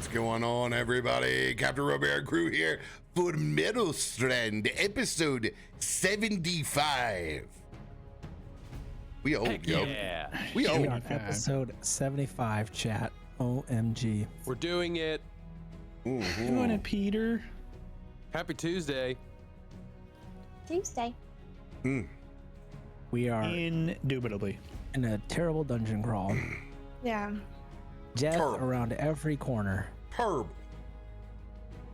What's going on, everybody? CaptainRoBear Crew here for Merrowstrand, episode 75. We old, yo. Yeah. We old. On episode 75, chat. OMG. We're doing it. Doing it, Peter. Happy Tuesday. Tuesday. We are Indubitably. in a terrible dungeon crawl. Yeah. Death Terrible. around every corner. Terrible.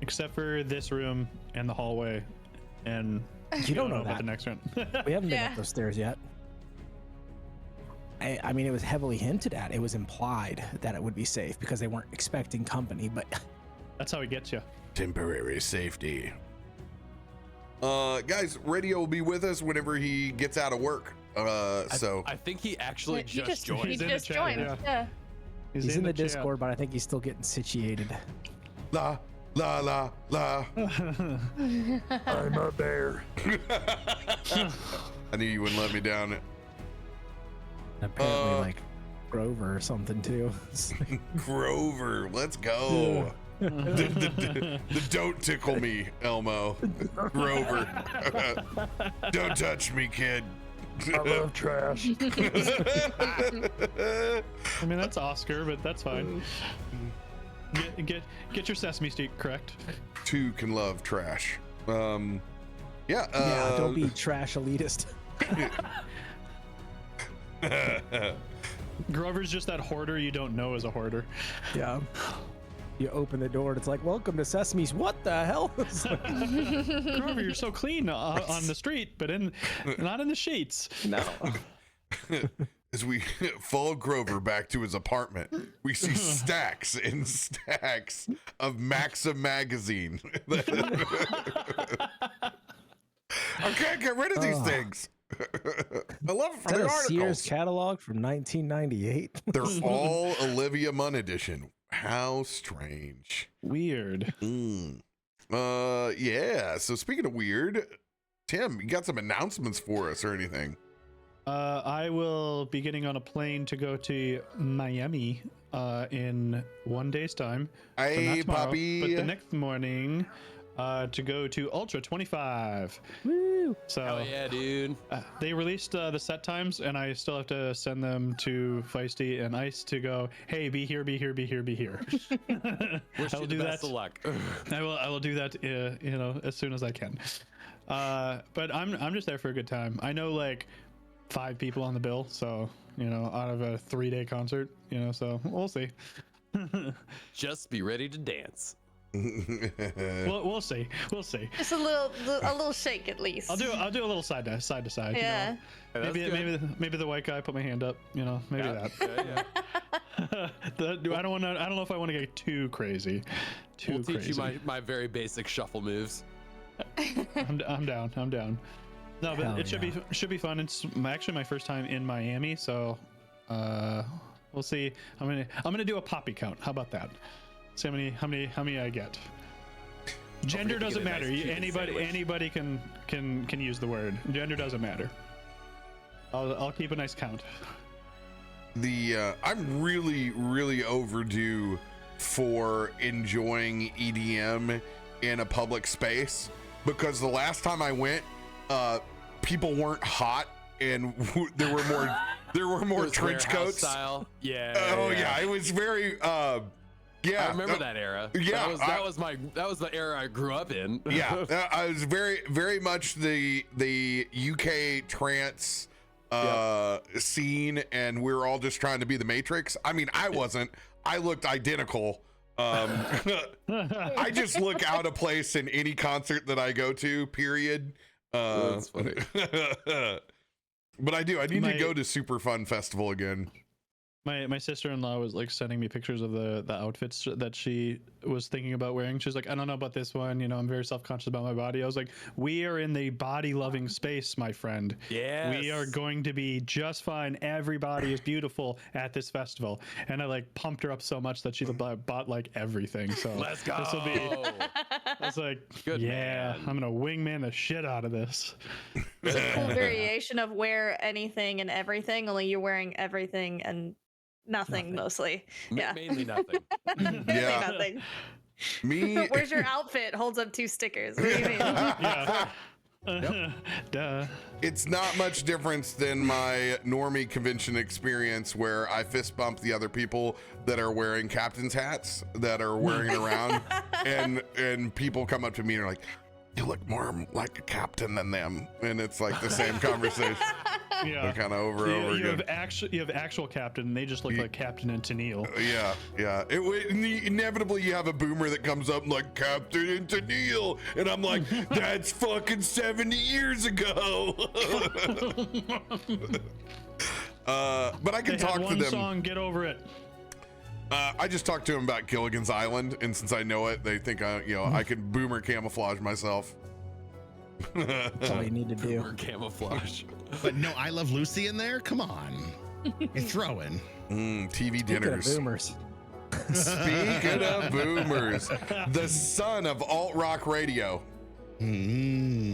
Except for this room and the hallway. And You don't know about that. the next one. We haven't been Yeah. up those stairs yet. I mean, it was heavily hinted at. It was implied that it would be safe because they weren't expecting company, but That's how he gets you. Temporary safety. Guys, Radio will be with us whenever he gets out of work. So I think he actually He just joined. He He's in the just chat, joined. yeah. Yeah. he's in the chat. Discord, but I think he's still getting situated. la la la la. I'm a bear. I knew you wouldn't let me down. Apparently, like Grover or something too. Grover, let's go. The don't tickle me, Elmo. Grover. Don't touch me, kid. I love trash. I mean, that's Oscar, but that's fine. Get your sesame seed correct. Two can love trash. Yeah. Yeah, don't be trash elitist. Grover's just that hoarder you don't know is a hoarder. Yeah. You open the door and it's like, welcome to Sesame's. What the hell? It's like, Grover, you're so clean on the street, but not in the sheets. no. As we follow Grover back to his apartment, we see stacks and stacks of Maxim magazine. I can't get rid of these things. I love it Is from that the a Sears articles. catalog from 1998? They're all Olivia Munn edition. How strange. Weird. Yeah. So speaking of weird, Tim, you got some announcements for us or anything? I will be getting on a plane to go to Miami in 1 day's time. So not Hey, tomorrow, puppy. But the next morning to go to Ultra 25. Woo. So Oh yeah, dude. they released the set times, and I still have to send them to Feisty and Ice to go, hey, be here, be here, be here, be here. Wish I will you the do best that. of luck. I will do that, as soon as I can. But I'm just there for a good time. I know like 5 people on the bill, so out of a 3-day concert, so we'll see. Just be ready to dance. We'll see. Just a little shake at least. I'll do a little side to side. Yeah. That's Maybe the white guy put my hand up. Maybe Yeah, that. yeah. I don't know if I want to get too crazy. We'll teach you my very basic shuffle moves. I'm down. No, but Hell it should be fun. It's actually my first time in Miami, so we'll see. I'm gonna do a poppy count. How about that? See how many I get. Gender forget to doesn't get a matter. nice Cuban sandwich. Anybody can use the word. Gender doesn't matter. I'll keep a nice count. I'm really overdue for enjoying EDM in a public space, because the last time I went, people weren't hot and there were more It was trench warehouse coats. style. Yeah. Oh yeah, it was very yeah. I remember that era. Yeah, that was the era I grew up in. Yeah, I was very much the UK trance scene, and we were all just trying to be the Matrix. I mean, I wasn't. I looked identical. I just look out of place in any concert that I go to, period. That's funny. But I need to go to Super Fun Festival again. My sister-in-law was like sending me pictures of the outfits that she was thinking about wearing. She's like, I don't know about this one. I'm very self-conscious about my body. I was like, we are in the body-loving space, my friend. Yes. We are going to be just fine. Everybody is beautiful at this festival. And I like pumped her up so much that she bought like everything. So Let's go. This will be. I was like, Good yeah, man. I'm gonna wingman the shit out of this. It's a cool variation of wear anything and everything. Only you're wearing everything and Nothing. Mostly. Yeah. Mainly nothing. Mainly Yeah. nothing. Me. Where's your outfit? Holds up 2 stickers. What do you mean? Yeah. Duh. It's not much difference than my normie convention experience where I fist bump the other people that are wearing captain's hats that are wearing it around, and people come up to me and are like, "You look more like a captain than them," and it's like the same conversation. Yeah. Kind of over and over You again. have actual captain, and they just look like Captain and Tennille. Yeah. Inevitably, you have a boomer that comes up like Captain and Tennille, and I'm like, that's fucking 70 years ago. But I can They talk had to one them. song, get over it. I just talked to them about Gilligan's Island, and since I know it, they think I can boomer camouflage myself. That's all you need to do. Or camouflage. But no, I Love Lucy in there. Come on, you're throwing. TV Speaking of dinners. boomers. Speaking of boomers, the son of alt rock radio.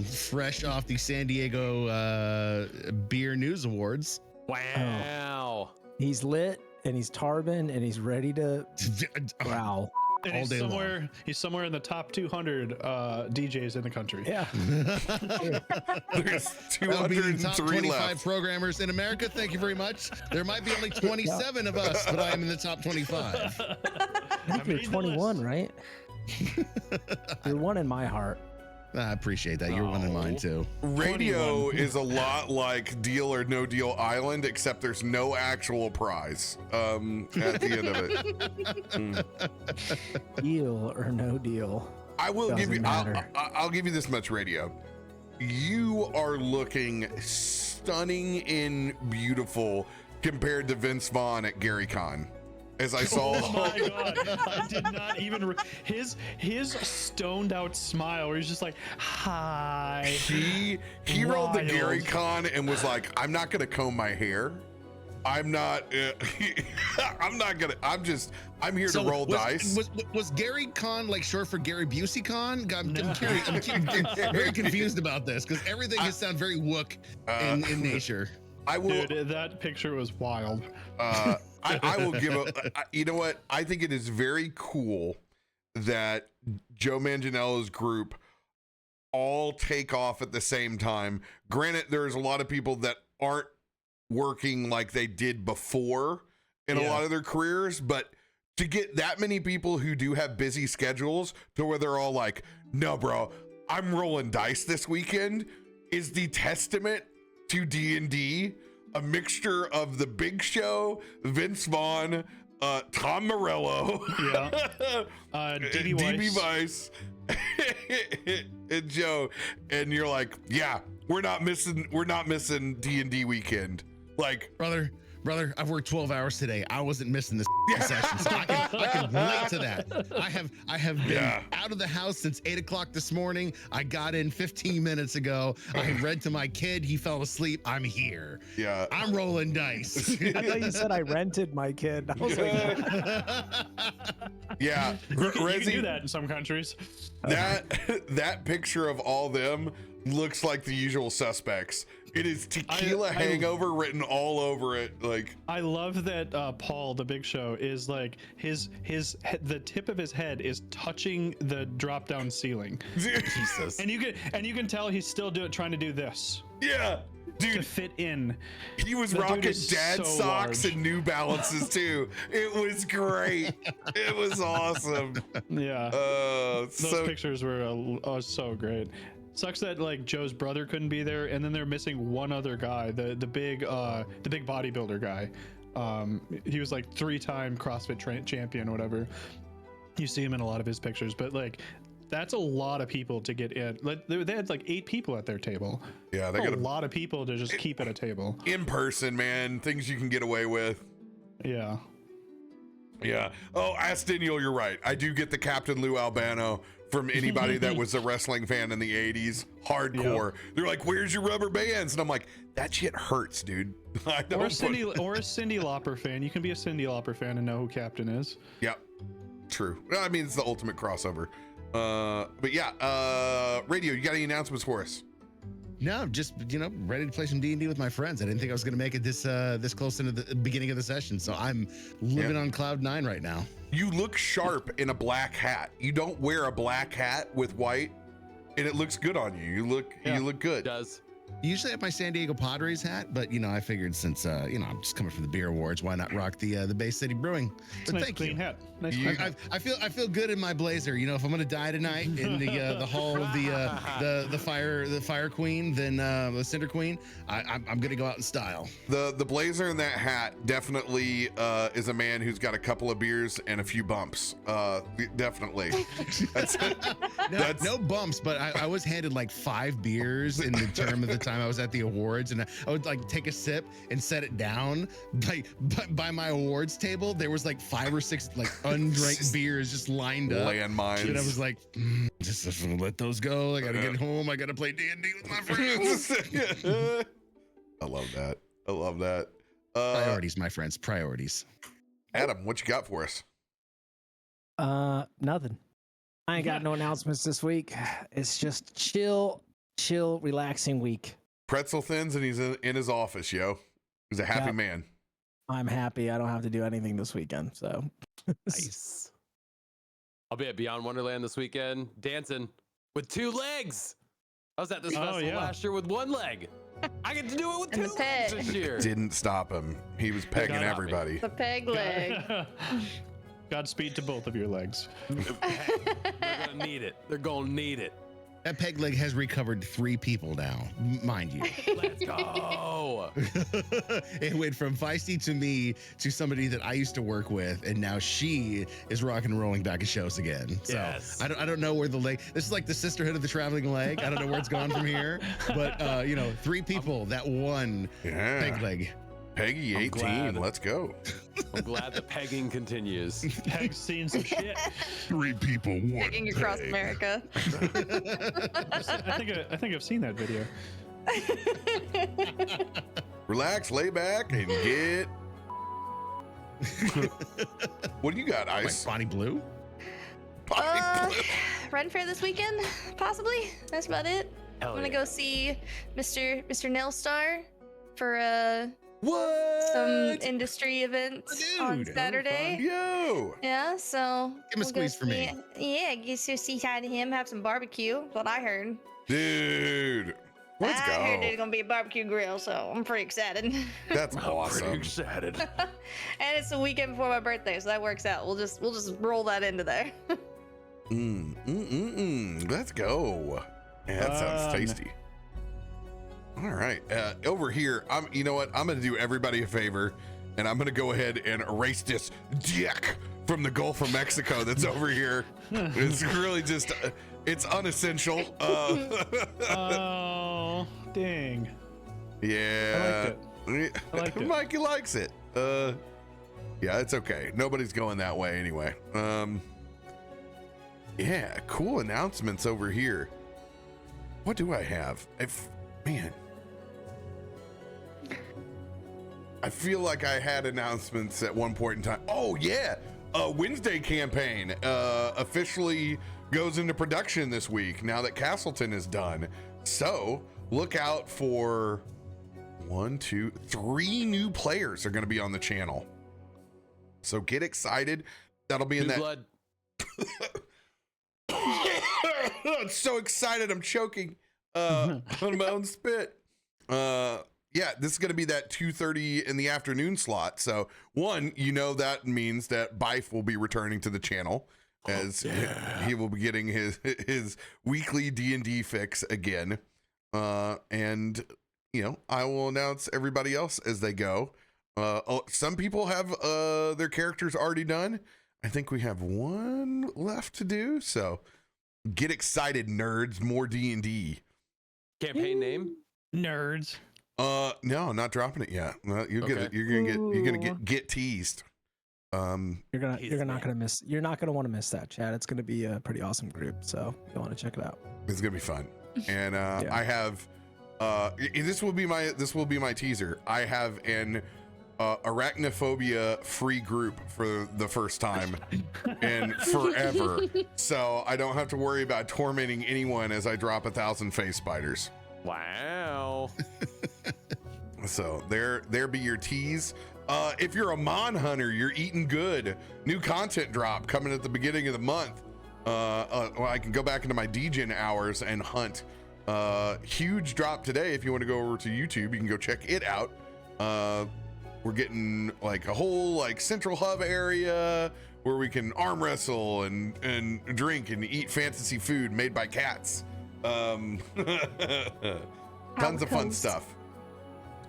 Fresh off the San Diego Beer News Awards. Wow. He's lit and he's Tarben and he's ready to growl. And All day long. he's somewhere in the top 200 DJs in the country. Yeah. There's That would be the top 203 25 left. programmers in America. Thank you very much. There might be only 27 of us, but I am in the top 25. I think you're 21, right? You're one in my heart. I appreciate that. You're one in mine too. Radio is a lot like Deal or No Deal Island, except there's no actual prize at the end of it. Deal or no deal. I will give you. Doesn't matter. I'll give you this much, Radio. You are looking stunning and beautiful compared to Vince Vaughn at Gary Con. As I saw, Oh my god! I did not even his stoned out smile where he's just like, "Hi." he rolled the Wild. Gary Con and was like, "I'm not gonna comb my hair. I'm not. I'm here to roll dice." Was Gary Con like short for Gary Busey Con? I'm very confused about this because everything has sound very wook in nature. I will. Dude, that picture was wild. I will give you know what? I think it is very cool that Joe Manganiello's group all take off at the same time. Granted, there's a lot of people that aren't working like they did before in a lot of their careers, but to get that many people who do have busy schedules to where they're all like, "No, bro, I'm rolling dice this weekend," is the testament to D&D. A mixture of the Big Show, Vince Vaughn, Tom Morello, DB Weiss, and Joe, and you're like, yeah, we're not missing D&D weekend. Like, brother, I've worked 12 hours today. I wasn't missing this session, so I can relate to that. I have been out of the house since 8 o'clock this morning. I got in 15 minutes ago. I read to my kid. He fell asleep. I'm here. Yeah, I'm rolling dice. I thought you said I rented my kid. I was like, yeah. You can do that in some countries. That picture of all them looks like the usual suspects. It is tequila hangover written all over it. Like, I love that Paul, the Big Show, is like the tip of his head is touching the drop down ceiling. Jesus. And you can tell he's still trying to do this. Yeah, To dude. fit in. He was That dude rocking is dad so socks large. and New Balances too. It was great. It was awesome. Yeah. Those Those pictures were so great. Sucks that like Joe's brother couldn't be there, and then they're missing one other guy, the big bodybuilder guy. He was like 3-time CrossFit champion, whatever. You see him in a lot of his pictures, but like that's a lot of people to get in. Like they had like 8 people at their table. Yeah, they That's got a lot of people to just keep at a table. in person, man. Things you can get away with. Yeah. Yeah. Oh, Astiniel, you're right. I do get the Captain Lou Albano from anybody that was a wrestling fan in the 80s. Hardcore. Yep. They're like, "Where's your rubber bands?" And I'm like, that shit hurts, dude. Or a Cyndi Lauper fan. You can be a Cyndi Lauper fan and know who Captain is. Yep. True. I mean, it's the ultimate crossover. But yeah, Radio, you got any announcements for us? No, just ready to play some D&D with my friends. I didn't think I was going to make it this close into the beginning of the session, so I'm living on cloud 9 right now. You look sharp in a black hat. You don't wear a black hat with white, and it looks good on you. You look good. It does. Usually I have my San Diego Padres hat, but I figured since I'm just coming from the beer awards, why not rock the Bay City Brewing? It's But a nice thank clean you. hat. Nice You- clean hat. I feel good in my blazer. If I'm gonna die tonight in the hall of the fire queen, then the cinder queen, I'm gonna go out in style. The blazer in that hat definitely is a man who's got a couple of beers and a few bumps. Definitely. No bumps, but I was handed like 5 beers in the term of the time I was at the awards, and I would like take a sip and set it down. Like by my awards table, there was like 5 or 6 like undrank beers just lined up. Landmines. And I was like, just let those go. I gotta get home. I gotta play D&D with my friends. I love that. Priorities, my friends. Priorities. Adam, what you got for us? Nothing. I ain't got no announcements this week. It's just chill, relaxing week. Pretzel thins, and he's in his office, yo. He's a happy Yep. man. I'm happy. I don't have to do anything this weekend. So Nice. I'll be at Beyond Wonderland this weekend, dancing with 2 legs. I was at this festival last year with 1 leg. I get to do it with And 2 the legs peg. this year. Didn't stop him. He was pegging Stop me. everybody. The peg leg. Godspeed to both of your legs. Hey, they're gonna need it. They're gonna need it. That peg leg has recovered 3 people now, mind you. Let's go. It went from Feisty to me to somebody that I used to work with, and now she is rocking and rolling back at shows again. So Yes. I don't know where the leg. This is like the sisterhood of the traveling leg. I don't know where it's gone from here, but 3 people that one Yeah. peg leg. Peggy I'm 18. glad. Let's go. I'm glad the pegging continues. Peg's seen some shit. 3 people, 1 Pegging across America. I think I've seen that video. Relax, lay back, and get. What do you got, Like Ice? Bonnie Blue. Ren Fair this weekend, possibly. That's about it. Hell I'm gonna yeah. go see Mr. Nailstar for What? some industry events on Dude. Saturday. Yo. Yeah, so Give him a squeeze for me. Yeah, get to see hi to him, have some barbecue. That's what I heard. Dude. Let's I heard there's go. gonna be a barbecue grill, so I'm pretty excited. That's Pretty awesome. excited. And it's the weekend before my birthday, so that works out. We'll just roll that into there. Let's go. Yeah, that sounds Fun. tasty. All right. Over here, you know what? I'm going to do everybody a favor, and I'm going to go ahead and erase this dick from the Gulf of Mexico that's over here. It's really just, it's unessential. Oh, dang. Yeah. I liked it. Mikey likes it. Yeah, it's okay. Nobody's going that way anyway. Yeah, cool announcements over here. What do I have? Man, I feel like I had announcements at one point in time. Oh yeah, Wednesday campaign officially goes into production this week now that Castleton is done. So look out for 1, 2, 3 new players are going to be on the channel. So get excited. That'll be in New that. blood. I'm so excited. I'm choking on my own spit. Yeah, this is going to be that 2:30 in the afternoon slot. So one, that means that Bife will be returning to the channel as he will be getting his weekly D&D fix again. And I will announce everybody else as they go. Some people have their characters already done. I think we have 1 left to do. So get excited, nerds. More D&D. Campaign name? Nerds. No, not dropping it yet. No, you're Okay. gonna get teased. you're not gonna want to miss that, Chad. It's gonna be a pretty awesome group, so you'll want to check it out. It's gonna be fun. And I have this will be my teaser. I have an arachnophobia free group for the first time in forever. So I don't have to worry about tormenting anyone as I drop 1,000 face spiders. Wow. So there be your teas. If you're a Mon Hunter, you're eating good. New content drop coming at the beginning of the month. Well, I can go back into my DGen hours and hunt. Huge drop today. If you want to go over to YouTube, you can go check it out. We're getting like a whole like central hub area where we can arm wrestle and drink and eat fantasy food made by cats. Tons of fun stuff.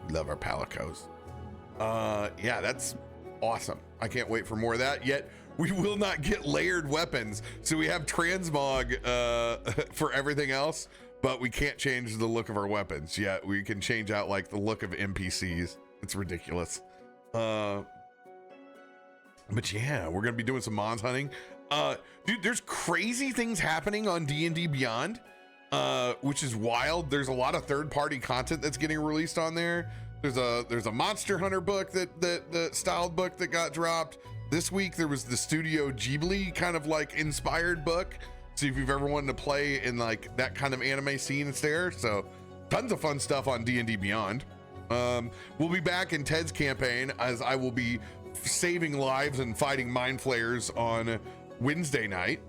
Love our palicos. Yeah, that's awesome. I can't wait for more of that. Yet we will not get layered weapons. So we have transmog for everything else, but we can't change the look of our weapons yet. We can change out like the look of NPCs. It's ridiculous. But yeah, we're gonna be doing some Mons hunting. Dude, there's crazy things happening on D&D Beyond, which is wild. There's a lot of third-party content that's getting released on there. There's a Monster Hunter book that styled book that got dropped this week. There was the Studio Ghibli kind of like inspired book. So if you've ever wanted to play in like that kind of anime scene, it's there. So tons of fun stuff on D&D Beyond. We'll be back in Ted's campaign as I will be saving lives and fighting mind flayers on Wednesday night,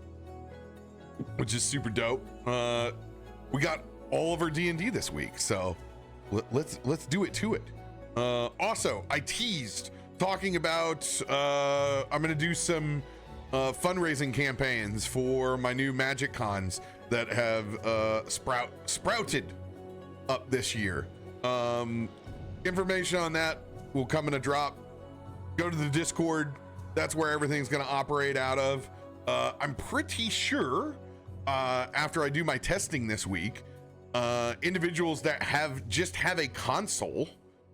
which is super dope. We got all of our D&D this week, so let's do it to it. Also, I teased talking about I'm gonna do some fundraising campaigns for my new Magic Cons that have sprouted up this year. Information on that will come in a drop. Go to the Discord. That's where everything's going to operate out of. I'm pretty sure after I do my testing this week, individuals that have a console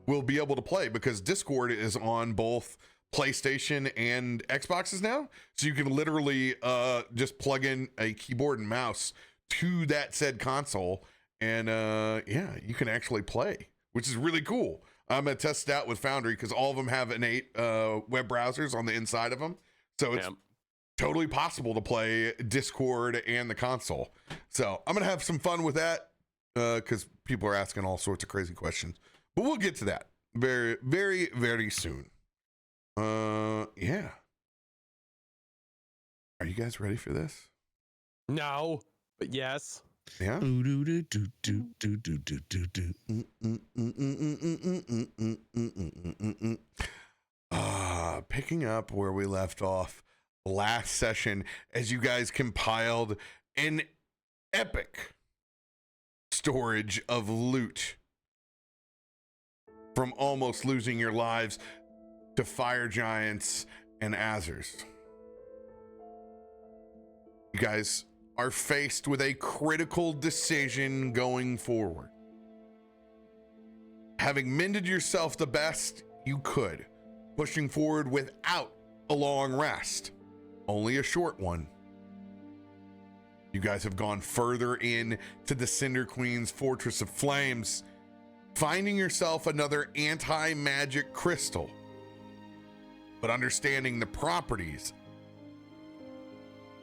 will be able to play, because Discord is on both PlayStation and Xboxes now. So you can literally just plug in a keyboard and mouse to that said console, and yeah, you can actually play, which is really cool. I'm gonna test it out with Foundry because all of them have innate web browsers on the inside of them, so it's totally possible to play Discord and the console. So I'm gonna have some fun with that because people are asking all sorts of crazy questions, but we'll get to that very, very, very soon. Yeah. Are you guys ready for this? No, but yes. Yeah. Picking up where we left off last session, as you guys compiled an epic storage of loot from almost losing your lives to fire giants and Azers. You guys are faced with a critical decision going forward. Having mended yourself the best you could, pushing forward without a long rest, only a short one. You guys have gone further in to the Cinder Queen's Fortress of Flames, finding yourself another anti-magic crystal, but understanding the properties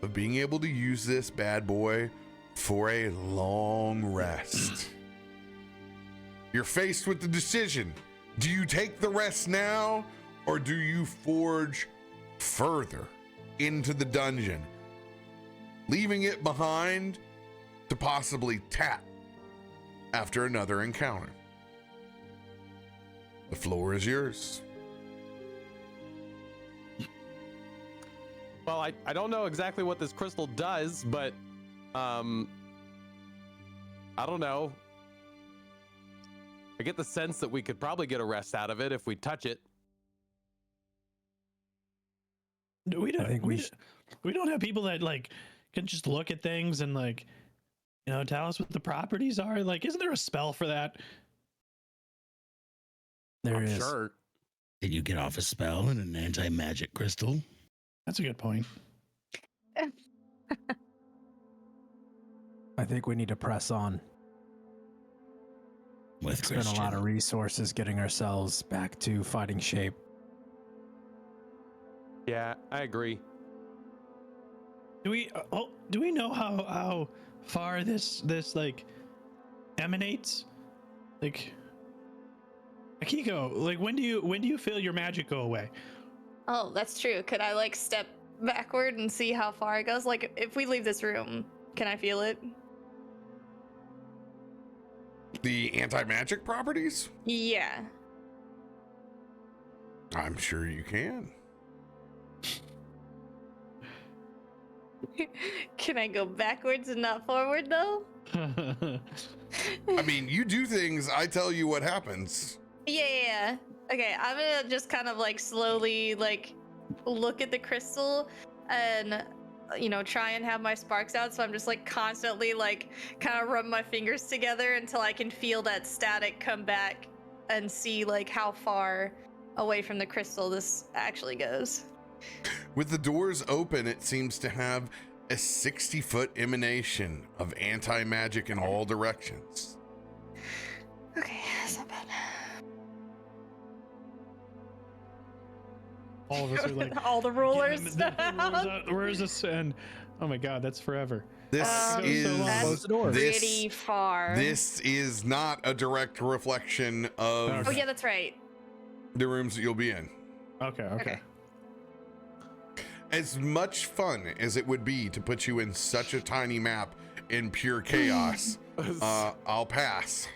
of being able to use this bad boy for a long rest. You're faced with the decision. Do you take the rest now, or do you forge further into the dungeon, leaving it behind to possibly tap after another encounter? The floor is yours. Well, I don't know exactly what this crystal does, but I don't know. I get the sense that we could probably get a rest out of it if we touch it. We don't have people that like can just look at things and like, you know, tell us what the properties are. Like, isn't there a spell for that? There is. Sure. Did you get off a spell and an anti-magic crystal? That's a good point. I think we need to press on. With Spend a lot of resources getting ourselves back to fighting shape. Yeah, I agree. Do we know how far this like emanates? Like, Akiko, like when do you feel your magic go away? Oh, that's true. Could I like step backward and see how far it goes? Like if we leave this room, can I feel it? The anti-magic properties? Yeah. I'm sure you can. Can I go backwards and not forward though? I mean, you do things, I tell you what happens. Yeah. Okay, I'm gonna just kind of like slowly like look at the crystal and try and have my sparks out, so I'm just like constantly like kind of rub my fingers together until I can feel that static come back and see like how far away from the crystal this actually goes. With the doors open, it seems to have a 60-foot emanation of anti-magic in all directions. Okay, that's not bad. All of us are like, all the rulers. where is this? And oh my god, that's forever. This that's pretty far. This is not a direct reflection of Oh yeah, that's right. the rooms that you'll be in. Okay. As much fun as it would be to put you in such a tiny map in pure chaos, I'll pass.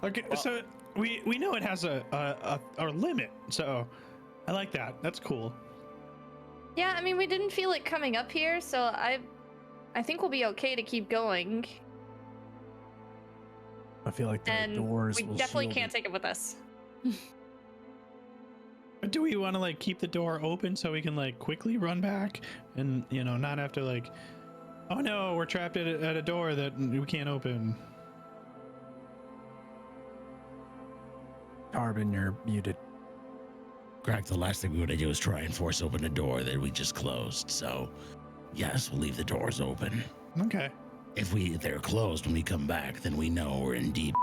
Okay, well, so we know it has a limit, so I like that. That's cool. Yeah, I mean we didn't feel it coming up here, so I think we'll be okay to keep going. I feel like the And doors we will definitely shield can't it. take it with us. But do we want to like keep the door open so we can like quickly run back and not have to like, oh no, we're trapped at a door that we can't open. Tarben, you're muted. Krak, the last thing we want to do is try and force open a door that we just closed. So, yes, we'll leave the doors open. Okay. If they're closed when we come back, then we know we're in deep.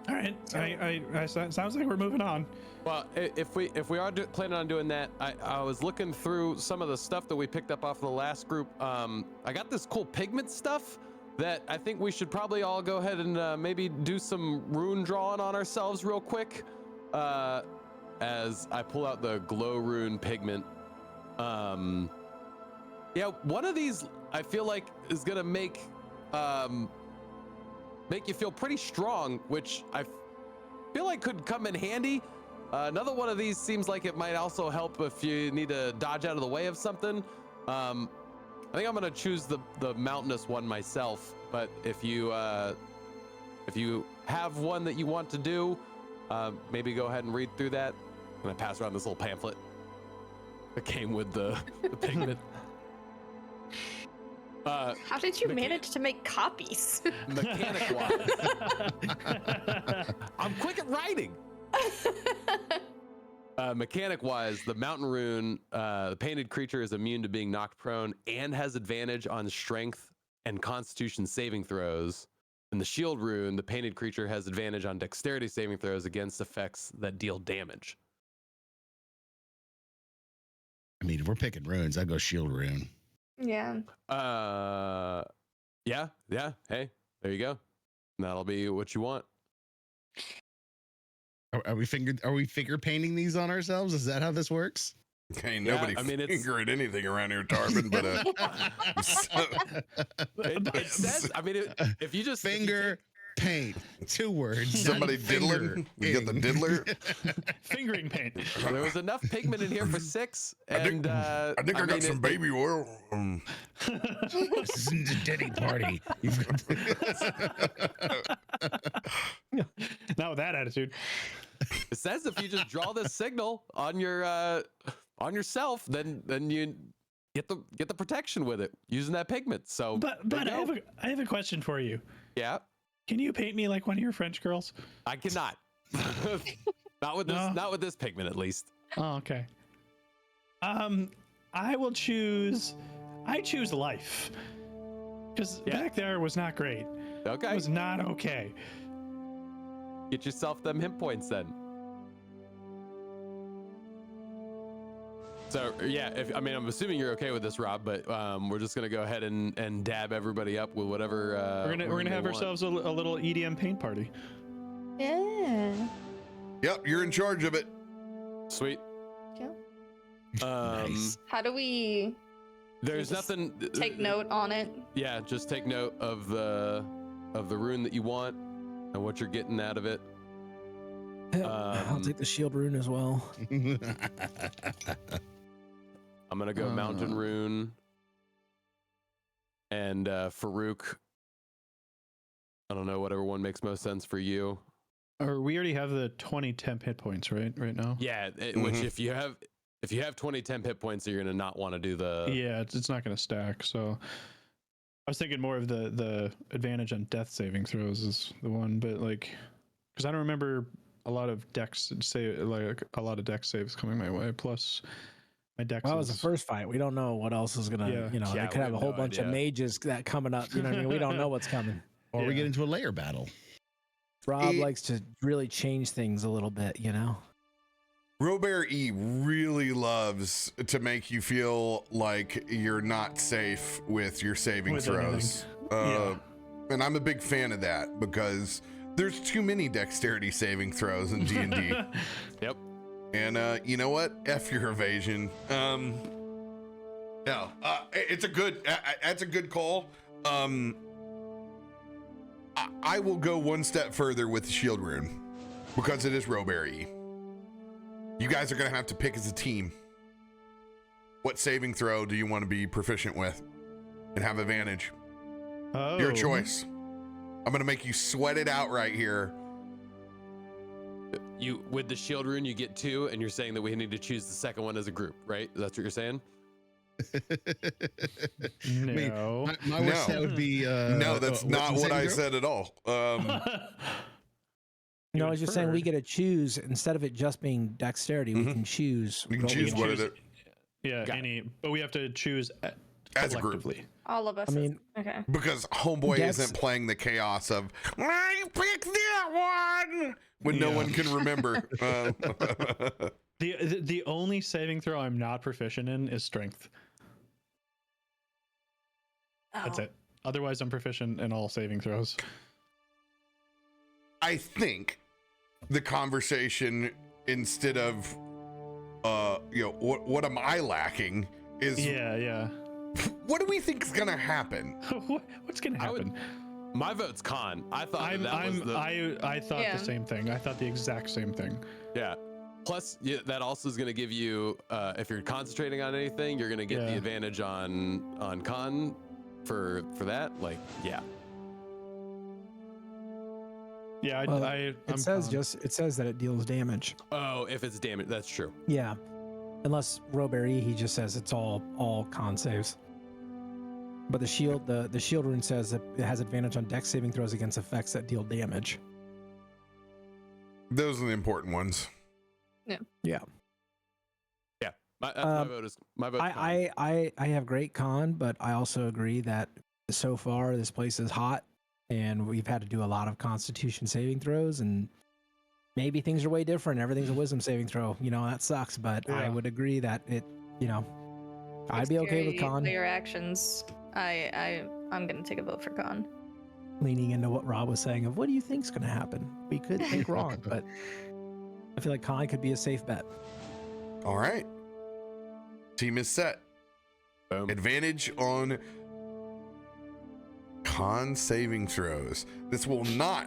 All right. I sounds like we're moving on. Well, if we are planning on doing that, I was looking through some of the stuff that we picked up off of the last group. I got this cool pigment stuff that I think we should probably all go ahead and maybe do some rune drawing on ourselves real quick. As I pull out the glow rune pigment. Yeah, one of these I feel like is gonna make you feel pretty strong, which I feel like could come in handy. Another one of these seems like it might also help if you need to dodge out of the way of something. I think I'm gonna choose the mountainous one myself, but if you have one that you want to do, maybe go ahead and read through that. I'm gonna pass around this little pamphlet that came with the pigment. How did you manage to make copies? Mechanic-wise, I'm quick at writing. Mechanic-wise, the mountain rune, the painted creature is immune to being knocked prone and has advantage on strength and constitution saving throws. And the shield rune, the painted creature has advantage on dexterity saving throws against effects that deal damage. I mean, if we're picking runes, I'd go shield rune. Yeah. Yeah. Hey, there you go. That'll be what you want. Are we figure painting these on ourselves? Is that how this works? Okay, nobody figuring anything around here, Tarben, but it says, I mean, if you just finger paint, 2 words. Somebody diddling. We got the diddler. Fingering paint. There was enough pigment in here for 6, and I think I got some baby oil. This isn't a Denny party. Not with that attitude. It says if you just draw this signal on your on yourself, then you get the protection with it using that pigment. So, but I have a question for you. Yeah. Can you paint me like one of your French girls? I cannot. Not with this. No. Not with this pigment, at least. Oh, okay. I choose life, because back there was not great. Okay. It was not okay. Get yourself them hit points then. So yeah, I'm assuming you're okay with this, Rob, but we're just gonna go ahead and dab everybody up with whatever. We're gonna have ourselves a little EDM paint party. Yeah. Yep, you're in charge of it. Sweet. Yeah. Nice. How do we? There's Just nothing. Take note on it. Yeah, just take note of the rune that you want and what you're getting out of it. I'll take the shield rune as well. I'm gonna go mountain rune. And Farouk, I don't know, whatever one makes most sense for you. Or we already have the 20 temp hit points, right now. Yeah, which if you have 20 temp hit points, you're gonna not want to do the. Yeah, it's not gonna stack. So I was thinking more of the advantage on death saving throws is the one, but like, because I don't remember a lot of dex saves coming my way. Plus, my dex. Well, that was the first fight. We don't know what else is gonna. Yeah. You know, Yeah, they could we have a have whole no bunch of idea. mages that coming up. You know what I mean? We don't know what's coming. Or we Yeah. get into a layer battle. Rob likes to really change things a little bit. You know. RoBear E really loves to make you feel like you're not safe with your saving With throws. Yeah. And I'm a big fan of that because there's too many dexterity saving throws in D&D. Yep. And you know what? F your evasion. No, it's a good. That's a good call. I will go one step further with the shield rune because it is RoBear E. You guys are gonna have to pick as a team. What saving throw do you want to be proficient with and have advantage? Oh. Your choice. I'm gonna make you sweat it out right here. You with the shield rune, you get 2, and you're saying that we need to choose the second one as a group, right? That's what you're saying. No. My wish that would be. No, that's not what I saving throw? said at all. No, I was just saying we get to choose instead of it just being dexterity. We can choose. You can choose what it is. Yeah, Got but we have to choose As a group. collectively. All of us. I mean, okay. Because Homeboy Dex- isn't playing the chaos of I picked that one when no Yeah. one can remember. The only saving throw I'm not proficient in is strength. That's Oh. it. Otherwise, I'm proficient in all saving throws. I think the conversation instead of what am I lacking is Yeah. what do we think is gonna happen? What's gonna I would- happen? My vote's con. I thought I thought Yeah. the same thing. I thought the exact same thing. Yeah. Plus, that also is going to give you, if you're concentrating on anything, you're going to get the Yeah. advantage on con for that. Like, yeah. Yeah, Well, I'm it says con. it says that it deals damage. Oh, if it's damage, that's true. Yeah, unless RoBear E, he just says it's all con saves. But the shield rune says that it has advantage on dex saving throws against effects that deal damage. Those are the important ones. Yeah. Yeah. That's my vote is my vote. I have great con, but I also agree that so far this place is hot and we've had to do a lot of constitution saving throws, and maybe things are way different. Everything's a wisdom saving throw. You know, that sucks, but I Yeah. would agree that I'd be okay with Dexterity, con. Player actions. I'm gonna take a vote for con. Leaning into what Rob was saying of what do you think's going to happen? We could think wrong, but I feel like con could be a safe bet. All right. Team is set. Boom. Advantage on con saving throws. This will not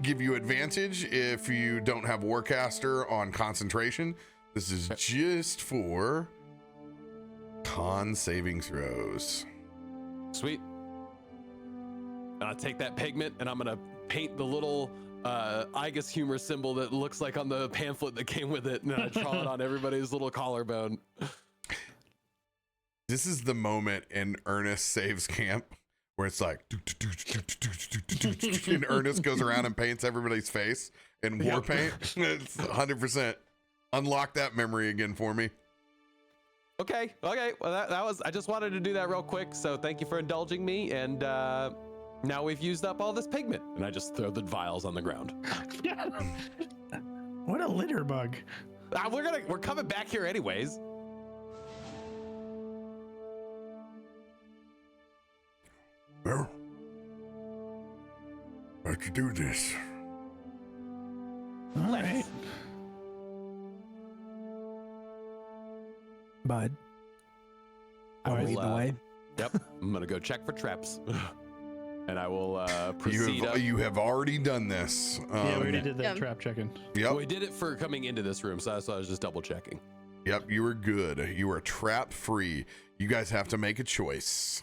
give you advantage if you don't have Warcaster on concentration. This is just for con saving throws. Sweet. I'll take that pigment and I'm gonna paint the little Igus humor symbol that looks like on the pamphlet that came with it, and I draw it on everybody's little collarbone. This is the moment in Ernest Saves Camp where it's like, and Ernest goes around and paints everybody's face in war paint. It's 100%. Unlock that memory again for me. Okay. Well, that was. I just wanted to do that real quick. So thank you for indulging me. And now we've used up all this pigment, and I just throw the vials on the ground. What a litter bug. We're coming back here anyways. Well, let's do this. All right. Bud. I I'll will, lead the way. Yep, I'm gonna go check for traps, and I will proceed up. You have already done this. Yeah, we already did that Yeah. trap checking. Yep. Well, we did it for coming into this room, so that's why I was just double checking. Yep. You were good. You were trap free. You guys have to make a choice.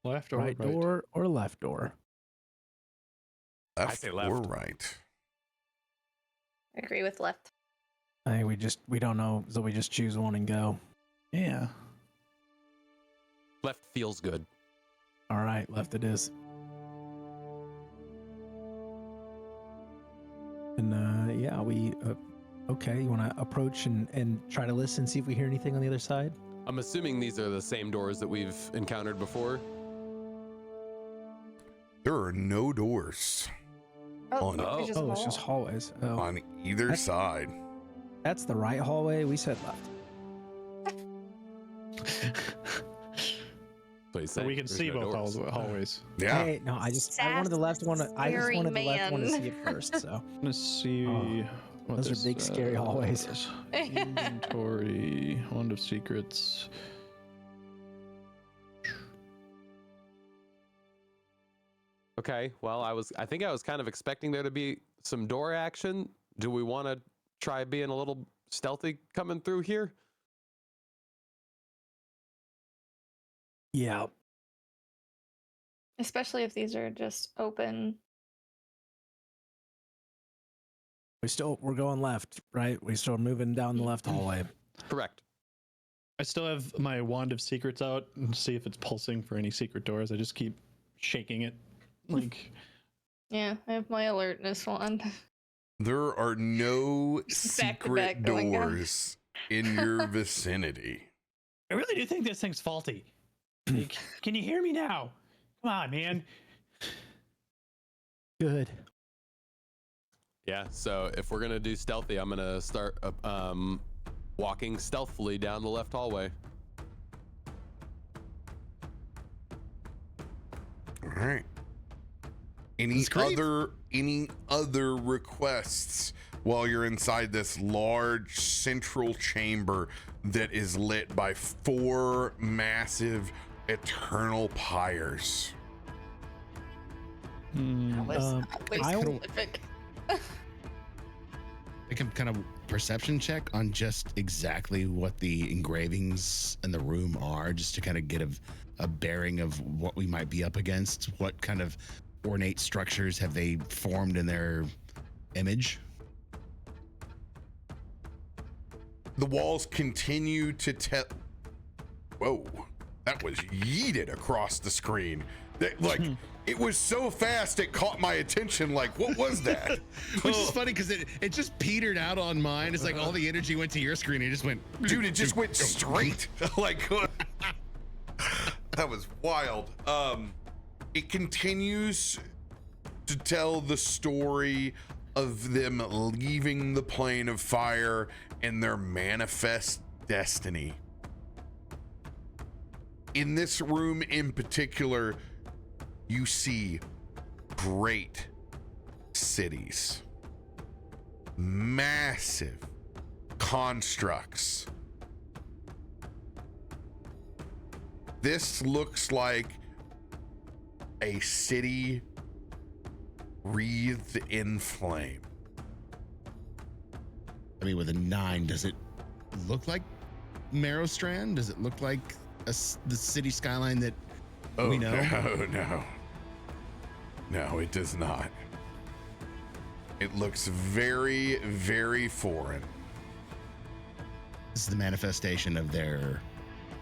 Left or Right door or left door? Left say left. or right. I agree with left. I think we don't know, so we just choose one and go. Yeah. Left feels good. All right, left it is. And yeah, we okay. You want to approach and try to listen, see if we hear anything on the other side? I'm assuming these are the same doors that we've encountered before. There are no doors Oh, On- it's just Oh, it's wall. just hallways. Oh, on either That's- side. that's the right hallway. We said left. So you So say we can there's see no both doors. hallways. Yeah. Hey, no, I wanted the left one. I just wanted the left one to see it first. So Let's see. Oh, what those are this big, scary hallways. says. Inventory, Wand of Secrets. Okay, well, I think I was kind of expecting there to be some door action. Do we want to try being a little stealthy coming through here? yeah, Especially if these are just open. we're going left, right? We still moving down the left hallway. Correct. I still have my Wand of Secrets out and see if it's pulsing for any secret doors. I just keep shaking it. Like, Yeah, I have my alertness one. There are no Back to secret back going down. doors in your vicinity. I really do think this thing's faulty. Like, can you hear me now? Come on, man. Good. Yeah, so if we're gonna do stealthy, I'm gonna start walking stealthily down the left hallway. All right. Any That's great. other requests while you're inside this large central chamber that is lit by 4 massive eternal pyres? Always I- specific. Make a kind of perception check on just exactly what the engravings in the room are, just to kind of get a bearing of what we might be up against. What kind of ornate structures have they formed in their image? The walls continue to Whoa, that was yeeted across the screen. Like, it was so fast it caught my attention. Like, what was that? Which is funny because it just petered out on mine. It's like all the energy went to your screen and it just went. Dude, it just went straight. Like, that was wild. It continues to tell the story of them leaving the plane of fire and their manifest destiny. In this room in particular, you see great cities, massive constructs. This looks like a city wreathed in flame. I mean, with a 9, does it look like Merrowstrand? Does it look like the city skyline that we know? No, it does not. It looks very, very foreign. This is the manifestation of their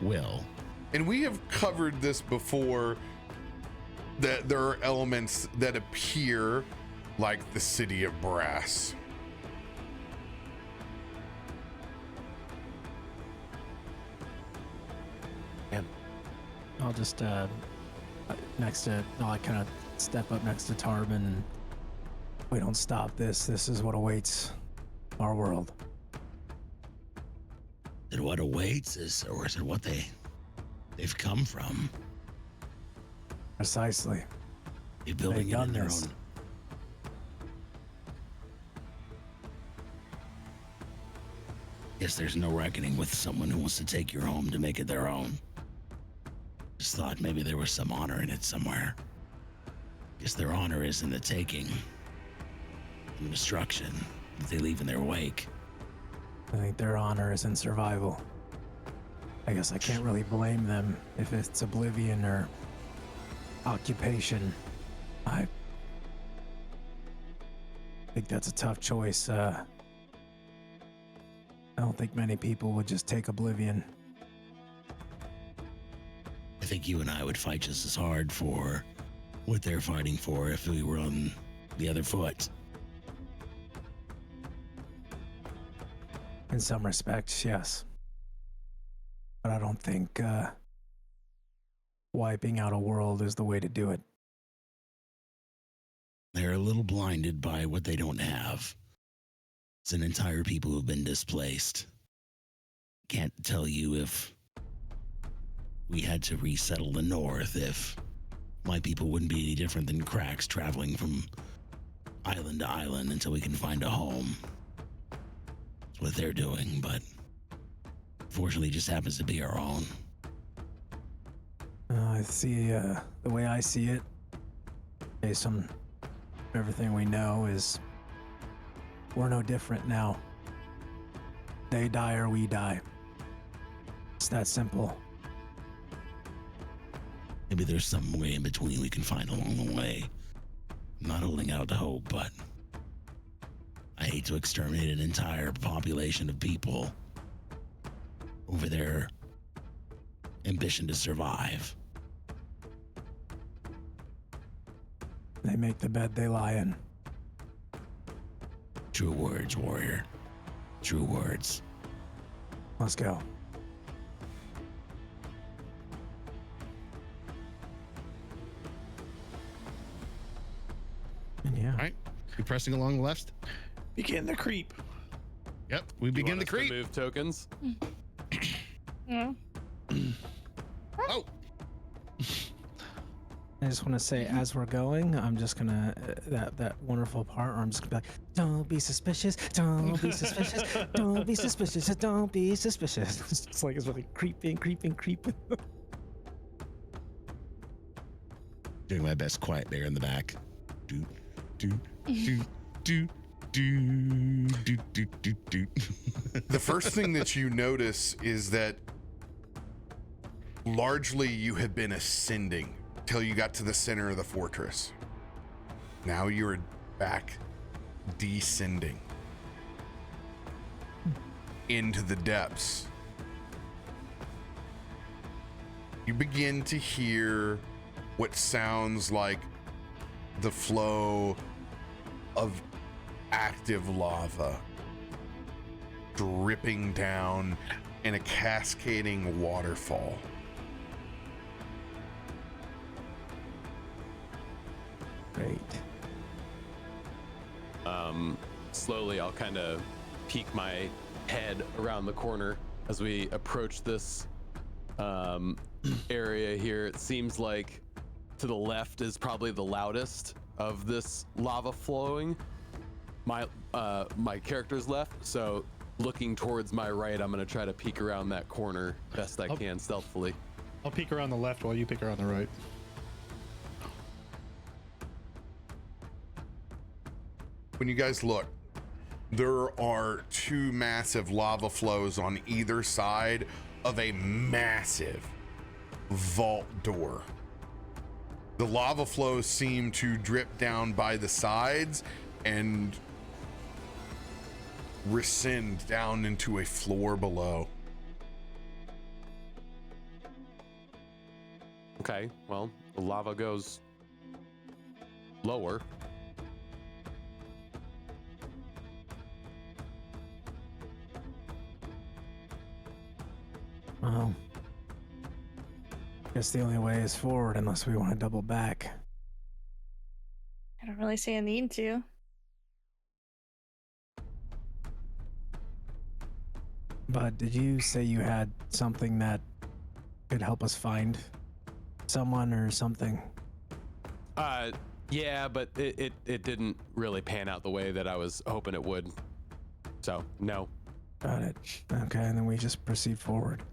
will. And we have covered this before, that there are elements that appear like the city of brass. I'll just I kind of step up next to Tarben, and we don't stop this. This is what awaits our world. Is it what awaits, or is it what they've come from? Precisely. They're building it done in their this. own. Guess there's no reckoning with someone who wants to take your home to make it their own. Just thought maybe there was some honor in it somewhere. Guess their honor is in the taking and destruction that they leave in their wake. I think their honor is in survival. I guess I can't really blame them if it's oblivion or occupation. I think that's a tough choice. I don't think many people would just take oblivion. I think you and I would fight just as hard for what they're fighting for if we were on the other foot. In some respects, yes. But I don't think wiping out a world is the way to do it. They're a little blinded by what they don't have. It's an entire people who've been displaced. Can't tell you if we had to resettle the north, if my people wouldn't be any different than Kraks traveling from island to island until we can find a home. That's what they're doing, but fortunately it just happens to be our own. I see, the way I see it, based on everything we know, is we're no different now. They die or we die. It's that simple. Maybe there's some way in between we can find along the way. I'm not holding out hope, but I hate to exterminate an entire population of people over their ambition to survive. They make the bed they lie in. True words, warrior. True words. Let's go. And yeah. All right. We pressing along the left? Begin the creep. Yep. We You begin want the us to creep. move tokens. Yeah. Oh, I just want to say, as we're going, I'm just gonna that wonderful part where I'm just gonna be like, "Don't be suspicious, don't be suspicious, don't be suspicious, don't be suspicious." It's like it's really creeping. doing my best quiet bear in the back. Do, do, do, do, do, do, do, do, do. The first thing that you notice is that largely you had been ascending till you got to the center of the fortress. Now you're back descending into the depths. You begin to hear what sounds like the flow of active lava dripping down in a cascading waterfall. Great. Slowly, I'll kind of peek my head around the corner as we approach this area here. It seems like to the left is probably the loudest of this lava flowing. My character's left, so looking towards my right, I'm gonna try to peek around that corner best I can stealthily. I'll peek around the left while you peek around the right. When you guys look, there are two massive lava flows on either side of a massive vault door. The lava flows seem to drip down by the sides and rescind down into a floor below. Okay, well, the lava goes lower. Well, guess the only way is forward unless we want to double back. I don't really see a need to. But did you say you had something that could help us find someone or something? Yeah, but it didn't really pan out the way that I was hoping it would. So, no. Got it. Okay, and then we just proceed forward.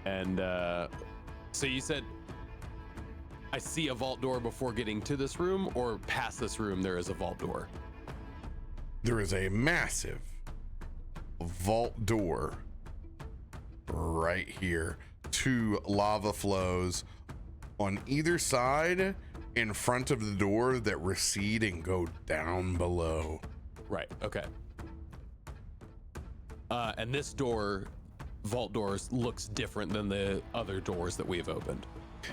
And so you said I see a vault door before getting to this room, or past this room there is a vault door? There is a massive vault door right here. 2 lava flows on either side in front of the door that recede and go down below. Right, okay. And this door, vault doors, looks different than the other doors that we've opened.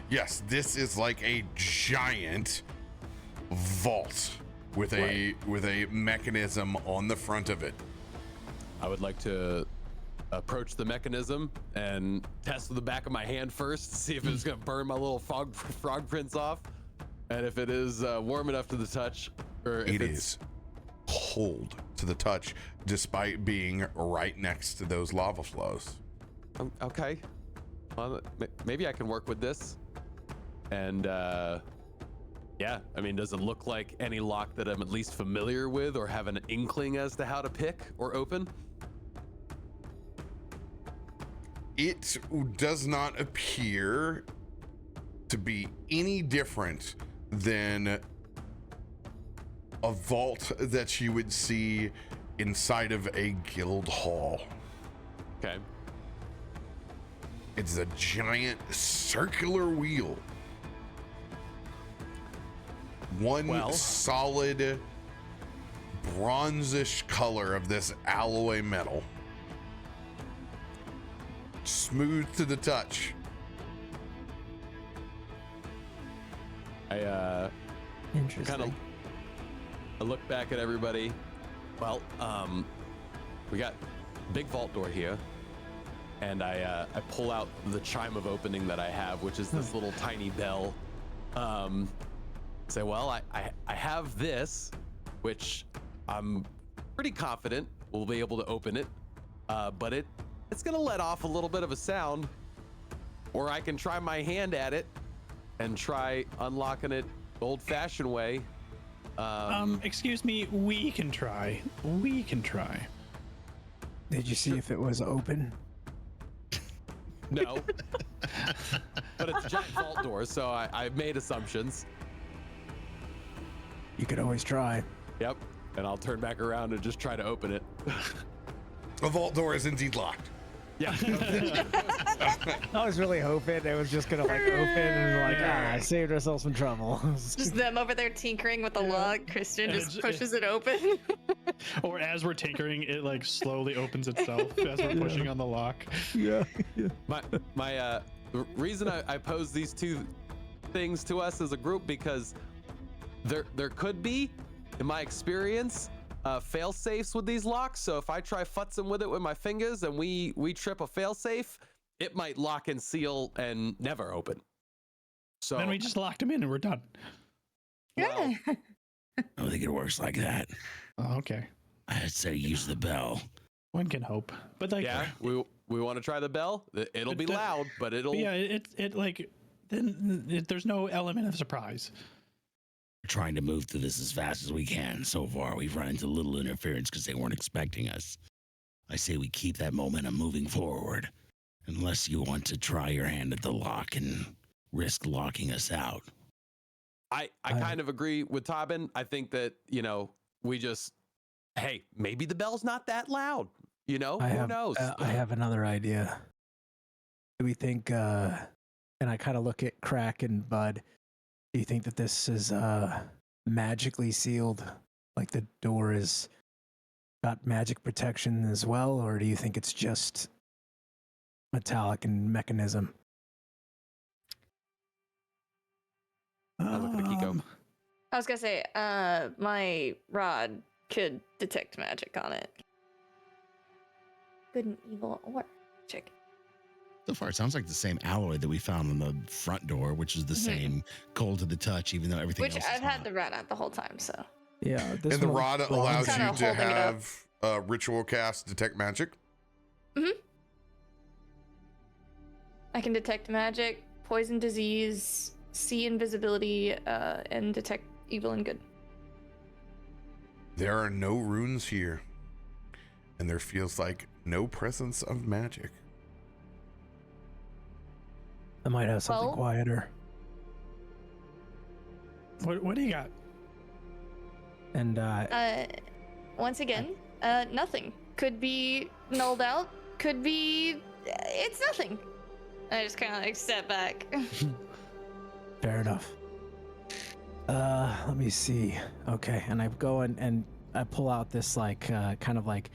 Yes, this is like a giant vault with a mechanism on the front of it. I would like to approach the mechanism and test with the back of my hand first to see if it's going to burn my little frog prints off, and if it is warm enough to the touch, or if It is cold to the touch despite being right next to those lava flows. Okay. Well, maybe I can work with this. And yeah, I mean, does it look like any lock that I'm at least familiar with or have an inkling as to how to pick or open? It does not appear to be any different than a vault that you would see inside of a guild hall. Okay. It's a giant circular wheel. One solid bronzish color of this alloy metal. Smooth to the touch. Interesting. I look back at everybody. Well, we got big vault door here, and I pull out the chime of opening that I have, which is this little tiny bell. Say, well, I have this, which I'm pretty confident we'll be able to open it, but it's gonna let off a little bit of a sound, or I can try my hand at it and try unlocking it the old-fashioned way. Excuse me, we can try. We can try. Did you see if it was open? No, but it's a giant vault door, so I've made assumptions. You could always try. Yep, and I'll turn back around and just try to open it. The vault door is indeed locked. Yeah. I was really hoping it was just gonna like open and like saved ourselves some trouble. Just them over there tinkering with the lock. Christian just pushes it open. Or as we're tinkering, it like slowly opens itself as we're pushing on the lock. Yeah. My reason I pose these two things to us as a group, because there could be, in my experience, fail safes with these locks. So if I try futzing with it with my fingers and we trip a fail safe, it might lock and seal and never open. So Then we just locked him in and we're done. well, I don't think it works like that. Oh, okay. I'd say use the bell. One can hope, but like, yeah, we want to try the bell. It'll be loud, but it'll. yeah, it like then there's no element of surprise. We're trying to move through this as fast as we can. So far, we've run into little interference because they weren't expecting us. I say we keep that momentum moving forward, unless you want to try your hand at the lock and risk locking us out. I kind of agree with Tarben. I think that, we just, hey, maybe the bell's not that loud. Who knows? I have another idea. Do we think, and I kind of look at Krak and Bud, do you think that this is magically sealed? Like the door is got magic protection as well? Or do you think it's just metallic and mechanism? I look at Akiko. I was gonna say, my rod could detect magic on it. Good and evil, or check. So far, it sounds like the same alloy that we found on the front door, which is the same cold to the touch, even though everything Which else I've is had not. the rod out the whole time, so. Yeah. This And the one- rod allows Kinda you to holding it up. have ritual cast detect magic. I can detect magic, poison, disease, see invisibility, and detect evil and good. There are no runes here, and there feels like no presence of magic. I might have something Well- quieter. What do you got? And Once again, nothing. Could be nulled out. Could be it's nothing. I just kind of like step back. fair enough. Let me see. Okay, and I go and I pull out this like kind of like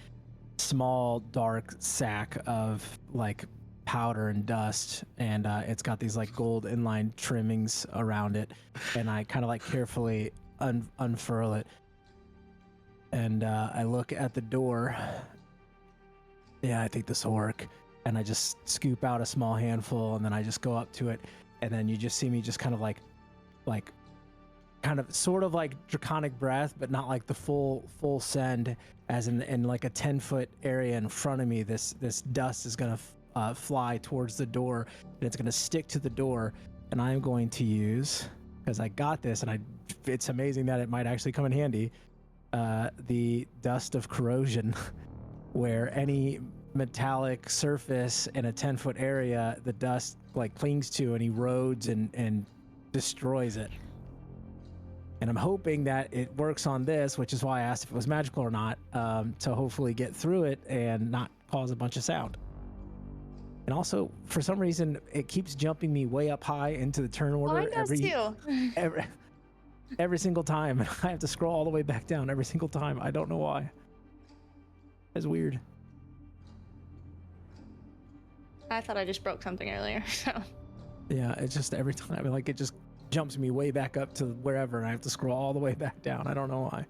small dark sack of like powder and dust, and it's got these like gold inline trimmings around it, and I kind of like carefully unfurl it, and I look at the door. Yeah, I think this will work. And I just scoop out a small handful, and then I just go up to it, and then you just see me just kind of like kind of sort of like draconic breath, but not like the full send, as in like a 10-foot area in front of me. This dust is gonna fly towards the door, and it's gonna stick to the door, and I'm going to use, because I got this, and it's amazing that it might actually come in handy, the dust of corrosion, where any metallic surface in a 10-foot area, the dust like clings to and erodes and destroys it. And I'm hoping that it works on this, which is why I asked if it was magical or not, to hopefully get through it and not cause a bunch of sound. And also, for some reason, it keeps jumping me way up high into the turn order Mine does too. every single time. And I have to scroll all the way back down every single time. I don't know why. It's weird. I thought I just broke something earlier. So Yeah, it's just every time, like it just jumps me way back up to wherever, and I have to scroll all the way back down. I don't know why.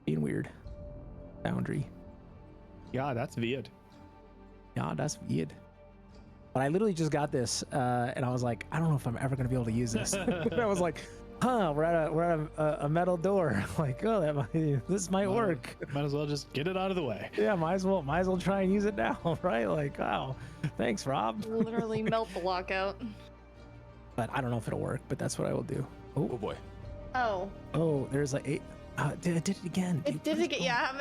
Being weird. Boundary. Yeah, that's weird. Yeah, that's weird. But I literally just got this, and I was like, I don't know if I'm ever gonna be able to use this. I was like, we're at a metal door. Like, oh, this might work. Might as well just get it out of the way. Yeah, might as well try and use it now, right? Like, wow, thanks, Rob. literally melt the lockout. But I don't know if it'll work, but that's what I will do. Oh boy. Oh, There's like 8. It did it again. it did again. Yeah,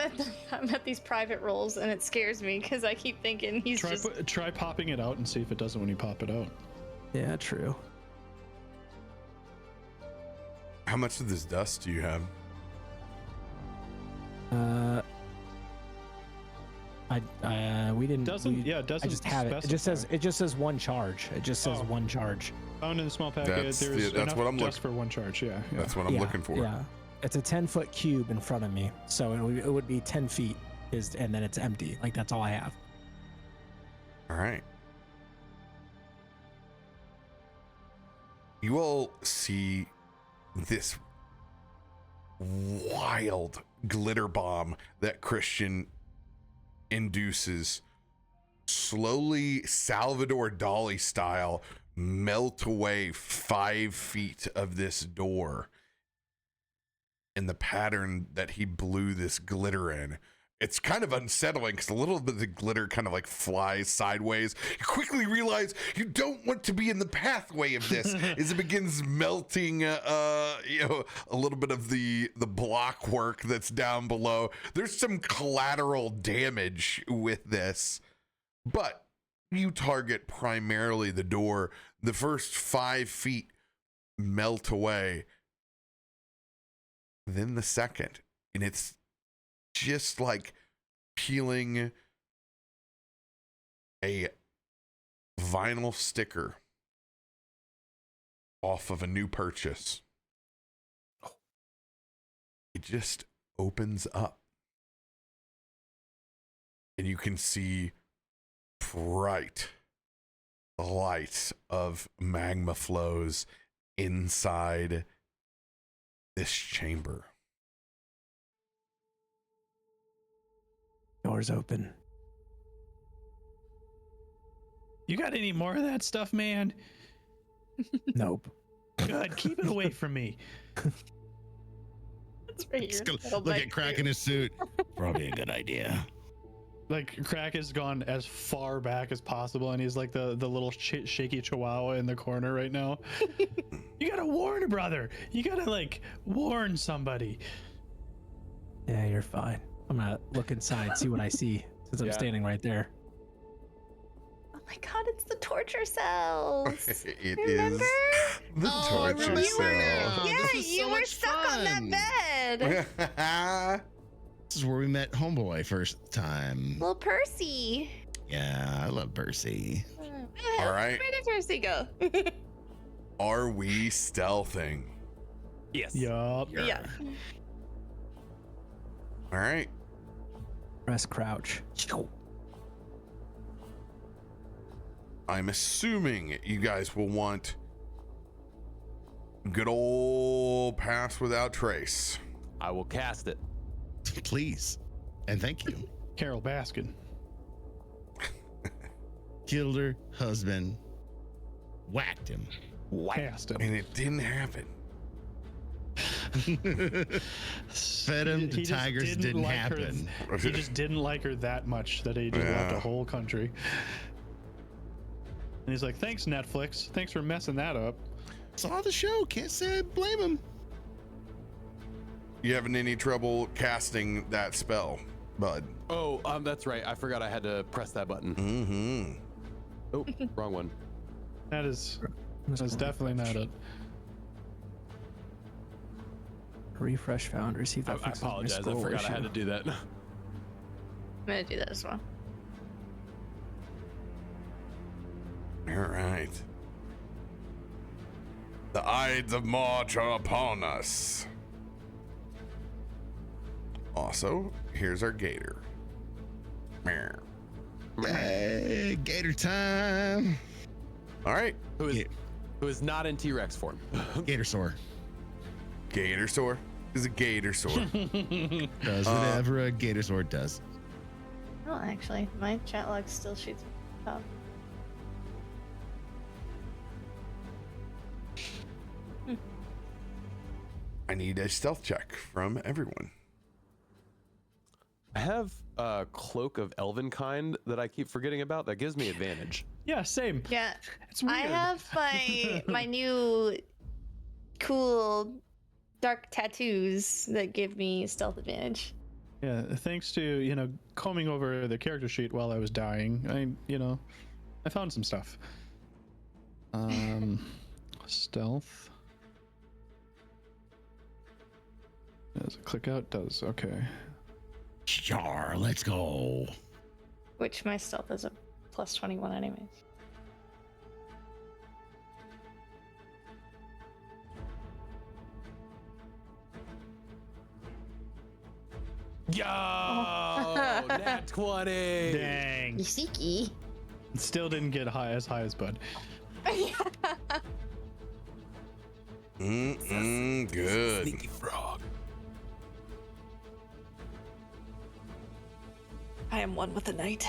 I'm at these private rolls, and it scares me because I keep thinking he's just. Try popping it out and see if it doesn't when you pop it out. Yeah, true. How much of this dust do you have? We didn't. It doesn't. I just have it. It just says one charge. It just says one charge. Found in the small packet. That's There's what I'm dust looking for one charge. Yeah. That's what I'm looking for. Yeah, it's a 10-foot cube in front of me, so it would be 10 feet, and then it's empty. Like that's all I have. All right. You all see this wild glitter bomb that Christian induces slowly, Salvador Dali style, melt away 5 feet of this door in the pattern that he blew this glitter in. It's kind of unsettling because a little bit of the glitter kind of like flies sideways. You quickly realize you don't want to be in the pathway of this as it begins melting, a little bit of the block work that's down below. There's some collateral damage with this, but you target primarily the door. The first 5 feet melt away. Then the second, and it's just like peeling a vinyl sticker off of a new purchase. It just opens up, and you can see bright lights of magma flows inside this chamber. Doors open. You got any more of that stuff, man? Nope. Good. Keep it away from me. That's right. Look at Krak in his suit. Probably a good idea. like Krak has gone as far back as possible, and he's like the little shaky chihuahua in the corner right now. You gotta warn a brother. You gotta like warn somebody. Yeah, you're fine. I'm gonna look inside, see what I see, since I'm Yeah. standing right there. Oh my god, it's the torture cells. It Remember? is the Oh, I torture remember cell. now. Yeah, this was you so were much stuck on fun. that bed. This is where we met Homeboy first time. Little Percy. Yeah, I love Percy. All right. Where did Percy go? Are we stealthing? Yes. Yup. Yeah. All right. Press crouch. I'm assuming you guys will want good old pass without trace. I will cast it. Please. And thank you. Carol Baskin. Killed her husband. Whacked him. Cast him. And it didn't happen. Fed him to He just tigers didn't like her. happen. He just didn't like her that much that he just left Yeah. a whole country. And he's like, thanks, Netflix. Thanks for messing that up. Saw the show. Can't say I blame him. You having any trouble casting that spell, bud? Oh, that's right. I forgot I had to press that button. Mm-hmm. Oh, wrong one. That's definitely not it. Refresh Foundry. See if I that fixes my apologize. I scroll forgot I had issue. to do that. I'm gonna do that as well. All right. The Ides of March are upon us. Also, here's our gator. Meow. Hey, Gator time. All right. Who is not in T-Rex form. Gator sore. Gator sore is a gator sore. Does whatever a gator sword does. Oh, actually, my chat log still shoots up. I need a stealth check from everyone. I have a cloak of elven kind that I keep forgetting about that gives me advantage. Yeah, same. Yeah, It's weird. I have my new cool dark tattoos that give me stealth advantage. Yeah, thanks to, combing over the character sheet while I was dying, I found some stuff. Stealth. Does it click out? Does. Okay. Char, let's go. Which my stealth is a plus 21 anyways. Yo, nat 20. Dang. Yisiki. Still didn't get as high as Bud. Good. Sneaky frog. I am one with the night.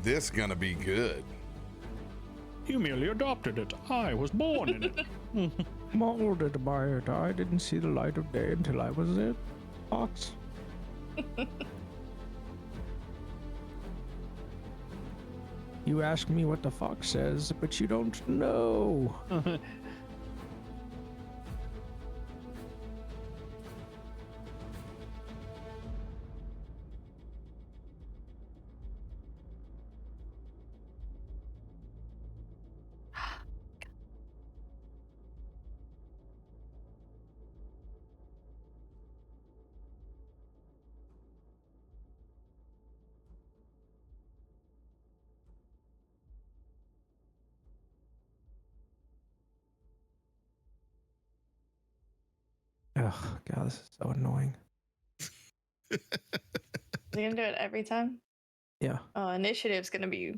This gonna be good. You merely adopted it. I was born in it. Molded by it. I didn't see the light of day until I was a fox. You ask me what the fox says, but you don't know. Oh god, this is so annoying. Are you gonna do it every time? Yeah, Oh, initiative's gonna be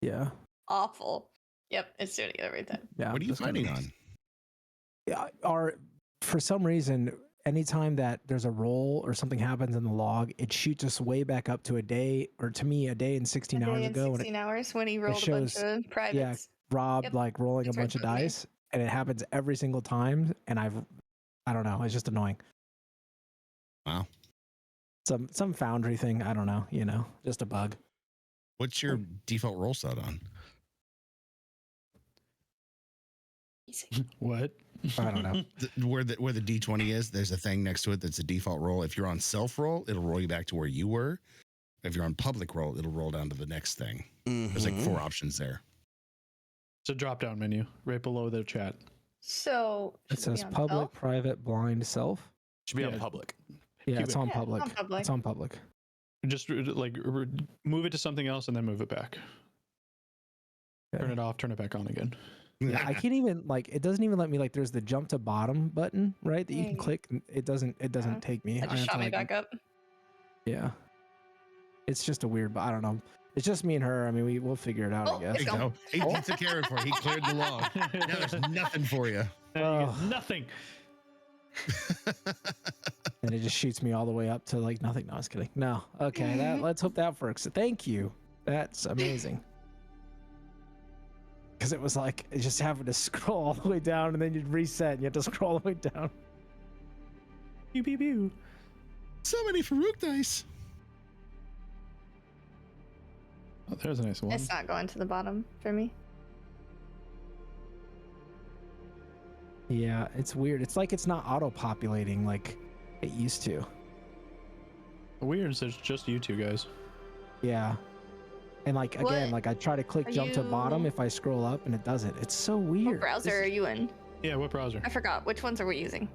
yeah, awful. Yep, it's doing it every time. yeah. What are you that's gonna fighting be- on? Yeah, for some reason, anytime that there's a roll or something happens in the log, it shoots us way back up to a day, or to me, a day and 16 A day hours and ago. 16 hours when he rolled a shows- bunch of privates. Rob Yep, like rolling a it's right bunch of with me. dice, and it happens every single time. And I don't know, it's just annoying. Wow. some foundry thing. I don't know. Just a bug. What's your default roll set on? What? I don't know. Where the D20 is, there's a thing next to it that's a default roll. If you're on self roll, it'll roll you back to where you were. If you're on public roll, it'll roll down to the next thing. There's like 4 options there. It's a drop down menu right below the chat. So It should we says on public, self? private, blind, self. Should be on Yeah. public. Yeah, Keep it's it- on Yeah, public. on public. It's on public. Just move it to something else and then move it back. Turn it off, turn it back on again. Yeah, I can't even it doesn't even let me there's the jump to bottom button, right? That you can Mm. click. And it doesn't Yeah. take me. That I just have shot to, me back up. Yeah. It's just a weird, but I don't know. It's just me and her. I mean, we'll figure it out, Oh, I guess. There you go. He took care of it for you. He cleared the log. Now there's nothing for you. Now you Oh. get nothing. And it just shoots me all the way up to nothing. No, I was kidding. No. Okay, let's hope that works. Thank you. That's amazing. Because it was just having to scroll all the way down and then you'd reset and you have to scroll all the way down. Pew pew pew. So many Farouk dice. Oh, there's a nice one. It's not going to the bottom for me. Yeah, it's weird. It's it's not auto-populating like it used to. Weird is it's just you two guys. Yeah. And again, What I try to click are jump to bottom you- if I scroll up and it doesn't. It's so weird. What browser are you in? Yeah, what browser? I forgot. Which ones are we using?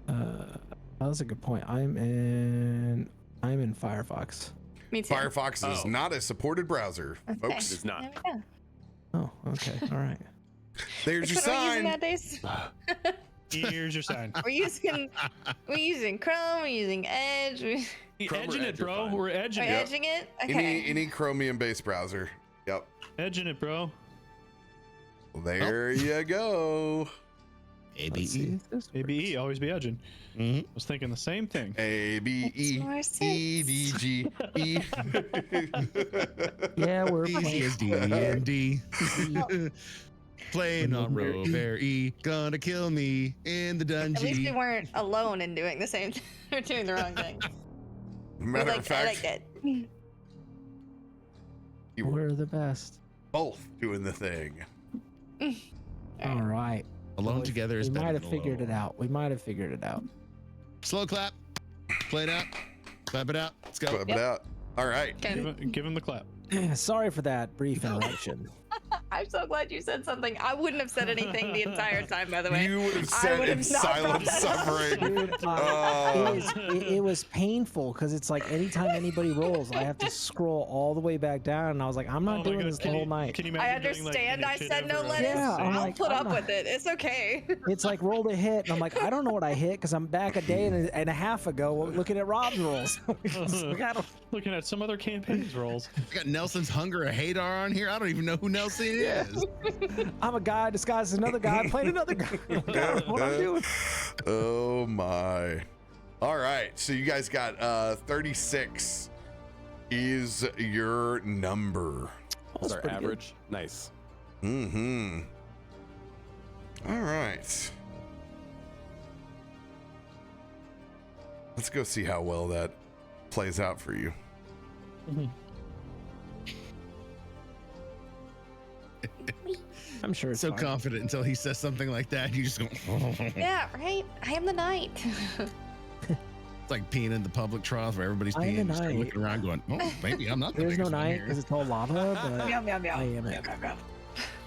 That was a good point. I'm in Firefox. Me too. Firefox is Oh. not a supported browser, Okay. folks. It's not. There we go. Oh, okay. All right. There's your Which one are we using sign. nowadays? Here's your sign. We're using Chrome. We're using Edge. We're Chrome or Edging Edge it, are bro. fine. We're edging it. edging it. Okay. Any Chromium-based browser. Yep. Edging it, bro. Well, there you go. Let's see ABE. if this ABE, always be edging. Mhm. Was thinking the same thing. A B E Makes more E D G E. Yeah, we're Easy playing. as D&D. Playing on RoBear E. Gonna kill me in the At least we dungeon. weren't alone in doing the same thing. We're doing the wrong thing. Matter of I fact, like it. you were We're the best. both doing the thing. All right. Alone together is We better might have than figured alone. it out. We might have figured it out. Slow clap. Play it out. Clap it out. Let's go. Flip it out. All right. Okay. Give him the clap. Sorry for that brief interruption. I'm so glad you said something. I wouldn't have said anything the entire time, by the way. You would have I said would in have not silent brought that up. suffering. Dude, it was painful because it's anytime anybody rolls, I have to scroll all the way back down, and I was like, I'm Oh not my doing God, this the can whole you- night. Can you I imagine doing, like, understand. I any shit said no ever lettuce. Yeah, I'm I'll like, put I'm up not- with it. It's okay. It's like roll to hit, and I'm like, I don't know what I hit because I'm back a day and a half ago looking at Rob's rolls. It's like, I don't- Looking at some other campaigns rolls. We got Nelson's Hunger a Hadar on here. I don't even know who Nelson is. I'm a guy disguised as another guy playing another guy. I don't know what I'm doing. Oh my. All right. So you guys got 36 is your number. That's our pretty good. average. Nice. Mm-hmm. All right. Let's go see how well that plays out for you. I'm sure it's So fine. confident until he says something like that. You just go, Yeah, right. I am the knight. it's like peeing in the public trough where everybody's I'm the peeing. You start knight. looking around going, oh, maybe I'm not the There's no biggest one night here. because it's all lava, but Meow meow meow. I am it.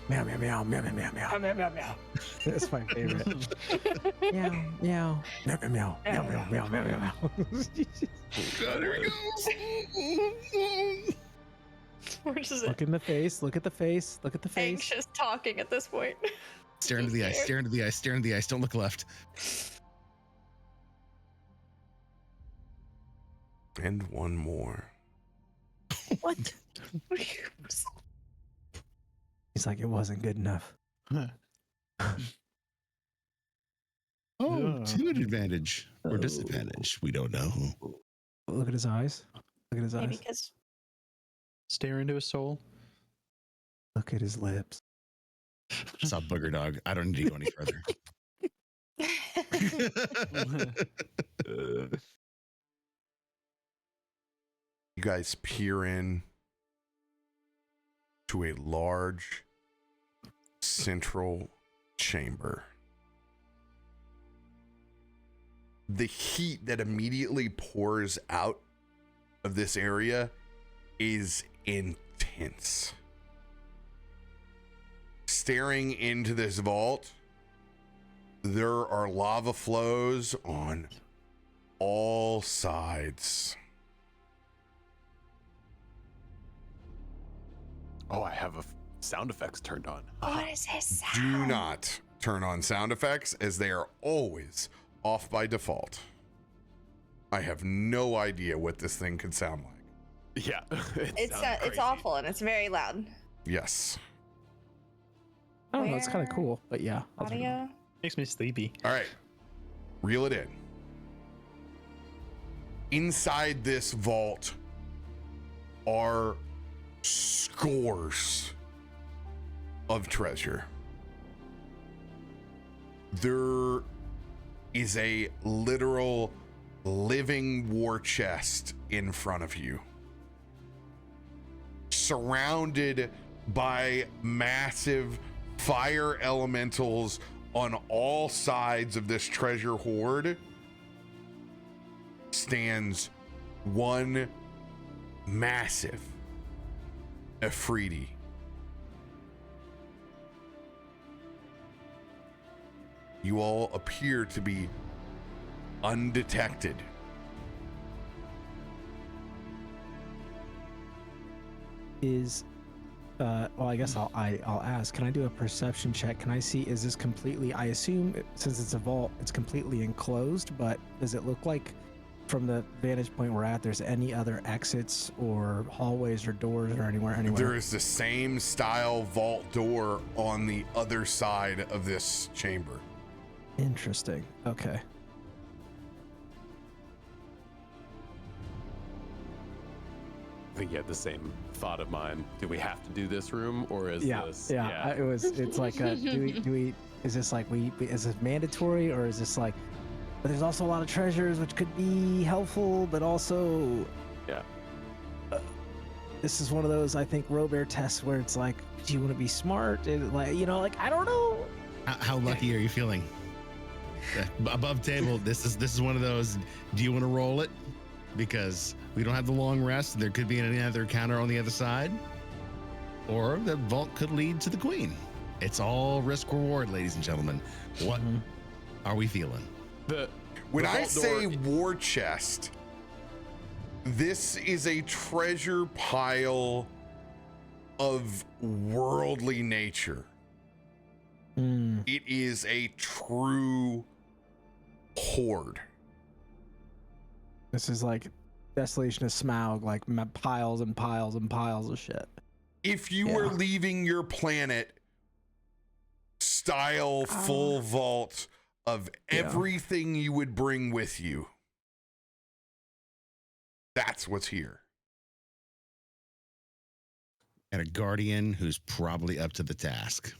Meow, meow, meow, meow, meow, meow, meow. Meow meow meow. That's my favorite. Meow, meow, meow, meow, meow, meow, meow, meow, meow, meow. God, here we go. We're just Look in the face. Look at the face. Look at the face. anxious talking at this point. Stare into the ice, stare into the ice, stare into the ice. Don't look left. And one more. What? He's like, it wasn't good enough. Oh, Yeah. to an advantage or Oh. disadvantage. We don't know. Look at his eyes. Look at his Maybe eyes. because Stare into his soul. Look at his lips. Saw booger dog. I don't need to go any further. You guys peer in to a large central chamber. The heat that immediately pours out of this area is intense. Staring into this vault, there are lava flows on all sides. Oh, I have sound effects turned on. What is this Do sound? not turn on sound effects, as they are always off by default. I have no idea what this thing could sound like. Yeah, It's sounds crazy. awful and it's very loud. Yes. I don't know. It's kind of Where- cool, but yeah. I'll turn it on. Audio. Makes me sleepy. All right. Reel it in. Inside this vault are scores of treasure. There is a literal living war chest in front of you, surrounded by massive fire elementals on all sides of this treasure hoard. Stands one massive Afridi. You all appear to be undetected. Is well, I guess I'll ask. Can I do a perception check? Can I see? Is this completely? I assume since it's a vault, it's completely enclosed. But does it look like, from the vantage point we're at, there's any other exits or hallways or doors or anywhere? There is the same style vault door on the other side of this chamber. Interesting. Okay. I think you had the same thought of mine. Do we have to do this room, or is this? It was. It's like, do we? Is this like is this mandatory, or is this like? But there's also a lot of treasures which could be helpful, but also. Yeah. This is one of those, I think, RoBear tests where it's like, do you want to be smart? Like, I don't know. How lucky are you feeling? Above table, this is one of those. Do you want to roll it? Because we don't have the long rest. There could be another counter on the other side, or the vault could lead to the queen. It's all risk reward, ladies and gentlemen. What are we feeling? When the I vault say door- war chest, this is a treasure pile of worldly nature. It is a true hoard. This is like Desolation of Smaug, like piles and piles and piles of shit. If you were leaving your planet, style full vault of everything you would bring with you. That's what's here. And a guardian who's probably up to the task.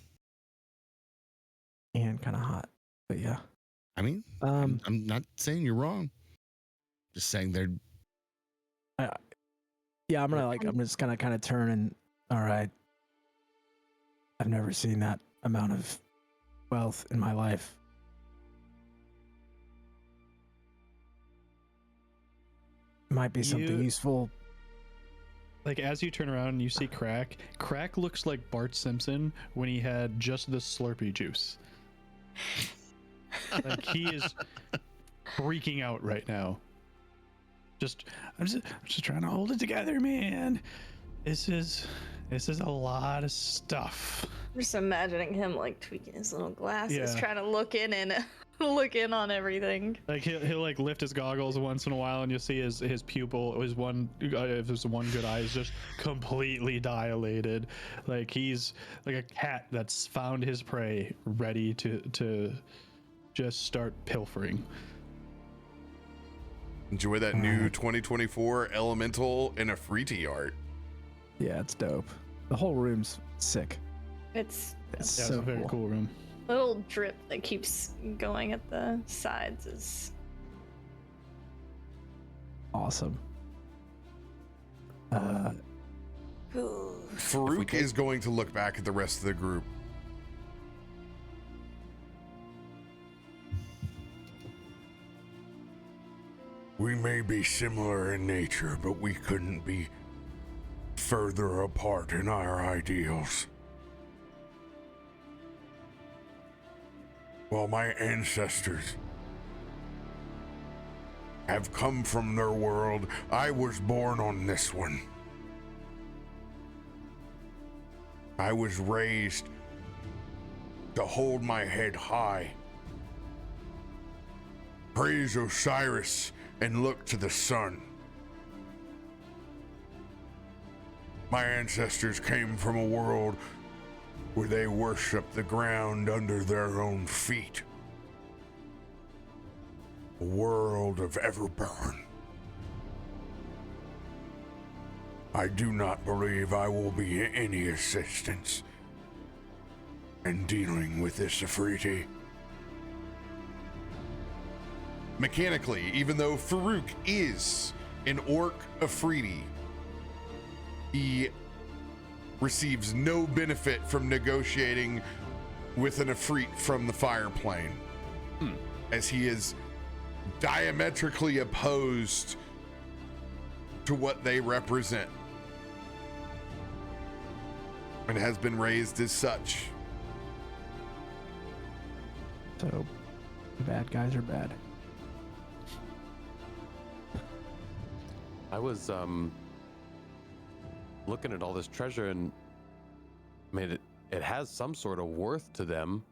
And kind of hot, but yeah. I mean, I'm not saying you're wrong. Just saying they're. Yeah, I'm just gonna kind of turn and, all right. I've never seen that amount of wealth in my life. Might be something useful. Like, as you turn around and you see Krak, Krak looks like Bart Simpson when he had just the Slurpee juice. Like, he is freaking out right now. I'm just trying to hold it together, man. This is a lot of stuff. I'm just imagining him like tweaking his little glasses, Yeah. trying to look in and look in on everything. Like, he'll like lift his goggles once in a while, and you'll see his pupil, his one, if there's one good eye, is just completely dilated. Like, he's like a cat that's found his prey, ready to just start pilfering. Enjoy that new 2024 Elemental and Afridi art. Yeah, it's dope. The whole room's sick. It's It's Yeah, so it's a very cool room. a little drip that keeps going at the sides is Awesome. Farouk is going to look back at the rest of the group. We may be similar in nature, but we couldn't be further apart in our ideals. While my ancestors have come from their world, I was born on this one. I was raised to hold my head high, praise Osiris, and look to the sun. My ancestors came from a world where they worshiped the ground under their own feet. A world of Everburn. I do not believe I will be any assistance in dealing with this Afriti. Mechanically, even though Farouk is an orc Afriti, he receives no benefit from negotiating with an Ifrit from the fire plane, as he is diametrically opposed to what they represent and has been raised as such. So, the bad guys are bad. I was looking at all this treasure, and I mean, it has some sort of worth to them.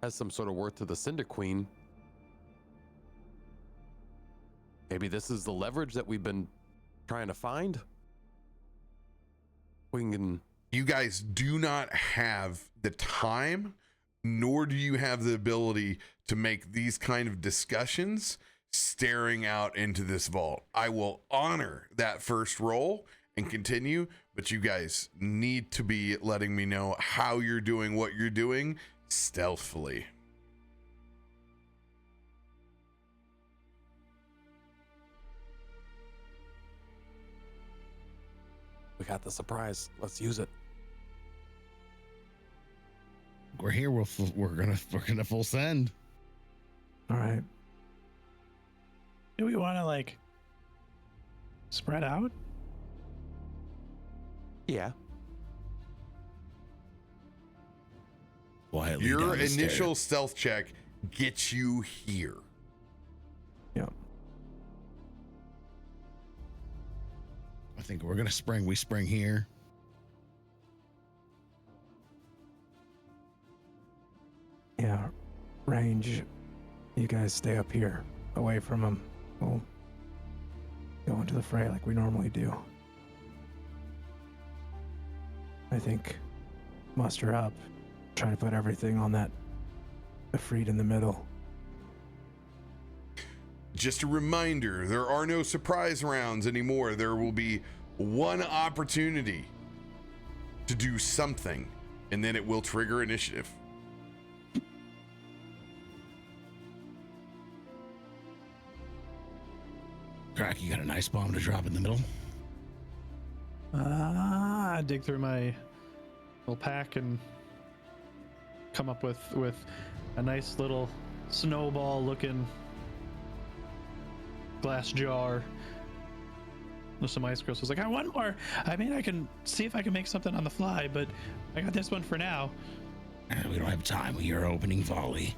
Has some sort of worth to the Cinder Queen. Maybe this is the leverage that we've been trying to find. We can. You guys do not have the time, nor do you have the ability to make these kind of discussions staring out into this vault. I will honor that first roll and continue, but you guys need to be letting me know how you're doing what you're doing stealthily. We got the surprise. Let's use it. We're here. We're gonna full send. All right. Do we want to like spread out? Yeah. Quietly Your down the initial stair. stealth check gets you here. Yep. I think we're gonna spring. We spring here. Yeah. Range. You guys stay up here, away from them. We'll go into the fray like we normally do. I think muster up, try to put everything on that Ifrit in the middle. Just a reminder, there are no surprise rounds anymore. There will be one opportunity to do something, and then it will trigger initiative. Krak, you got a nice bomb to drop in the middle? I dig through my little pack and come up with a nice little snowball looking glass jar with some ice crystals. Like, I want more. I mean, I can see if I can make something on the fly, but I got this one for now. We don't have time with your opening volley.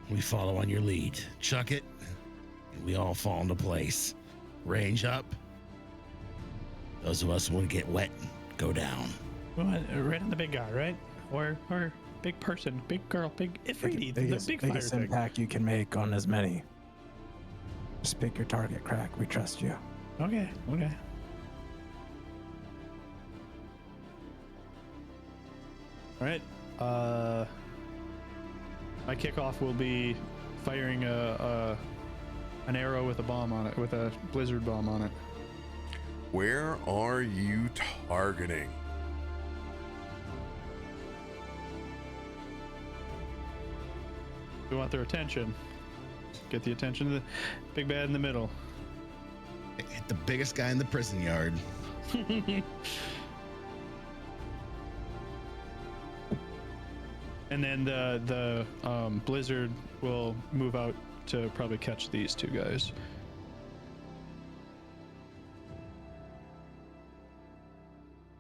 We follow on your lead. Chuck it, and we all fall into place. Range up. Those of us who want to get wet, go down. We want right on the big guy, right? Or big person, big girl, big Ifriti, the big fire biggest thing. impact you can make on as many. Just pick your target, Krak. We trust you. Okay. All right. My kickoff will be firing an arrow with a bomb on it, with a blizzard bomb on it. Where are you targeting? We want their attention. Get the attention of the big bad in the middle. Hit the biggest guy in the prison yard. And then the blizzard will move out to probably catch these two guys.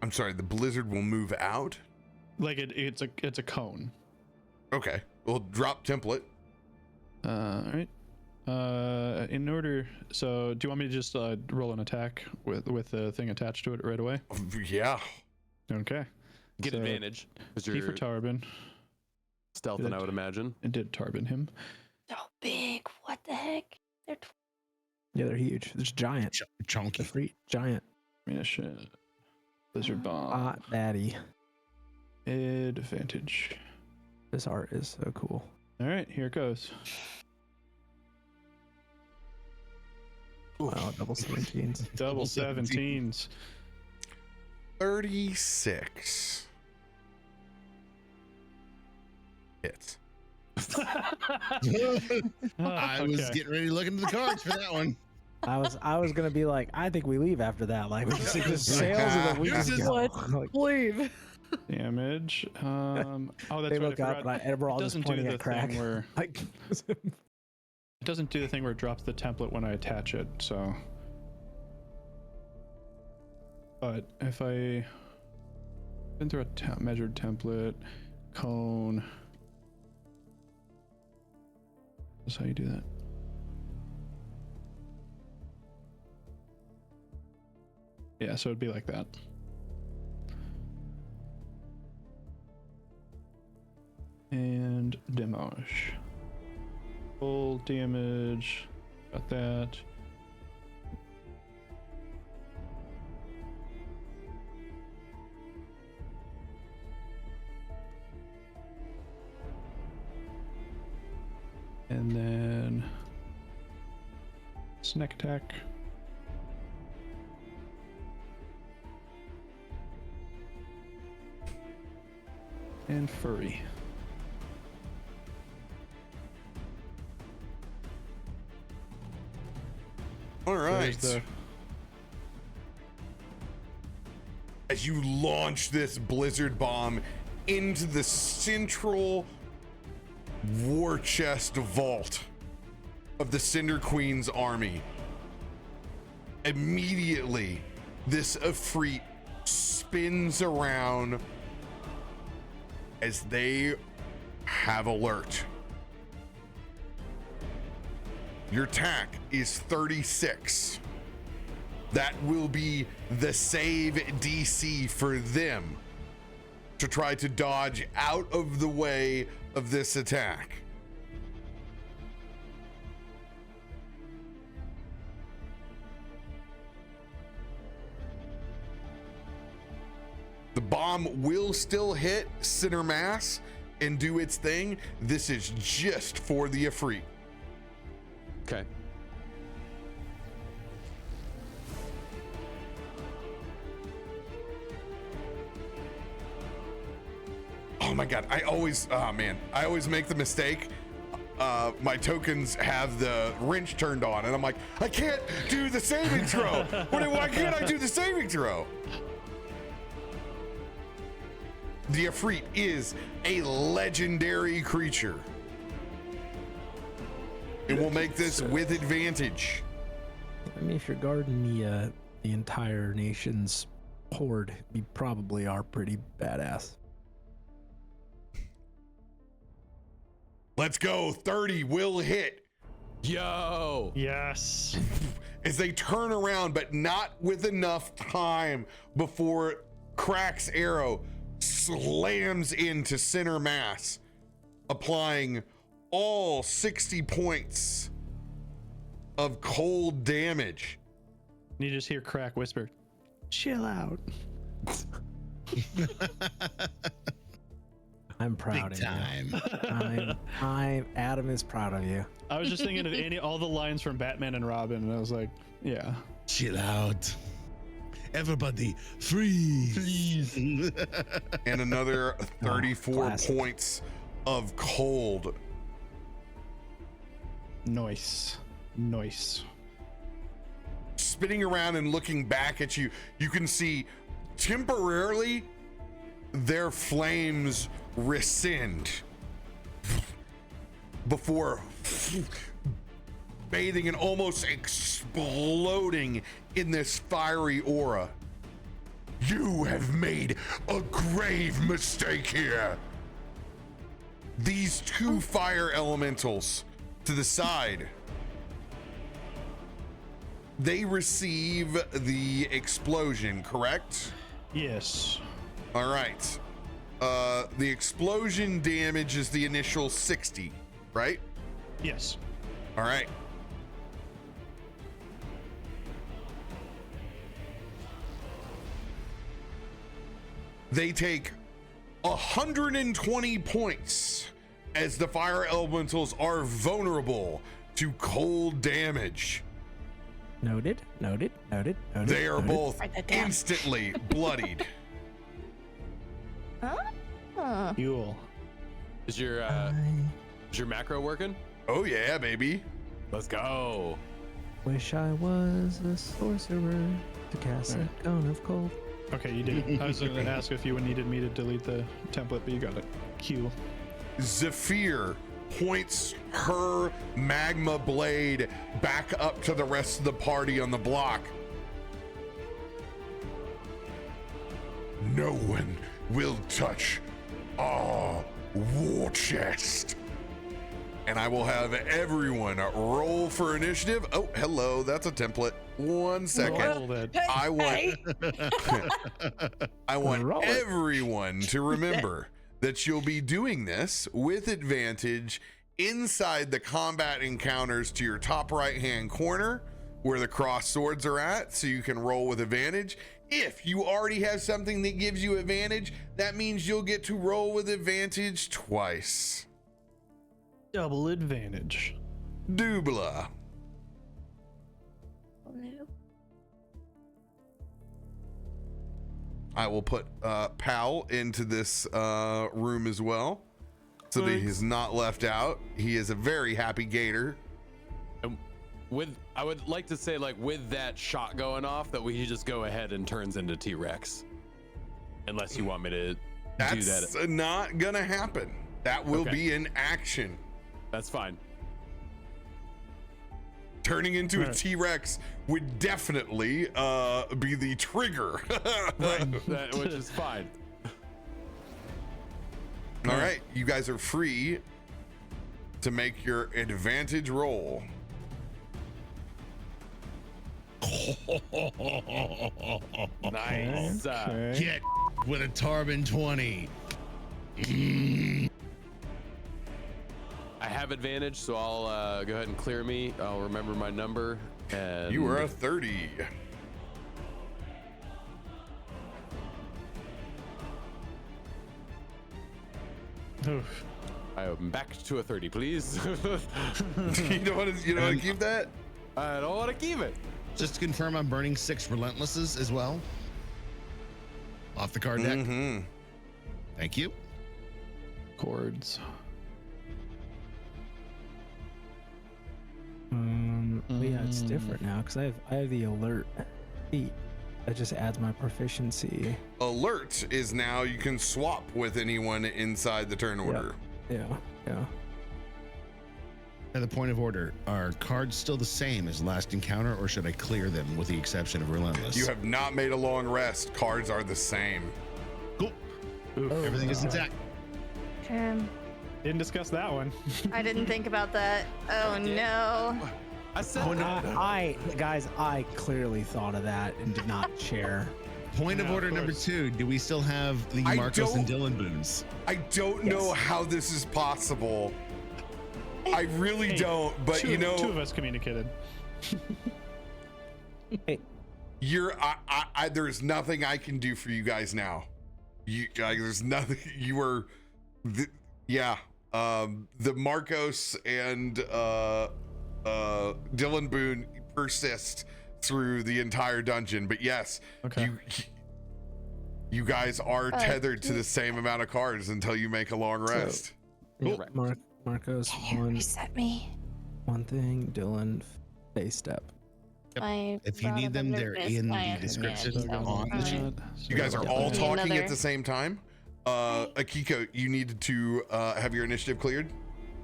I'm sorry, the blizzard will move out? Like it's a cone. Okay. Well, drop template. All right. In order, so do you want me to just roll an attack with the thing attached to it right away? Yeah. Okay. Get So, advantage. 'Cause P for you're Tarben. stealthing, I would imagine. It did Tarben him. So big. What the heck? They're Yeah, they're huge. They're giant. Chunky. They're giant. Mission. Blizzard bomb. Hot daddy. Advantage. This art is so cool. All right, here it goes. Wow, double 17s. Double 17s. 36. Hits. I was getting ready to look into the cards for that one. I was gonna be like, I think we leave after that. Like we just sails and then we This just is go. what? Like, Leave. Damage. Oh, that's they right. look I up forgot. and we're all It just doesn't do pointing the at Krak. thing where Like, it doesn't do the thing where it drops the template when I attach it. So, but if I enter a measured template, cone. That's how you do that. Yeah, so it'd be like that. And demolish. Full damage. Got that. And then snack attack. And furry. All right. There's the- As you launch this blizzard bomb into the central war chest vault of the Cinder Queen's army, immediately this Efreet spins around as they have alert. Your attack is 36. That will be the save DC for them to try to dodge out of the way of this attack. The bomb will still hit center mass and do its thing. This is just for the Efreet. Okay. Oh my god, I always make the mistake. My tokens have the wrench turned on, and I'm like, I can't do the saving throw. Why can't I do the saving throw? The Efreet is a legendary creature. It will make this with advantage. I mean, if you're guarding the entire nation's horde, you probably are pretty badass. Let's go. 30 will hit. Yo! Yes. As they turn around, but not with enough time before Krak's arrow slams into center mass, applying all 60 points of cold damage. And you just hear Krak whisper, "Chill out." I'm proud Big of time. you. I'm Adam is proud of you. I was just thinking of all the lines from Batman and Robin, and I was like, yeah. Chill out. Everybody, freeze. And another 34 classic. points of cold. Nice. spinning around and looking back at you, you can see temporarily their flames rescind before bathing and almost exploding in this fiery aura. You have made a grave mistake here. These two fire elementals to the side, they receive the explosion, correct? Yes. All right. The explosion damage is the initial 60, right? Yes. All right. They take 120 points as the fire elementals are vulnerable to cold damage. Noted. They are both Write that down. instantly bloodied. Fuel. Is your macro working? Oh yeah, baby. Let's go. Wish I was a sorcerer to cast a cone of cold. Okay, you did it. I was going to ask if you needed me to delete the template, but you got it. Q. Zephyr points her magma blade back up to the rest of the party on the block. No one will touch our war chest. And I will have everyone roll for initiative. Oh, hello, that's a template. 1 second. Roll that. I want I want Roll it. everyone to remember that you'll be doing this with advantage inside the combat encounters to your top right hand corner where the crossed swords are at, so you can roll with advantage. If you already have something that gives you advantage, that means you'll get to roll with advantage twice. Double advantage. Doobla. I will put Pal into this room as well, so that he's not left out. He is a very happy gator. I would like to say, like, with that shot going off, that we just go ahead and turns into T-Rex. Unless you want me to do That's that. not gonna happen. That will Okay. be an action. That's fine. Turning into a Right. T-Rex would definitely be the trigger. Which is fine. All right, you guys are free to make your advantage roll. Nice. Okay. Get with a Tarben 20. I have advantage, so I'll go ahead and clear me. I'll remember my number. And You are a 30. Oof. I am back to a 30, please. You don't want to keep that? I don't want to keep it. Just to confirm, I'm burning 6 relentlesses as well. Off the card deck. Mm-hmm. Thank you. Chords. But yeah, it's different now because I have the alert feat. That just adds my proficiency. Alert is now you can swap with anyone inside the turn order. Yeah. And the point of order, are cards still the same as last encounter, or should I clear them with the exception of relentless? You have not made a long rest. Cards are the same. Cool. Everything is intact. Didn't discuss that one. I didn't think about that. Oh no. I said I clearly thought of that and did not share. Point of Yeah, order of number course. 2. Do we still have the I Marcos and don't- Dylan boons? I don't know how this is possible. I really Hey, don't, but two of us communicated. you're there's nothing I can do for you guys now. There's nothing. You were the Marcos and Dylan Boone persist through the entire dungeon, but yes, Okay. you guys are tethered to the same amount of cards until you make a long rest. Yeah, Cool. Marcos Can you reset me? one thing. Dylan face step. If you need them, they're in the description on the sheet. You guys are all Need talking at another. the same time. Akiko, you needed to have your initiative cleared.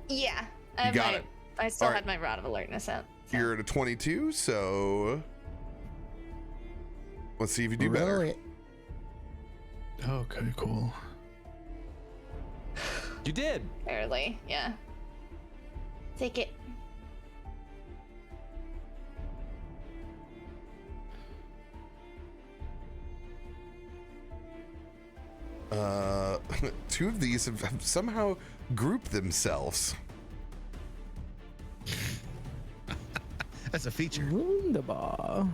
Yeah, You got it. I still All right. had my Rod of Alertness out. so. You're at a 22, so let's see if you do better. Okay, cool. You did. Barely, yeah. Take it. Two of these have somehow grouped themselves. That's a feature. Wunderbar.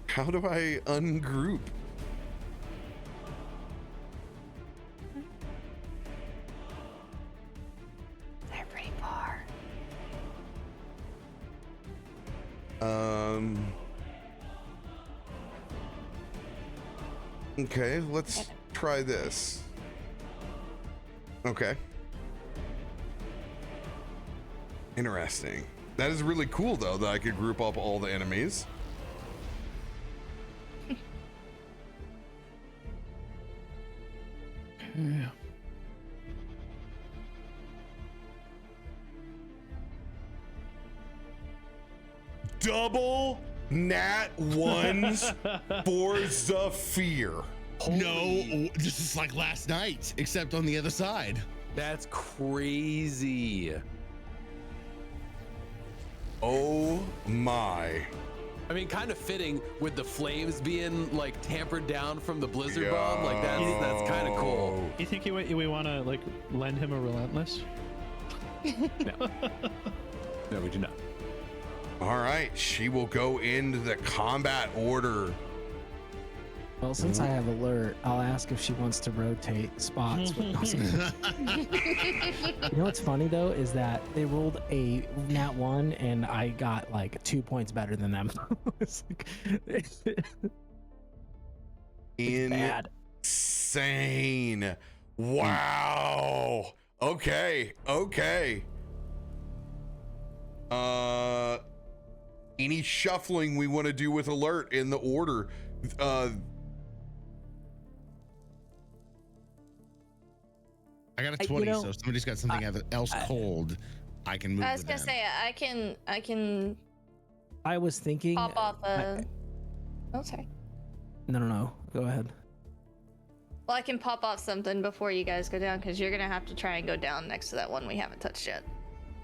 How do I ungroup? They're pretty far. Okay, let's try this. Okay. Interesting. That is really cool, though, that I could group up all the enemies. Yeah. Double nat ones for Zephyr. No, this is like last night, except on the other side. That's crazy. Oh my. I mean, kind of fitting with the flames being like tampered down from the blizzard bomb. Like that's kind of cool. You think we want to like lend him a relentless? No, we do not. All right, she will go into the combat order. Well, since I have alert, I'll ask if she wants to rotate spots. You know what's funny though is that they rolled a nat 1 and I got like 2 points better than them. It's like, bad. Insane. Wow. Okay. Any shuffling we want to do with alert in the order? I got a 20, you know, so if somebody's got something else cold, I can move. I was with gonna them. say I can I was thinking. pop off a. Oh, sorry. No. Go ahead. Well, I can pop off something before you guys go down because you're gonna have to try and go down next to that one we haven't touched yet.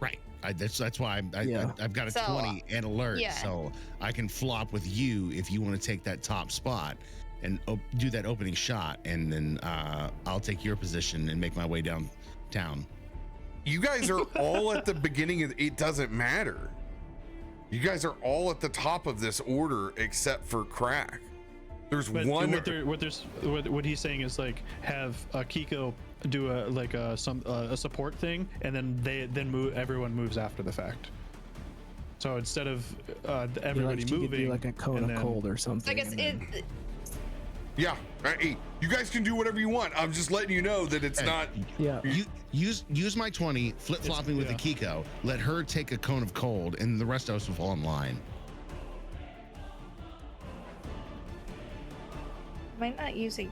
Right. That's why I've got a So, 20 and alert, yeah. so I can flop with you if you want to take that top spot and do that opening shot, and then I'll take your position and make my way downtown. You guys are all at the beginning of it. Doesn't matter. You guys are all at the top of this order except for Krak. There's But one. what he's saying is like have Akiko do a support thing, and then everyone moves after the fact. So instead of everybody She could moving, do like a cone and of then- cold or So I something. guess and then- Yeah. Hey, you guys can do whatever you want. I'm just letting you know that it's Hey, not. Yeah. Use my 20, flip-flopping with yeah. Akiko. Let her take a cone of cold, and the rest of us will fall in line. Might not use a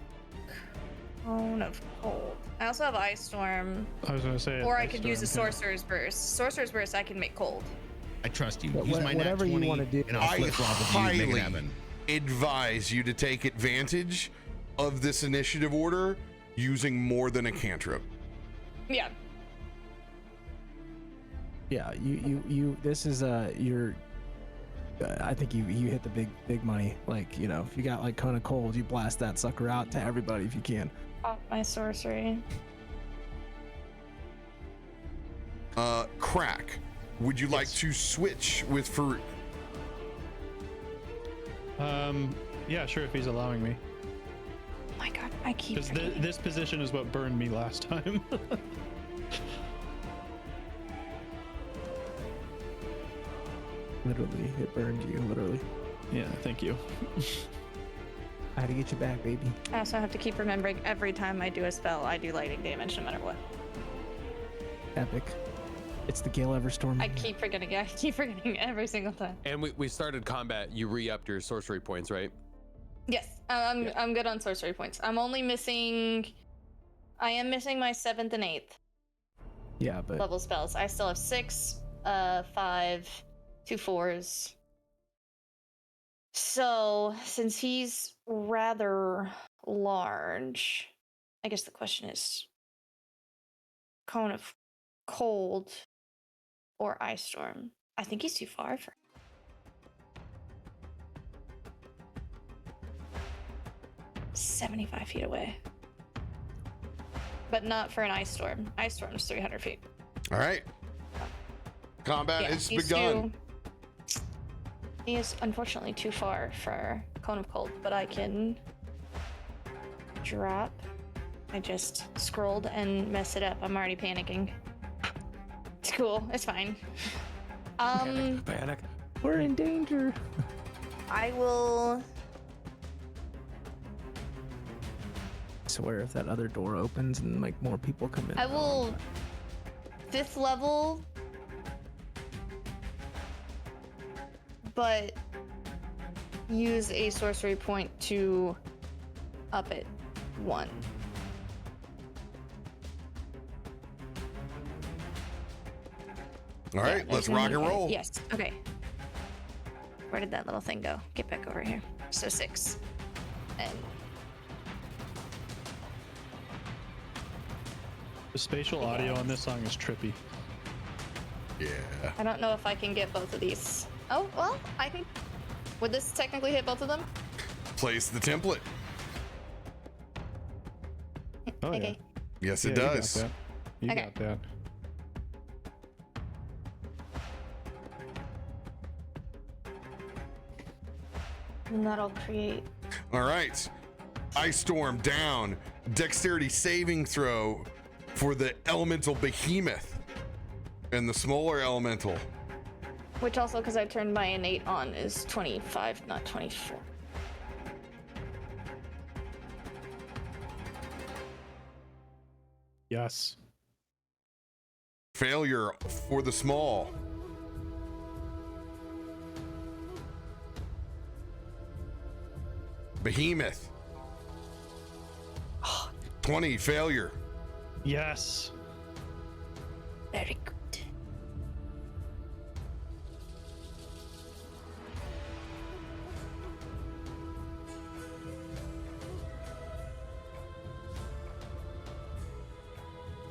cone of cold. I also have Ice Storm, I was gonna say, or I could use a Storm, yeah. Sorcerer's Burst. Sorcerer's Burst I can make cold. I trust you. But Use my nat whatever you 20, wanna do. and I'll I flip-flop with you and make highly it happen. advise you to take advantage of this initiative order using more than a cantrip. Yeah. Yeah, you this is your I think you hit the big money. Like, you know, if you got like cone of cold, you blast that sucker out to everybody if you can. Off my sorcery. Krak, would you like to switch with Farouk? Yeah, sure, if he's allowing me. Oh my god, I keep Because forgetting. this position is what burned me last time. Literally, it burned you. Literally, Yeah, thank you. I had to get you back, baby. I also have to keep remembering every time I do a spell, I do lightning damage no matter what. Epic. It's the Gale Everstorm. I keep forgetting. I keep forgetting every single time. And we started combat. You re-upped your sorcery points, right? Yes, I'm good on sorcery points. I'm only missing. I am missing my 7th and 8th Yeah, but level spells. I still have 6, 5, 2 4s. So since he's rather large, I guess the question is, Cone of Cold or Ice Storm? I think he's too far for. 75 feet away. But not for an ice storm. Ice storm's 300 feet. All right. Combat Yeah, has he's begun. He is unfortunately too far for Cone of Cold, but I can drop. I just scrolled and messed it up. I'm already panicking. It's cool. It's fine. Panic. we're in danger. I will. I swear, if that other door opens and like more people come in, I will. 5th level. But use a sorcery point to up it 1. All right, Yeah, let's there's rock and no- roll. Yes. Okay. Where did that little thing go? Get back over here. So 6. And The spatial audio on this song is trippy. Yeah. I don't know if I can get both of these. Oh, well, I can. Would this technically hit both of them? Place the template. Oh, yeah. Okay. Yes, Yeah, it you got does. that. You Okay. got that. And that'll create. All right. Ice Storm down. Dexterity saving throw for the elemental behemoth and the smaller elemental. Which also, because I turned my innate on, is 25, not 24. Yes. Failure for the small. Behemoth. 20 failure. Yes. Very good.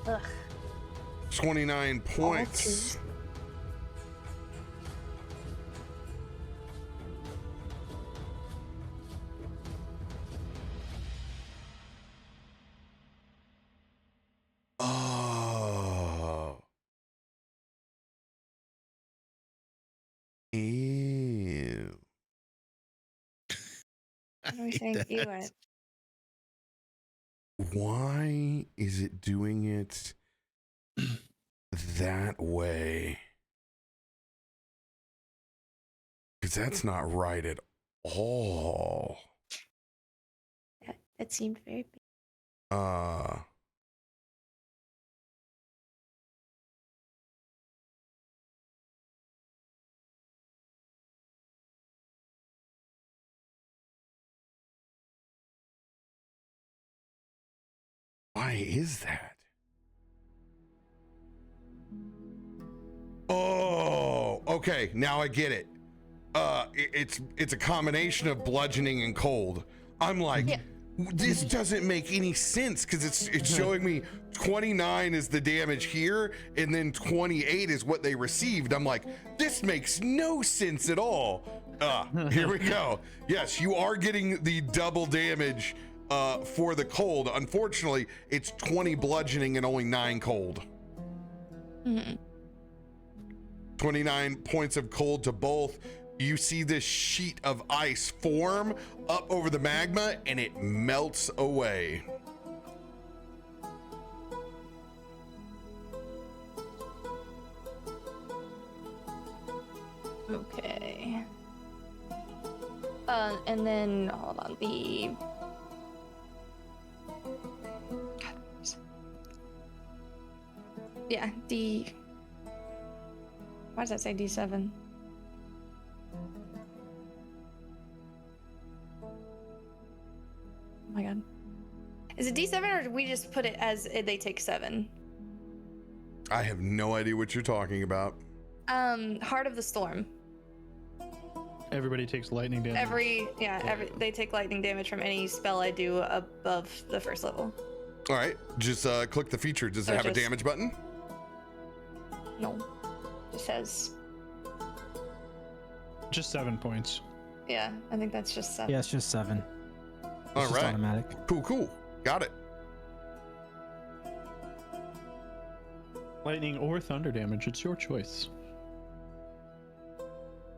Ugh. 29 points. Oh. Ew. What are we saying you at? Why is it doing it that way? Because that's not right at all. That seemed very big. Why is that? Oh, okay. Now I get it. It's a combination of bludgeoning and cold. I'm like, Yeah. this doesn't make any sense because it's showing me 29 is the damage here, and then 28 is what they received. I'm like, this makes no sense at all. Here we go. Yes, you are getting the double damage for the cold. Unfortunately, it's 20 bludgeoning and only 9 cold. Mm-hmm. 29 points of cold to both. You see this sheet of ice form up over the magma and it melts away. Okay. And then hold on. Yeah, the Why does that say D7? Oh my god. Is it D7 or did we just put it as they take 7? I have no idea what you're talking about. Heart of the Storm. Everybody takes lightning damage. They take lightning damage from any spell I do above the first level. All right, just click the feature. Does it So have a just- damage button? No. It says, Just 7 points. yeah, I think that's just 7. Yeah, it's just 7. It's All just right, automatic. cool. Got it. Lightning or thunder damage, it's your choice.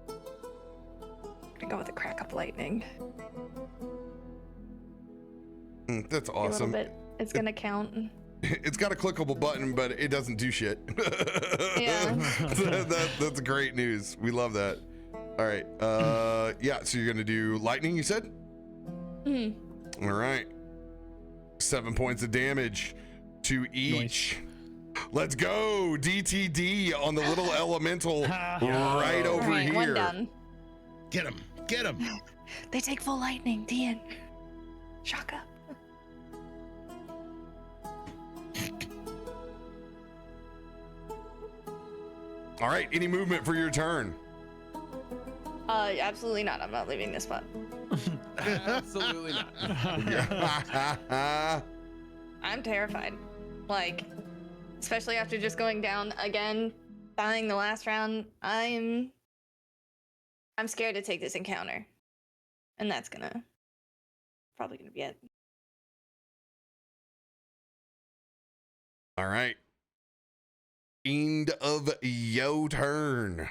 I'm gonna go with the crack up lightning. That's A little awesome. bit. It's gonna count. It's got a clickable button, but it doesn't do shit. Yeah. That's great news. We love that. All right. Yeah. So you're gonna do lightning, you said? Mm-hmm. All right. 7 points of damage to each. Let's go. DTD on the little elemental right over All right, here. one down. Get him. Get him. They take full lightning, Dean. Shaka. All right. Any movement for your turn? Absolutely not. I'm not leaving this spot. Absolutely not. I'm terrified. Like, especially after just going down again, dying the last round. I'm scared to take this encounter. And that's probably gonna be it. All right. End of yo turn.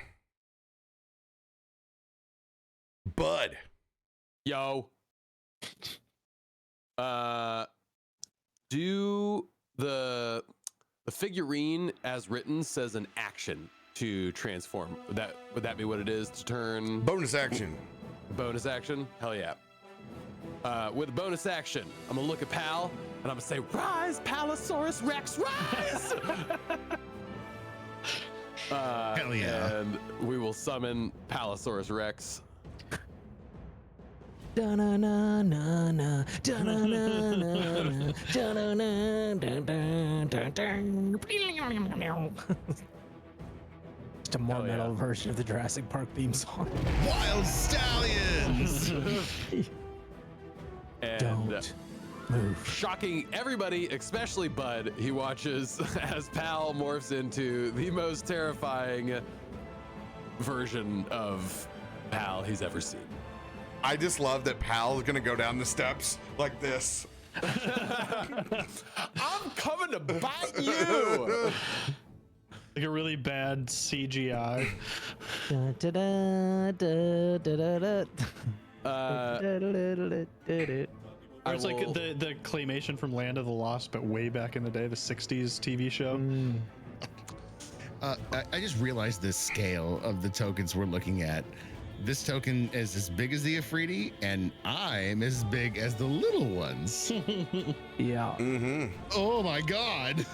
Bud. Yo. Do the figurine as written says an action to transform. Would that be what it is to turn? Bonus action. Bonus action? Hell yeah. With bonus action, I'm gonna look at Pal and I'm gonna say, "Rise, Palosaurus Rex, rise!" Hell yeah. And we will summon Palosaurus Rex. Da-na-na-na-na, da-na-na-na-na, da-na-na-na-na-na-na. Just a more Hell yeah. metal version of the Jurassic Park theme song. Wild stallions. And Don't move. shocking everybody, especially Bud, he watches as Pal morphs into the most terrifying version of Pal he's ever seen. I just love that Pal's gonna go down the steps like this. I'm coming to bite you. Like a really bad CGI. Or it's like the claymation from Land of the Lost, but way back in the day, the 60s TV show. I just realized the scale of the tokens we're looking at. This token is as big as the Afridi, and I'm as big as the little ones. Yeah. Mm-hmm. Oh my god.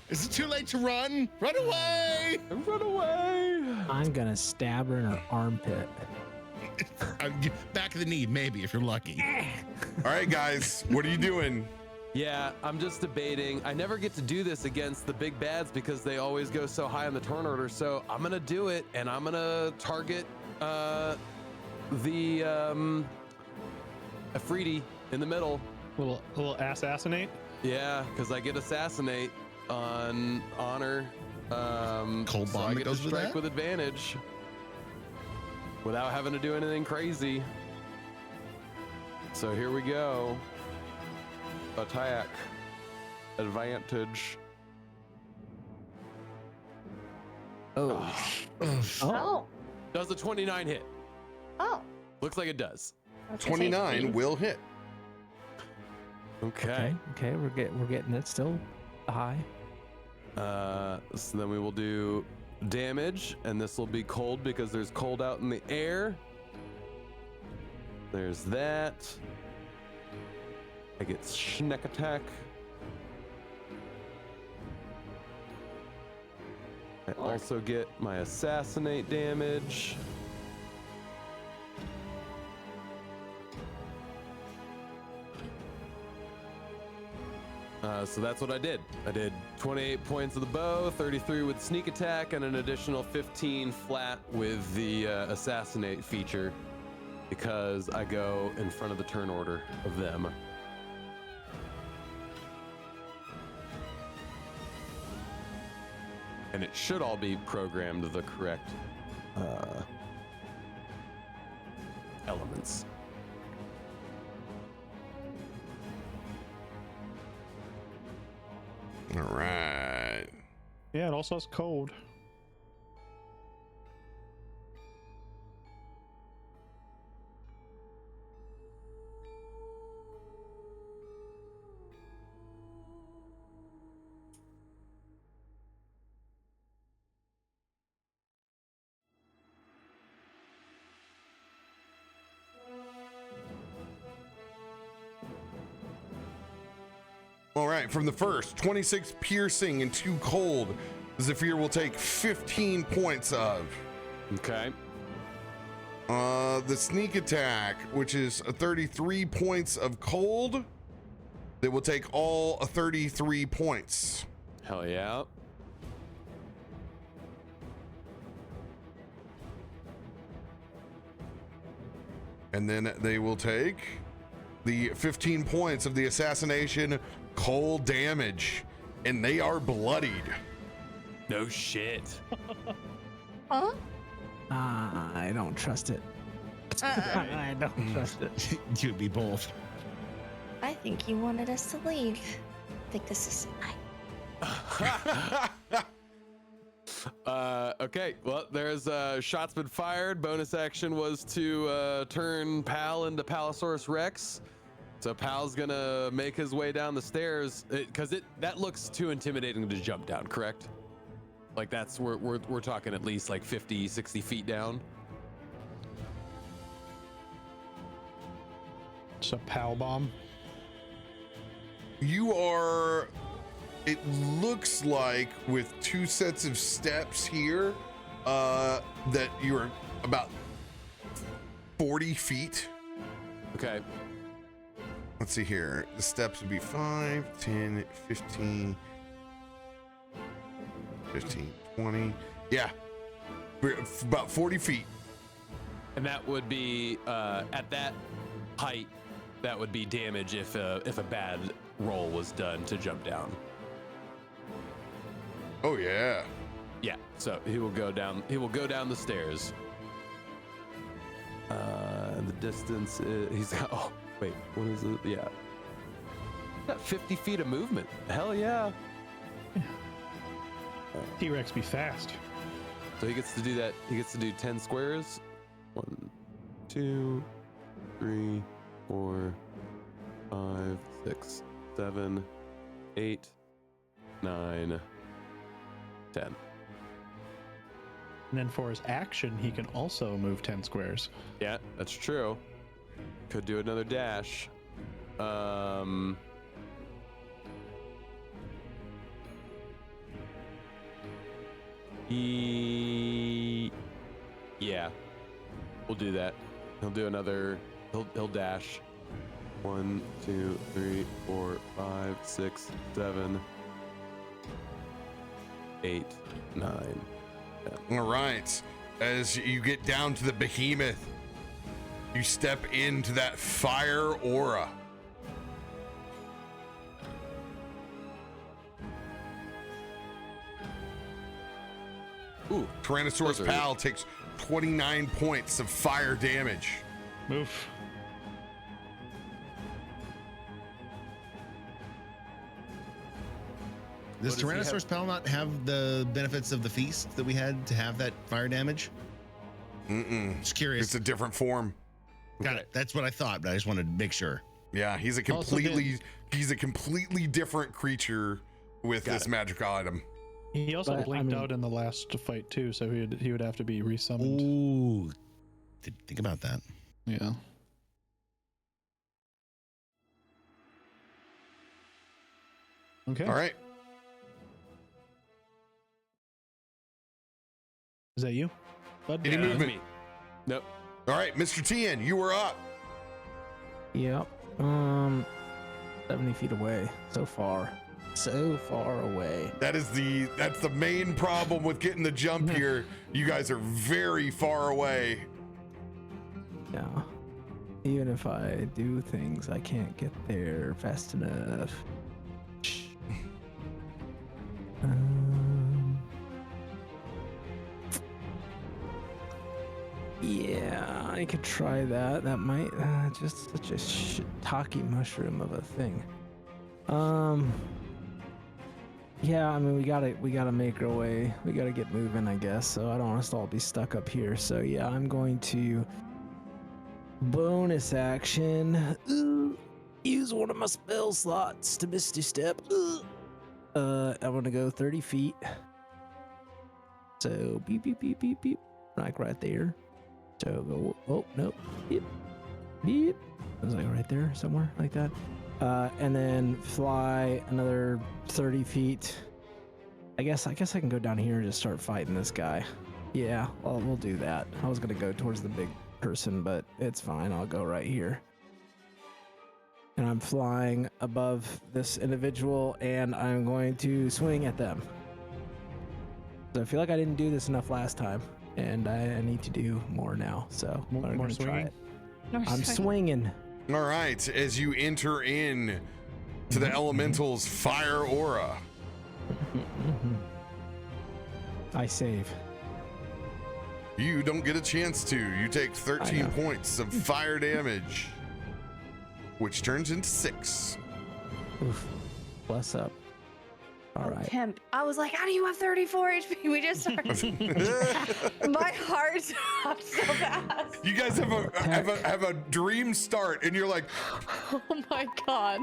Is it too late to run? Run away! Run away. I'm gonna stab her in her armpit. Back of the knee, maybe, if you're lucky. All right, guys, what are you doing? Yeah, I'm just debating. I never get to do this against the big bads because they always go so high on the turn order. So I'm gonna do it, and I'm gonna target the Afridi in the middle. Little assassinate. Yeah, because I get assassinate on honor. Cold so bomb I that get goes to with strike that? with advantage without having to do anything crazy. So here we go. Attack. Advantage. Oh. Oh. Does the 29 hit? Oh. Looks like it does. I was gonna say 29 please. will hit. Okay. Okay, we're getting it still high. So then we will do damage, and this will be cold because there's cold out in the air. There's that. I get schneck attack. I also get my assassinate damage. So that's what I did. I did 28 points of the bow, 33 with sneak attack, and an additional 15 flat with the assassinate feature because I go in front of the turn order of them. And it should all be programmed the correct elements. All right. Yeah, it also has cold. All right, from the first, 26 piercing and 2 cold. Zephyr will take 15 points of. Okay. The sneak attack, which is 33 points of cold, they will take all 33 points. Hell yeah. And then they will take the 15 points of the assassination cold damage, and they are bloodied. No shit. Huh? I don't trust it. I don't trust it. You would be both. I think you wanted us to leave. I think this is Okay, well, there's shots been fired. Bonus action was to turn Pal into Palosaurus Rex. So Pal's gonna make his way down the stairs because that looks too intimidating to jump down, correct? Like that's we're talking at least like 50, 60 feet down. It's a PAL bomb. You are, it looks like with 2 sets of steps here, that you're about 40 feet. Okay. Let's see here. The steps would be 5, 10, 15, 20. Yeah. We're about 40 feet. And that would be at that height. That would be damage if a bad roll was done to jump down. Oh yeah. Yeah. So he will go down. He will go down the stairs. The distance is, he's got. Oh wait, what is it? Yeah. Got 50 feet of movement. Hell yeah. T-Rex be fast. So he gets to do that. He gets to do 10 squares. 1, 2, 3, 4, 5, 6, 7, 8, 9, 10. And then for his action, he can also move 10 squares. Yeah, that's true. Could do another dash. Yeah, we'll do that. He'll do another. He'll dash. 1, 2, 3, 4, 5, 6, 7, 8, 9. 10. All right. As you get down to the behemoth, you step into that fire aura. Ooh, Tyrannosaurus Pal takes 29 points of fire damage. Oof. Does Tyrannosaurus Pal not have the benefits of the feast that we had to have that fire damage? Just curious. It's a different form. Got it. That's what I thought, but I just wanted to make sure. Yeah, he's a completely different creature with this magical item. He also But, blinked out in the last fight too, so he would have to be resummoned. Ooh. Think about that. Yeah. Okay. All right. Is that you, bud? Any Yeah, that's movement? me. Nope. All right, Mr. Tien, you were up. Yep. 70 feet away. So far away. That's the main problem with getting the jump here. You guys are very far away. Yeah. Even if I do things, I can't get there fast enough. Yeah, I could try that. That might just such a shiitake mushroom of a thing. Yeah, I mean we gotta make our way. We gotta get moving, I guess. So I don't want us to all be stuck up here. So yeah, I'm going to bonus action. Use one of my spell slots to Misty Step. I'm gonna go 30 feet. So beep beep beep beep beep, like right there. So go. Oh no, beep beep. It was like right there somewhere like that. And then fly another 30 feet. I guess I can go down here and just start fighting this guy. Yeah, well, we'll do that. I was gonna go towards the big person, but it's fine. I'll go right here. And I'm flying above this individual, and I'm going to swing at them. So I feel like I didn't do this enough last time, and I need to do more now. So I'm More gonna try swinging? it. I'm swinging. All right, as you enter in to the elemental's fire aura. I save. You don't get a chance to. You take 13 points of fire damage, which turns into 6. Oof. Bless up. All right. Pimp. I was like, how do you have 34 HP? We just started. My heart stopped so fast. You guys have a dream start, and you're like, Oh my god.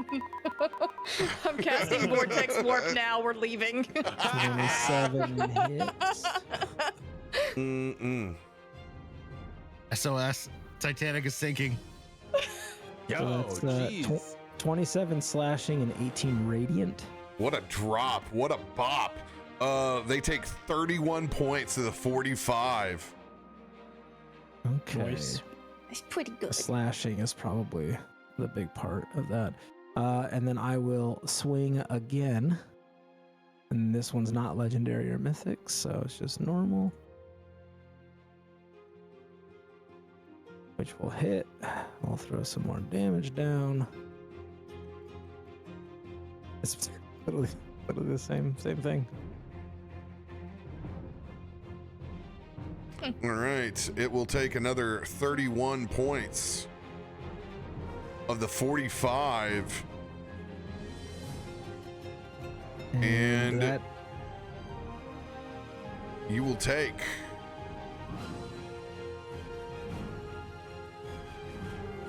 I'm casting Vortex Warp now. We're leaving. 27 hits. SOS. Titanic is sinking. Yo, So that's jeez. 27 slashing and 18 radiant. what a drop, what a bop. They take 31 points to the 45. Okay. Nice. It's pretty good. Slashing is probably the big part of that. And then I will swing again. And this one's not legendary or mythic, so it's just normal. Which will hit. I'll throw some more damage down. It's literally the same thing. All right, it will take another 31 points of the 45. And that you will take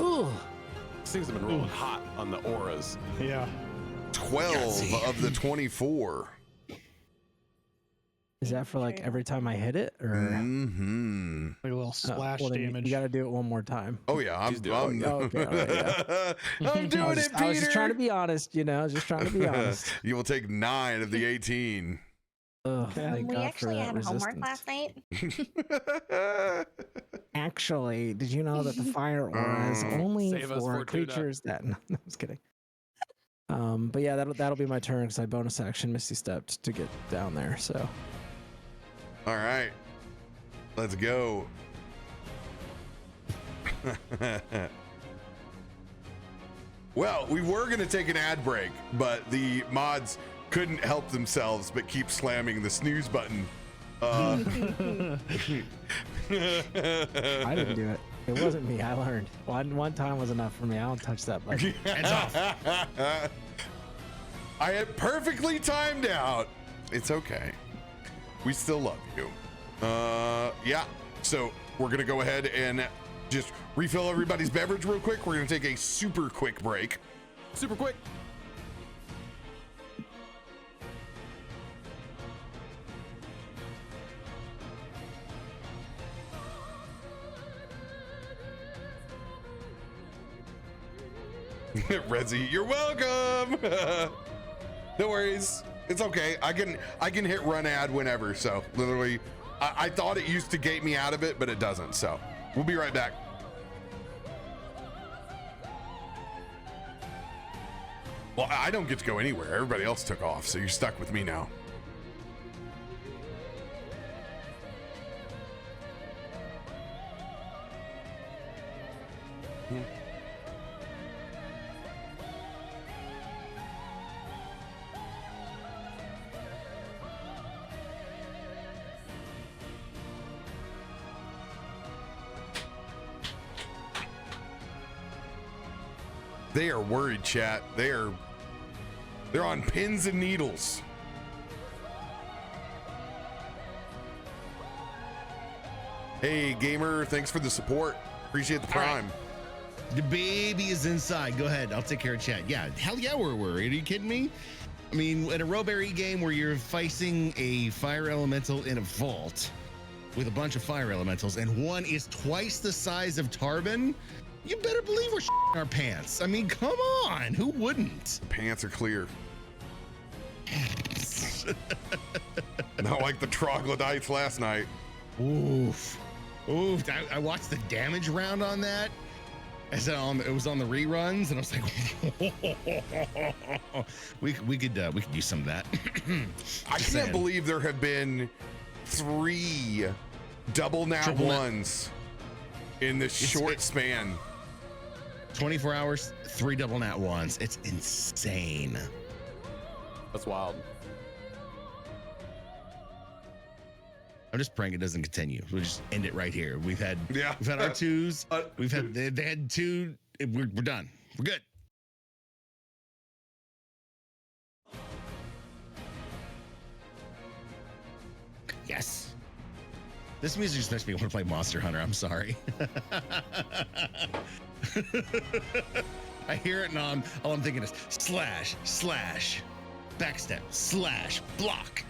ooh, These things have been rolling hot on the auras. Yeah. 12 of the 24. is that for like every time I hit it, or Mm-hmm. Like a little splash well, then damage. You got to do it one more time. Oh yeah, I'm doing it. Okay, all right, yeah. I'm doing it, Peter. I was just trying to be honest, just trying to be honest. You will take 9 of the 18. Oh, thank We God for actually that had resistance. homework last night. Actually, did you know that the fire aura is only Save us, for Fortuna. creatures that? No, I'm just kidding. But yeah, that'll be my turn because I bonus action Misty Stepped to get down there. So All right, let's go. Well, we were going to take an ad break, but the mods couldn't help themselves but keep slamming the snooze button. I didn't do it. It wasn't me. I learned. One time was enough for me. I don't touch that button. I had perfectly timed out. It's okay. We still love you. Yeah. So we're gonna go ahead and just refill everybody's beverage real quick. We're gonna take a super quick break. Super quick. Rezzy, you're welcome. No worries. It's okay. I can hit run ad whenever. So literally I thought it used to gate me out of it, but it doesn't. So we'll be right back. Well, I don't get to go anywhere. Everybody else took off, so you're stuck with me now. They are worried, chat. They're on pins and needles. Hey, gamer, thanks for the support. Appreciate the prime. The baby is inside. Go ahead. I'll take care of chat. Yeah, hell yeah, we're worried. Are you kidding me? I mean, in a RoBear game where you're facing a fire elemental in a vault with a bunch of fire elementals, and one is twice the size of Tarben, you better believe we're shitting our pants. I mean, come on. Who wouldn't? Pants are clear. Not like the troglodytes last night. Oof. Oof. I watched the damage round on that. It was on the reruns, and I was like, we could use some of that. I can't believe there have been 3 double nat Triple nat. ones in this short span. 24 hours, 3 double nat ones. It's insane. That's wild. I'm just praying it doesn't continue. We'll just end it right here. We've had our twos. We've had they had 2. We're done. We're good. Yes. This music just makes me want to play Monster Hunter. I'm sorry. I hear it and all I'm thinking is slash, backstep, slash, block.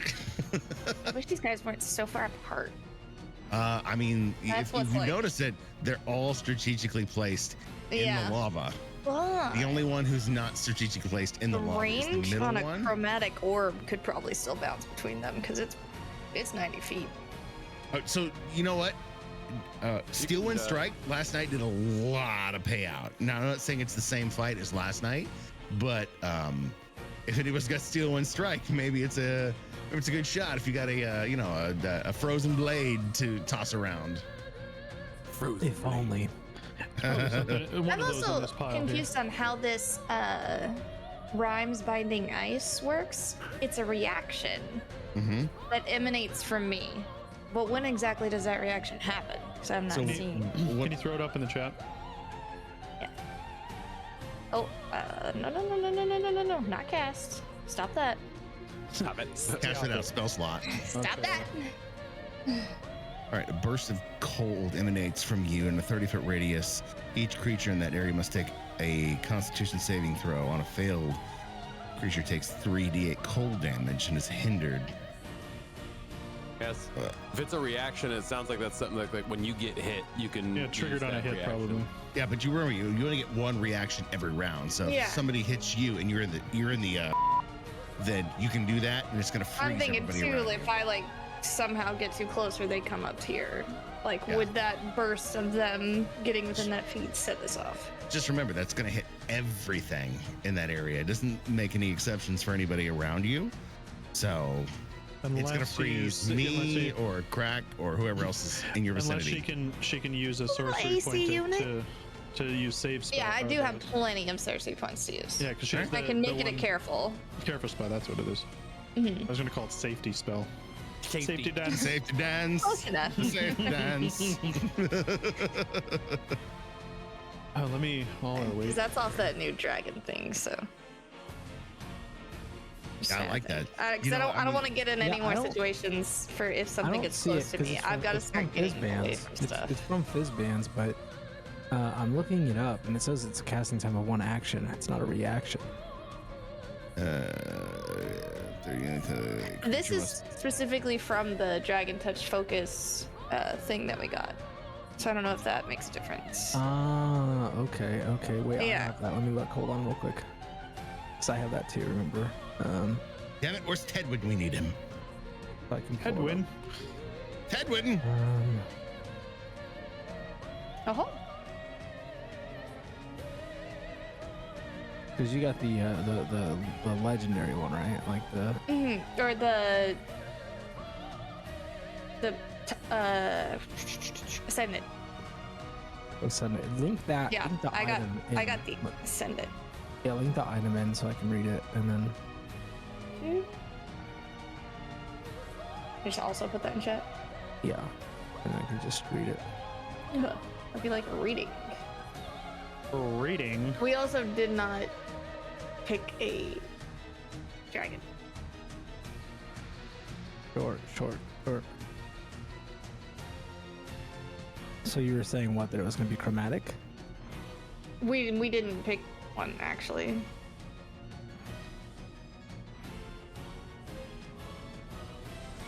I wish these guys weren't so far apart. I mean, That's if what's you like- notice it, they're all strategically placed in Yeah. the lava. But The only one who's not strategically placed in the lava is the range middle on a one. chromatic orb could probably still bounce between them because it's 90 feet. So you know what? Steel Wind could, Strike last night did a lot of payout. Now I'm not saying it's the same fight as last night, but if anyone's got Steel Wind Strike, maybe it's a good shot. If you got a frozen blade to toss around. Frozen. If only. I'm also confused on how this rhymes binding ice works. It's a reaction Mm-hmm. that emanates from me. But when exactly does that reaction happen? Because I'm not So- seeing. Can you throw it up in the chat? Oh, no, not cast. Stop that. Stop it. Cast it out spell slot. Stop Okay. that. All right, a burst of cold emanates from you in a 30-foot radius. Each creature in that area must take a Constitution saving throw. On a failed, creature takes 3d8 cold damage and is hindered. Yes. If it's a reaction, it sounds like that's something like when you get hit, you can. Yeah, triggered use on a that hit reaction. probably. Yeah, but you remember you only get 1 reaction every round. So Yeah. if somebody hits you and you're in the then you can do that and it's gonna freeze I'm thinking everybody too, around if you. I somehow get too close or they come up here, Yeah. would that burst of them getting within that feet set this off? Just remember that's gonna hit everything in that area. It doesn't make any exceptions for anybody around you. So it's gonna freeze me or Krak or whoever else is in your Unless vicinity. she can use a sorcery AC point unit? to use save spell. Yeah, I do have probably. plenty of sorcery points to use. Yeah, because she's I can make it a careful. careful spell. That's what it is. Mhm. I was gonna call it safety spell. Safety. dance. Safe to dance. Close enough. Safe to dance. Oh, let me. While I Because wait. that's off that new dragon thing, so. Just Yeah, I trying to like think. that. Because You I know, don't, I I don't mean- want to get in any Yeah, more I don't- situations for if I something don't gets see close it to 'cause me. it's I've got to it's from start getting away Fizzbands. from stuff. It's from Fizzbands, but I'm looking it up and it says it's a casting time of 1 action. It's not a reaction. This is specifically from the Dragon Touch Focus thing that we got. So I don't know if that makes a difference. Ah, okay. Wait, I Yeah. have that. Let me look. Hold on real quick. Because I have that too, remember? Damn it, where's Ted when we need him? If I can pull it Headwind. up. Ted Whitten. Oh. Because you got the legendary one, right? Like the Or Ascendant. Ascendant. Link that. Yeah, link the I got item the in. Ascendant. Yeah, link the item in so I can read it, and then Just also put that in chat. yeah, and I can just read it. I'd be like reading. Reading. We also did not pick a dragon. Short. So you were saying what? That it was going to be chromatic? We didn't pick one actually.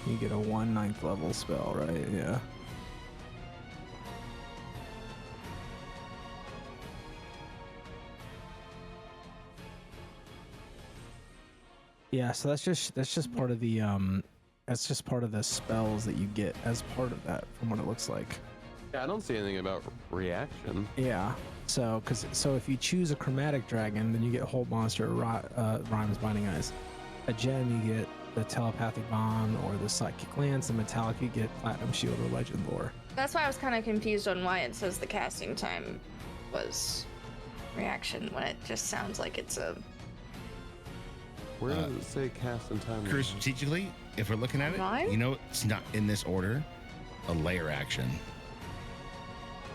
You get a 1/9 level spell, right? Yeah. Yeah, so that's just part of the that's just part of the spells that you get as part of that, from what it looks like. Yeah, I don't see anything about reaction. Yeah. So if you choose a chromatic dragon, then you get Hold Monster, Rhymes, Binding Eyes. A gem, you get the Telepathic Bond or the Psychic Lance. And metallic, you get Platinum Shield or Legend Lore. That's why I was kind of confused on why it says the casting time was reaction when it just sounds like it's a. Where does it say cast and time? Crew, strategically, if we're looking at it, Mine? you know, it's not in this order. A layer action.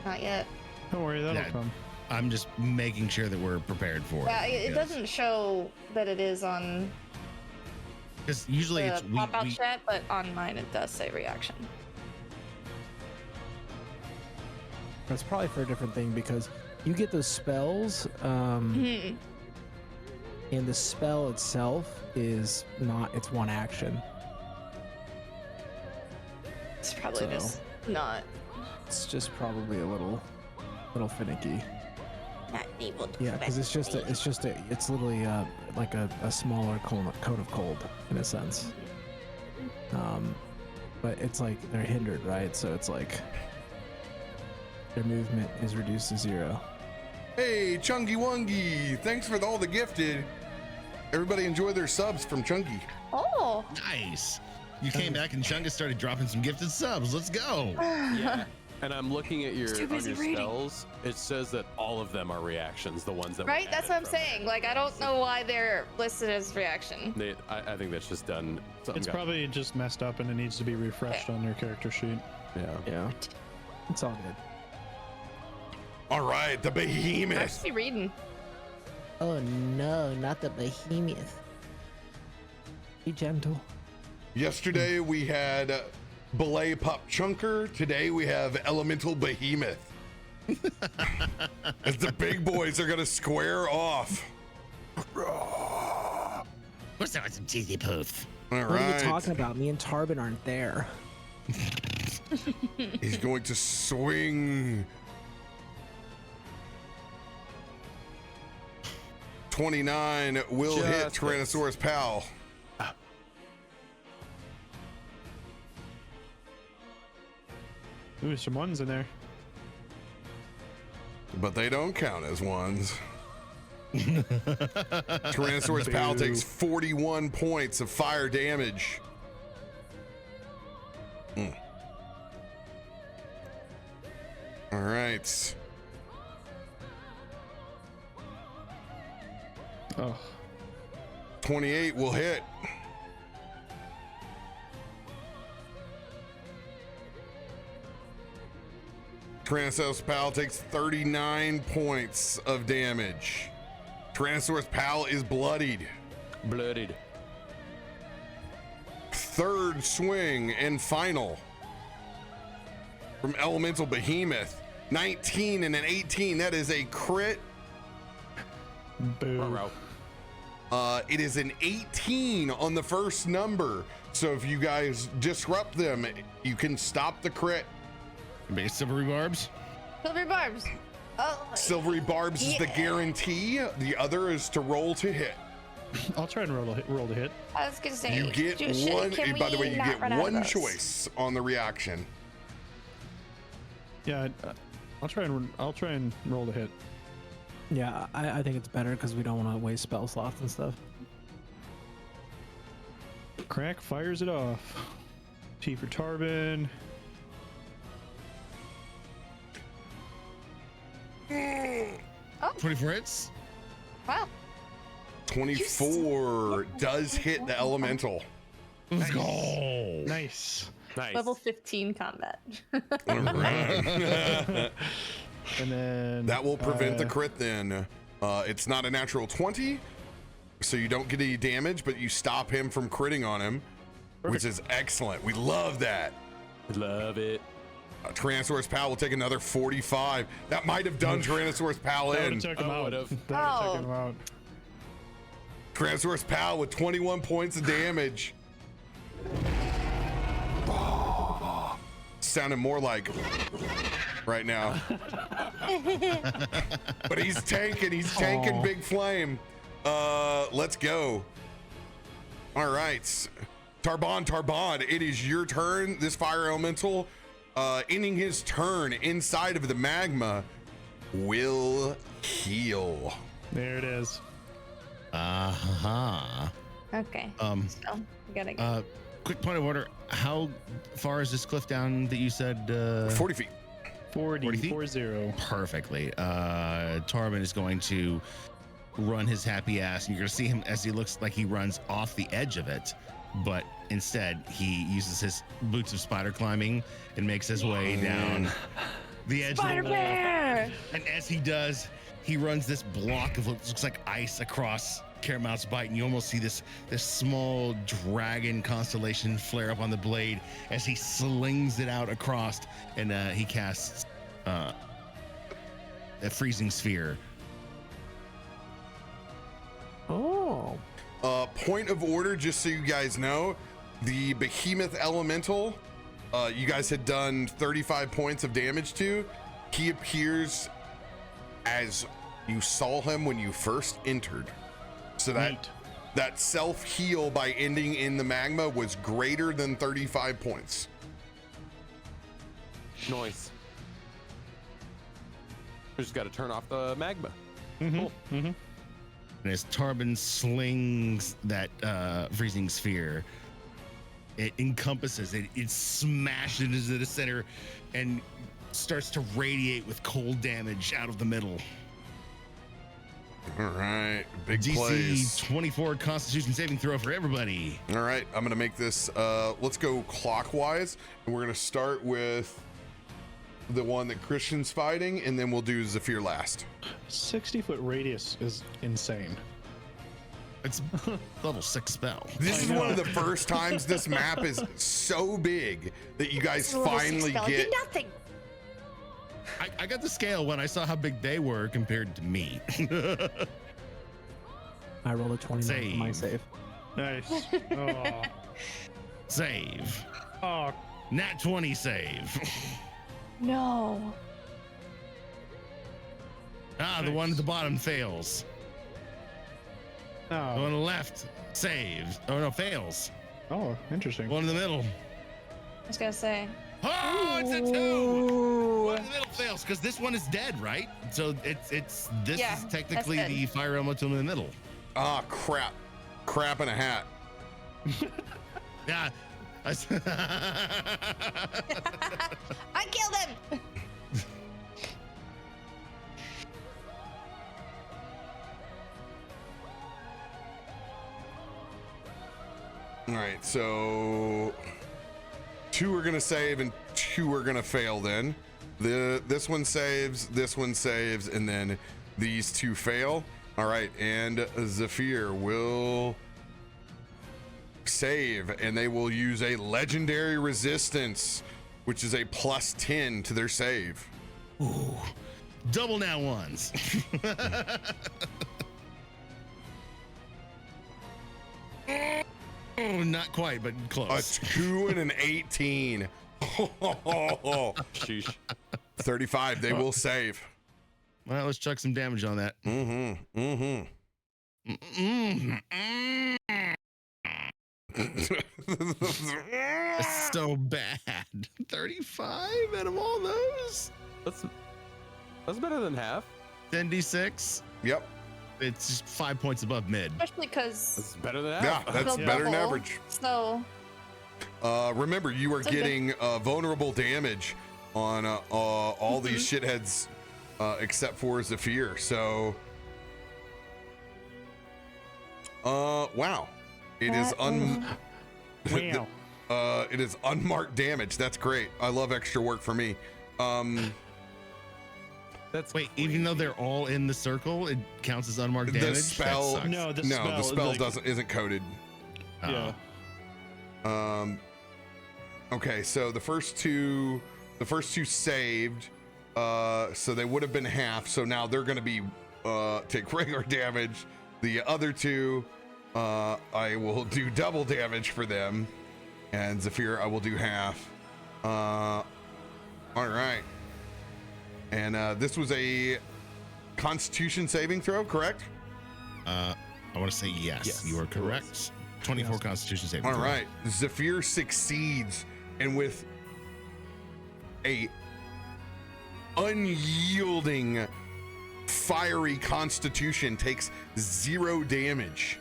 Not yet. Don't worry, that'll Yeah. come. I'm just making sure that we're prepared for Yeah, it. it doesn't show that it is on Because usually the it's pop-out chat, but on mine it does say reaction. That's probably for a different thing because you get those spells, and the spell itself is not. It's one action. It's probably So- just not It's probably a little finicky. able to. Yeah, because it's literally like a smaller cone of cold in a sense. But it's like they're hindered, right? So it's like their movement is reduced to 0. Hey, Chungy Wungy, thanks for all the gifted. Everybody enjoy their subs from Chunky. Oh. Nice. You came back and Chunga started dropping some gifted subs. Let's go. Yeah. And I'm looking at Too your busy reading. spells. It says that all of them are reactions, the ones that were Right, that's what I'm added from saying. there. Like, I don't know why they're listed as reaction. I think that's just done. It's probably just messed up and it needs to be refreshed on your character sheet. Yeah, it's all good. All right, the I behemoth. should be reading. Oh no, not the behemoth. Be gentle. Yesterday we had Belay Pup Chunker. Today we have Elemental Behemoth. As the big boys are gonna square off. What's that with some cheesy poof? All What are you right. talking about? Me and Tarben aren't there. He's going to swing. 29 will hit Just Tyrannosaurus Pal. Ooh, some ones in there. But they don't count as ones. Tyrannosaurus Pal takes 41 points of fire damage. All right. Oh. 28 will hit. Tyrannosaurus Pal takes 39 points of damage. Tyrannosaurus Pal is bloodied. bloodied. Third swing and final from Elemental Behemoth. 19 and an 18. That is a crit. Boo. Ruh-roh. It is an 18 on the first number. So if you guys disrupt them, you can stop the crit. Base silvery barbs. Silver barbs. Oh. Silvery Barbs is the Yeah. guarantee. The other is to roll to hit. I'll try and roll to hit. I was gonna say. You get one. Can By the way, we you not get run out of one those? choice on the reaction. Yeah, I'll try and roll to hit. Yeah, I think it's better because we don't want to waste spell slots and stuff. Krak fires it off. T for Tarben. Oh, 24 hits. wow. 24 does hit the elemental. Let's go. Nice. Nice. Level 15 combat. All right. And then That will prevent the crit then. It's not a natural 20, so you don't get any damage, but you stop him from critting on him, which is excellent. We love that. Love it. Tyrannosaurus Pal will take another 45. That might have done Tyrannosaurus Pal that in. would have took him Oh, out. would've. That would have taken him out. Tyrannosaurus Pal with 21 points of damage. Sounding more like right now. But he's tanking Big Flame. Let's go. All right. Tarben, it is your turn. This fire elemental, ending his turn inside of the magma, will heal. There it is. Okay. Um, So we gotta go. Quick point of order. How far is this cliff down that you said? 40 feet. 40 feet? 40. Perfectly. Tarben is going to run his happy ass, and you're going to see him as he looks like he runs off the edge of it, but instead he uses his boots of spider climbing and makes his way down the edge Spider of the wall. Bear! And as he does, he runs this block of what looks like ice across Caramount's Bite, and you almost see this small dragon constellation flare up on the blade as he slings it out across, and he casts a freezing sphere. Oh. Point of order, just so you guys know, the behemoth elemental, you guys had done 35 points of damage to. He appears as you saw him when you first entered. So that self heal by ending in the magma was greater than 35 points. Noise. We just got to turn off the magma. Cool. And as Tarben slings that freezing sphere, it encompasses it. It smashes into the center and starts to radiate with cold damage out of the middle. All right, big DC plays. 24 Constitution saving throw for everybody. All right, I'm gonna make this. Let's go clockwise, and we're gonna start with the one that Christian's fighting, and then we'll do Zephyr last. 60-foot radius is insane. It's level 6 spell. This is one of the first times this map is so big that you guys Level 6 finally spell get. did nothing. I got the scale when I saw how big they were compared to me. I rolled a 29 for my Save. save. Nice. Oh. Save. Oh. Nat 20 save. No. The one at the bottom fails. The one Oh. on the left saves. Oh no, fails. Oh, interesting. One in the middle. I was gonna say. Oh, it's a 2. One in the middle fails because this one is dead, right? So this Yeah, is that's technically dead. the fire elemental in the middle. Ah, crap in a hat. Yeah. I killed him. All right, so 2 are gonna save and 2 are gonna fail. Then this one saves, and then these 2 fail. All right, and Zephyr will save, and they will use a legendary resistance, which is a +10 to their save. Ooh. Double now ones. Oh, not quite, but A close. 2 and an 18. Sheesh. 35. They will save. Well, let's chuck some damage on that. It's so bad. 35 out of all those. That's better than half. 10d6. Yep. It's just 5 points above mid. Especially because That's better than Yeah, half. that's the better than double, average. So Remember, you are It's okay. getting vulnerable damage on all these shitheads except for Zephyr. So, wow, it is Wow. it is unmarked damage. That's great. I love extra work for me. That's Wait, even though they're all in the circle, it counts as unmarked damage? The spell, That sucks. No, the the spell like, isn't coded. Yeah. Okay, so the first two saved, so they would have been half. So now they're going to be take regular damage. The other two, I will do double damage for them, and Zephyr I will do half. All right, and this was a Constitution saving throw, correct? I want to say yes. Yes, You are it correct. 24 Constitution saving All throw. right, Zephyr succeeds, and with a unyielding fiery constitution takes 0 damage.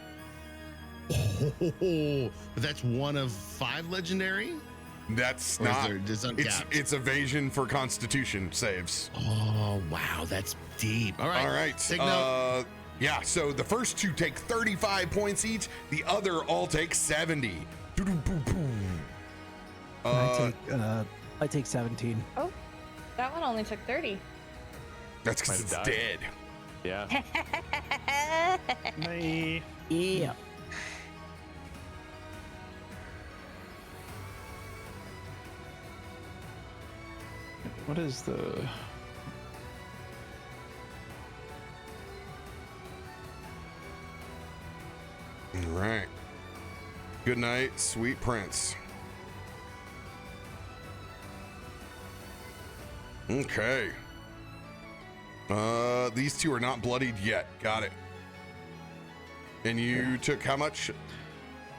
Oh, but that's one of 5 legendary? That's Or is not. there- it's uncapped? It's evasion for constitution saves. Oh, wow. That's deep. All right. All right. Take note. Yeah. So the first two take 35 points each. The other all take 70. I take 17. that one only took 30. That's because it's Might have dead. yeah. Bye. Yeah. What is the? All right. Good night, sweet prince. Okay. These two are not bloodied yet. Got it. And you took how much?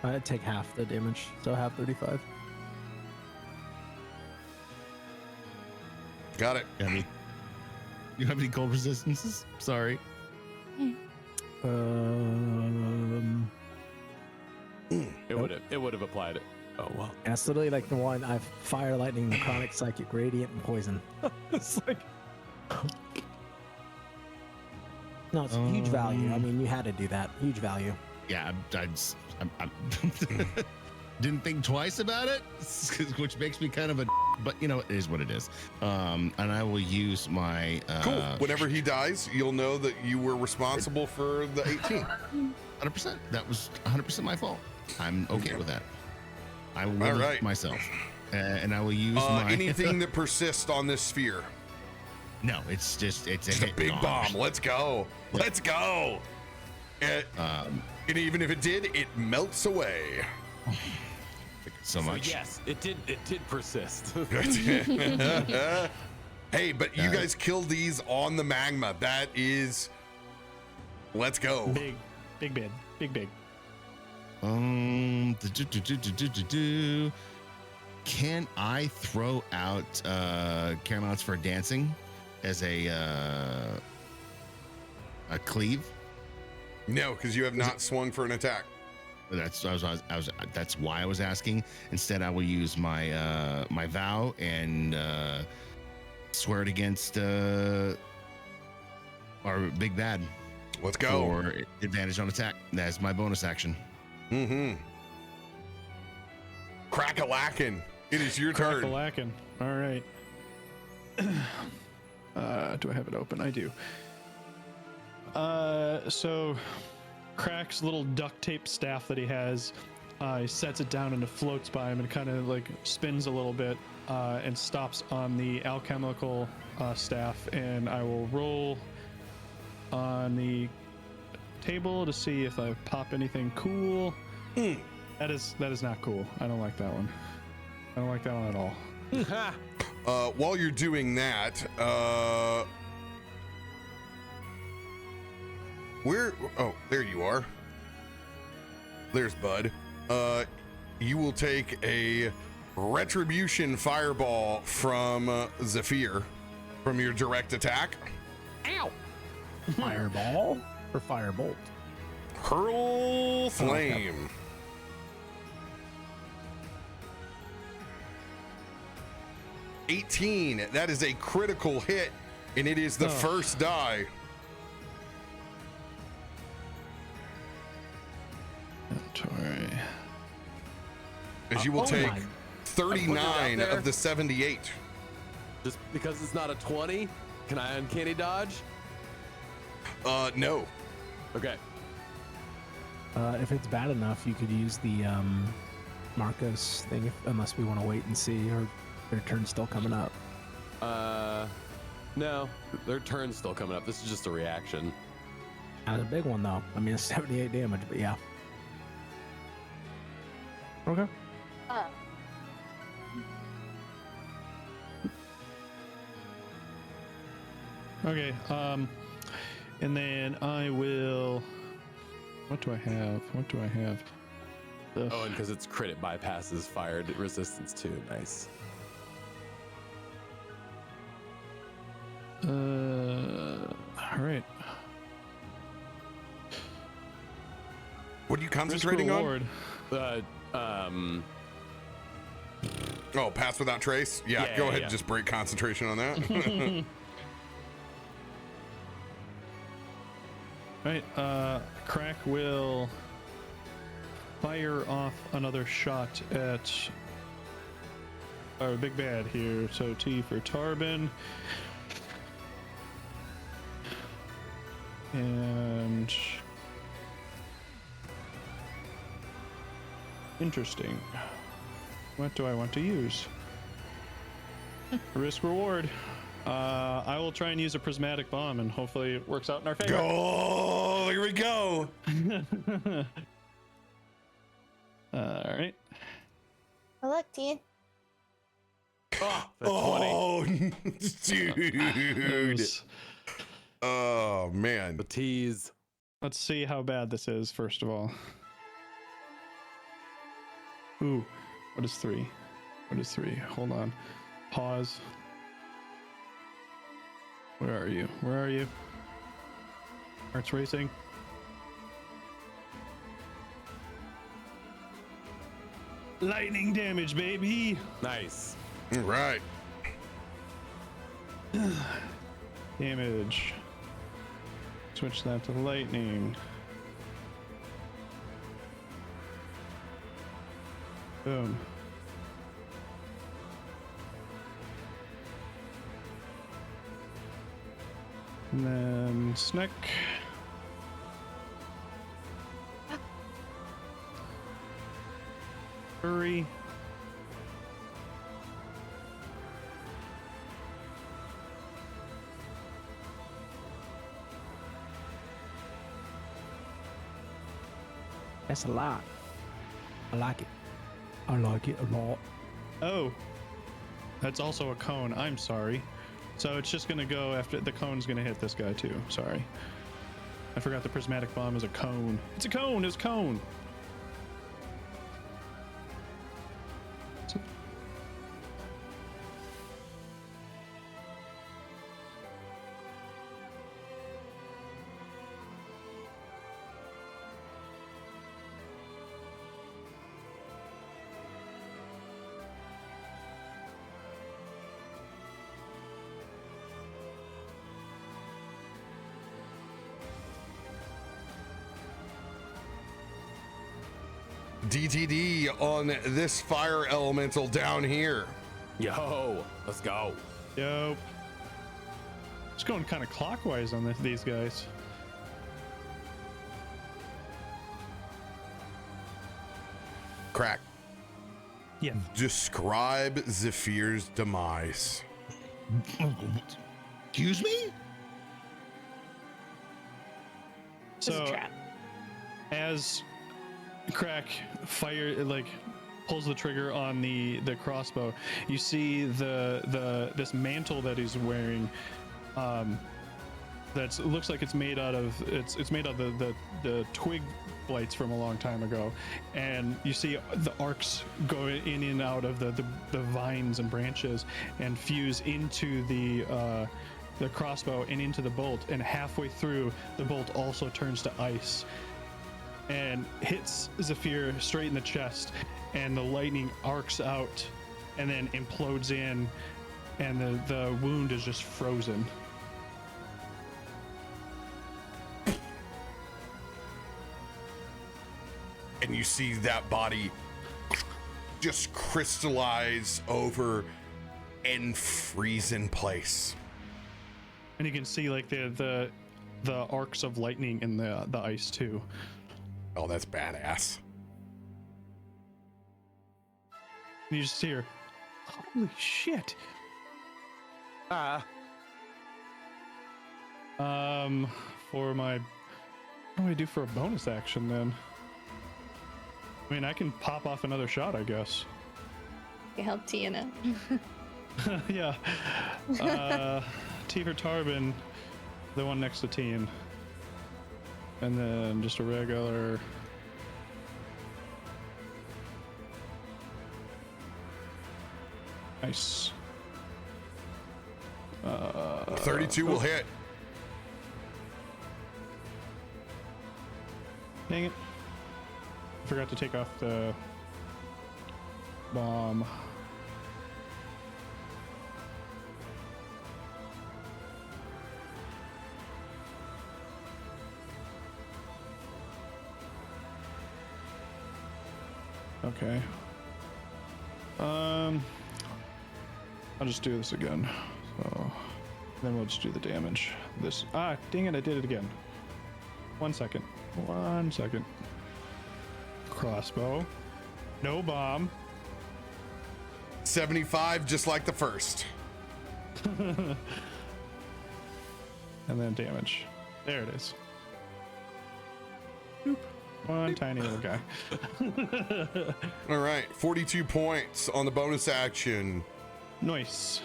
I take half the damage, so half 35. Got it. You have any cold resistances? Sorry. It would have applied it. Oh well. That's literally like the one I've fire, lightning, necrotic, psychic, radiant, and poison. It's like no, it's huge value. I mean, you had to do that. Huge value. Yeah, I didn't think twice about it, which makes me kind of a. But you know, it is what it is. And I will use my. Cool. Whenever he dies, you'll know that you were responsible for the 18. 100%. That was 100% my fault. I'm okay with that. I will All live right. myself, and I will use my anything that persists on this sphere. No, it's just it's Just a hit big gone. bomb. Let's go. Let's go. And even if it did, it melts away. So much. yes, it did persist. Hey, but you guys killed these on the magma. That is. Let's go. Big. Can I throw out Caramel's for dancing as a cleave? No, because you have not swung for an attack. That's that's why I was asking. Instead, I will use my my vow and swear it against our big bad. Let's go. For advantage on attack. That's my bonus action. Mm-hmm. Crack-a-lackin'. It is your turn. Crack-a-lackin'. All right. Do I have it open? I do. So Krak's little duct tape staff that he has, he sets it down and it floats by him and kind of like spins a little bit and stops on the alchemical staff. And I will roll on the table to see if I pop anything cool. That is not cool. I don't like that one. I don't like that one at all. While you're doing that, Where? Oh, there you are. There's Bud. You will take a retribution fireball from Zephyr from your direct attack. Ow! Fireball or firebolt? Hurl flame. 18. That is a critical hit, and it is the first die. As you will take my. 39 there. of the 78. Just because it's not a 20, can I uncanny dodge? No. Okay. If it's bad enough, you could use the Marcos thing, unless we want to wait and see, or their turn's still coming up. No, their turn's still coming up. This is just a reaction. Not a big one though. I mean, it's 78 damage, but yeah. Okay. Okay. And then I will. What do I have? What do I have? Ugh. Oh, and because it's crit, it bypasses fire resistance too. Nice. All right. What are you Risk concentrating on? reward. Oh, pass without trace? Yeah, Yeah, go yeah, ahead yeah. and just break concentration on that. Right. Krak will fire off another shot at our big bad here. So T for Tarben. And interesting. What do I want to use? Risk reward. I will try and use a prismatic bomb, and hopefully it works out in our favor. Go! Here we go. All right. Well, look, T. Oh, the 20. Oh, dude. Those- Oh, man. The tease. Let's see how bad this is, first of all. Ooh, what is 3? What is 3? Hold on. Pause. Where are you? Where are you? Heart's racing. Lightning damage, baby! Nice. All right. Damage. Switch that to lightning. Boom. And then Sneck. Hurry. That's a lot. I like it. I like it a lot. Oh, that's also a cone. I'm sorry. So it's just gonna go after the cone's gonna hit this guy too. Sorry. I forgot the prismatic bomb is a cone. It's a cone. It's a cone. DTD on this fire elemental down here. Yo, let's go. Yo. It's going kind of clockwise on these guys. Krak. Yeah. Describe Zephyr's demise. Excuse me? It's a So trap. as Krak pulls the trigger on the crossbow, you see this mantle that he's wearing It looks like it's made out of the twig blights from a long time ago, and you see the arcs go in and out of the vines and branches and fuse into the crossbow and into the bolt, and halfway through the bolt also turns to ice and hits Zephyr straight in the chest, and the lightning arcs out and then implodes in, and the wound is just frozen. And you see that body just crystallize over and freeze in place. And you can see like the arcs of lightning in the ice too. Oh, that's badass. And you just hear, holy shit. For my, what do I do for a bonus action then? I mean, I can pop off another shot, I guess. You help Tiana. Yeah. T for Tarben, the one next to Tien. And then just a regular. Nice. 32 will hit. Dang it. I forgot to take off the bomb. Okay. I'll just do this again. So then we'll just do the damage. This, dang it, I did it again. 1 second. 1 second. Crossbow. No bomb. 75, just like the first. And then damage. There it is. Boop. One tiny little guy. All right, 42 points on the bonus action. Nice.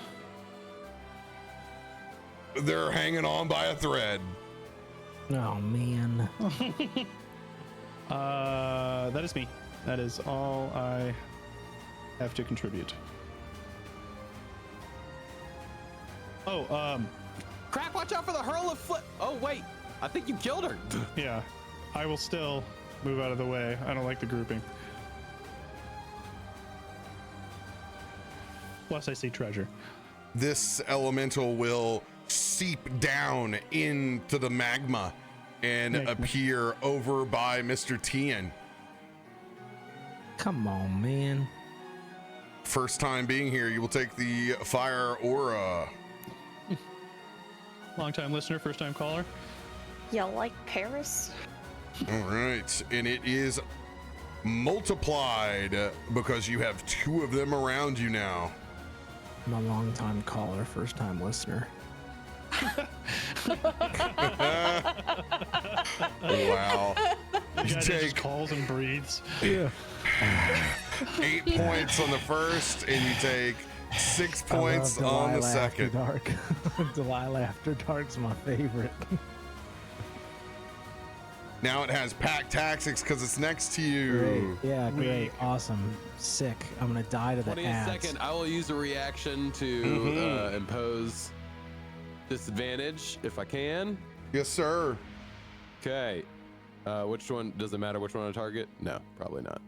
They're hanging on by a thread. Oh man. That is me. That is all I have to contribute. Oh, Krak, watch out for the hurl of flip. Oh wait, I think you killed her. yeah. I will still move out of the way. I don't like the grouping. Plus I see treasure. This elemental will seep down into the magma and appear over by Mr. Tien. Come on, man. First time being here, you will take the fire aura. Long time listener, first time caller. You like Paris? All right, and it is multiplied because you have two of them around you now. I'm a long time caller, first time listener. Wow. The You guy that take just calls and breathes. Yeah. 8 points on the first, and you take 6 points on the second. Dark. Delilah After Dark's my favorite. Now it has pack tactics because it's next to you. Great. Yeah, great. Awesome. Sick. I'm going to die to the 20th ads. second, I will use a reaction to impose disadvantage if I can. Yes, sir. Okay. Which one? Does it matter which one I target? No, probably not.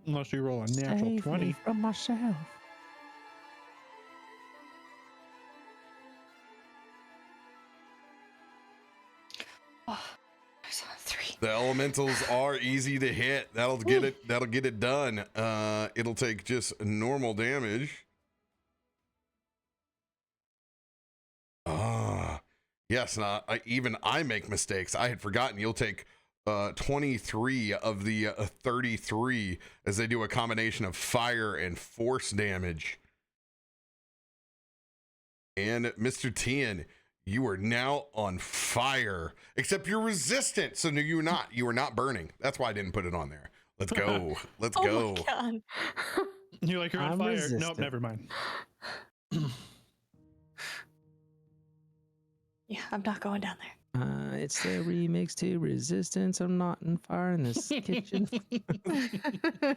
Unless you roll a natural Save 20. me from myself. Oh, there's on 3. The elementals are easy to hit. That'll get it. That'll get it done. It'll take just normal damage. Yes. Even I make mistakes. I had forgotten. You'll take 23 of the 33 as they do a combination of fire and force damage. And Mr. Tien, you are now on fire, except you're resistant. So no, you're not. You are not burning. That's why I didn't put it on there. Let's go. Let's go. Oh my god. You're like, you're on I'm fire. resistant. Nope, never mind. Yeah, I'm not going down there. It's the remix to Resistance. I'm not in fire in this kitchen.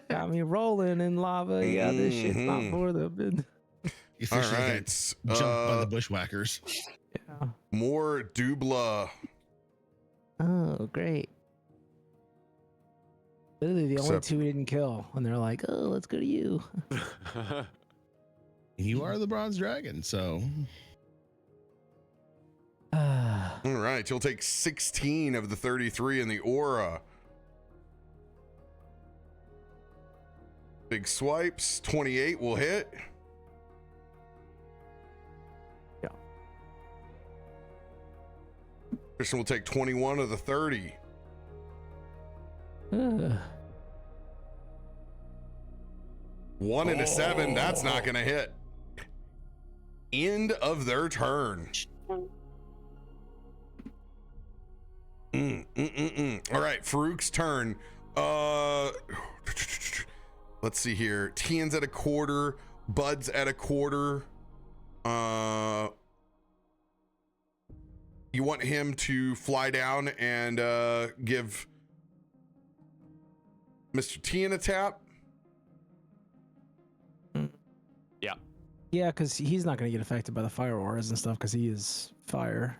Got me rolling in lava. Yeah, this shit's not for the. You All officially right. got jumped by the bushwhackers. Yeah. More Dubla. Oh, great. Literally the only Except- two we didn't kill. And they're like, oh, let's go to you. You are the bronze dragon, so Ah, All right. You'll take 16 of the 33 in the aura. Big swipes. 28 will hit. Yeah. Christian will take 21 of the 30. ah. 1 and a 7. That's not going to hit. End of their turn. All right, Farouk's turn. Let's see here. Tian's at a quarter. Bud's at a quarter. You want him to fly down and give Mr. Tian a tap? Yeah, because he's not going to get affected by the fire auras and stuff because he is fire.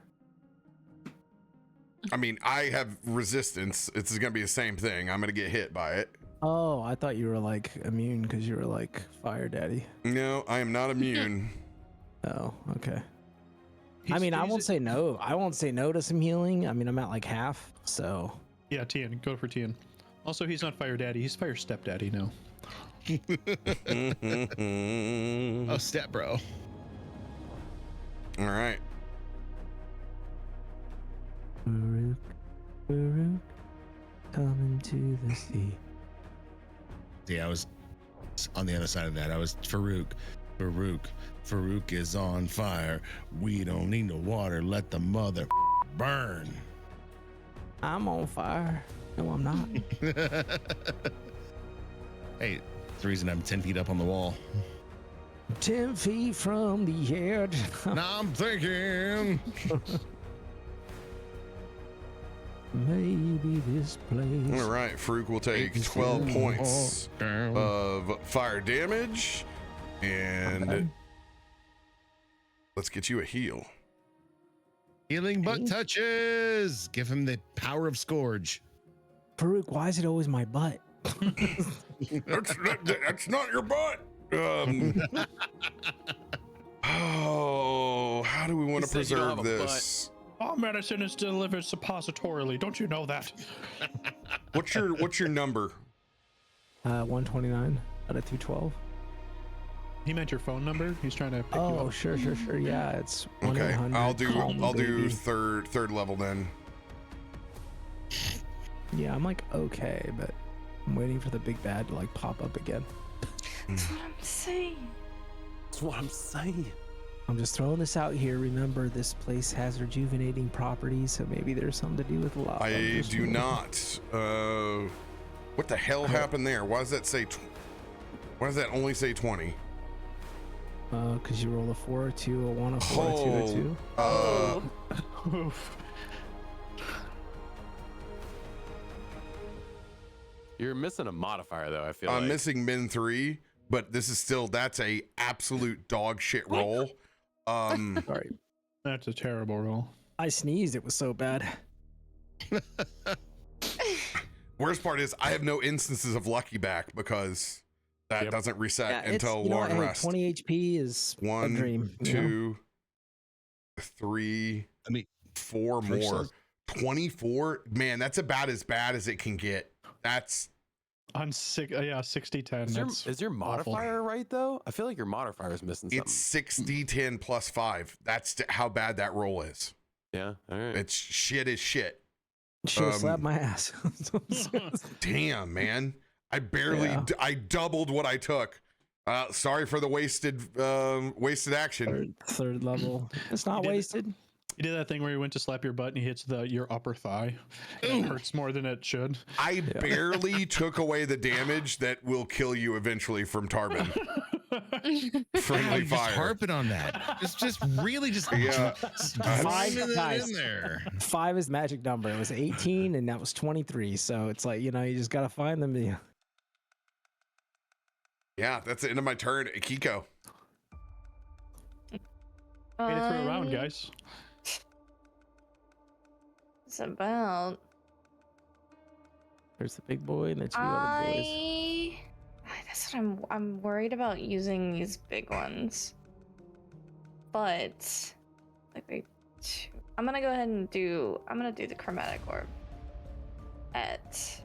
I mean, I have resistance. It's going to be the same thing. I'm going to get hit by it. Oh, I thought you were like immune because you were like fire daddy. No, I am not immune. Oh, okay. He's- I mean, I he's- won't say no. I won't say no to some healing. I mean, I'm at like half, so. Yeah, Tian, go for Tian. Also, he's not fire daddy. He's fire stepdaddy now. oh, step bro. All right. Farouk, Farouk, coming to the sea. Yeah, I was on the other side of that. I was Farouk is on fire. We don't need no water. Let the mother burn. I'm on fire. No, I'm not. Hey, it's the reason I'm 10 feet up on the wall. 10 feet from the edge. Now I'm thinking. Maybe this place. All right. Farouk will take 12 points of fire damage. And Okay. let's get you a heal. Healing butt touches. Give him the power of Scourge. Farouk, why is it always my butt? That's not your butt. Oh, how do we want to You said you don't preserve have a this? All medicine is delivered suppositorily. Don't you know that? What's your number? 129 out of 212. He meant your phone number. He's trying to pick you Oh, up. sure. Yeah, it's Okay, 1-800. I'll call me, do baby. third level then. Yeah, I'm like okay, but I'm waiting for the big bad to like pop up again. That's what I'm saying. That's what I'm saying. I'm just throwing this out here. Remember, this place has rejuvenating properties, so maybe there's something to do with lava. I Just do wondering. not. What the hell happened there? Why does that say? Why does that only say 20? Because you roll a 4, a 2, a 1, a 4, a 2, a 2. Oof. You're missing a modifier though. I feel I'm like. missing min 3, but this is still that's a absolute dog shit roll. Sorry. That's a terrible roll. I sneezed. It was so bad. Worst part is I have no instances of lucky back because that Yep. doesn't reset Yeah, it's, until you know, long hey, rest. 20 HP is a 1, dream. you know? 2, 3, I mean, 4 for more. sure. 24. Man, that's about as bad as it can get. That's On 60-10. Is your modifier right though? I feel like your modifier is missing something. it's 6d10 plus 5. That's how bad that roll is. Yeah. All right. It's shit as shit. Should have slapped my ass. Damn, man. I barely Yeah. I doubled what I took. Sorry for the wasted action. Third level. It's not You did it. wasted. He did that thing where he went to slap your butt and he hits your upper thigh. And it hurts more than it should. I barely took away the damage that will kill you eventually from Tarben. Friendly Just fire. harping on that. Just really just Yeah. driving it Guys. in there. 5 is the magic number. It was 18 and that was 23. So it's like, you just got to find them. Yeah, that's the end of my turn. Akiko. Made it through a round, guys. It's about. There's the big boy and the 2 other boys. That's what I'm worried about using these big ones. But I'm gonna go ahead and do the chromatic orb at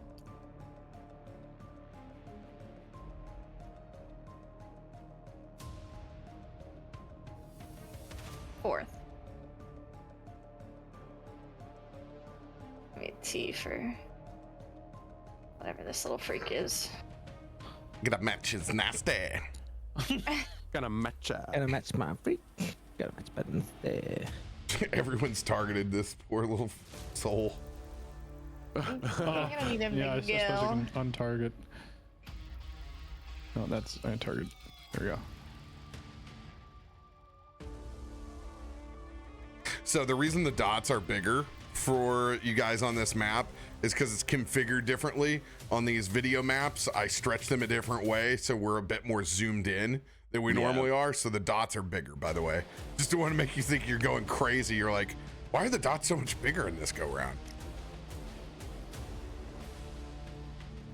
fourth. Give me a T for whatever this little freak is. Gonna match his nasty. Gonna match up. Gotta match my freak. Gotta match buttons there. Everyone's targeted this poor little soul. I'm gonna need him Yeah, I to suppose go. you can untarget. Oh, that's untarget. There we go. So the reason the dots are bigger for you guys on this map is because it's configured differently. On these video maps, I stretch them a different way, so we're a bit more zoomed in than we normally are. So the dots are bigger, by the way. Just to want to make you think you're going crazy. You're like, why are the dots so much bigger in this go round?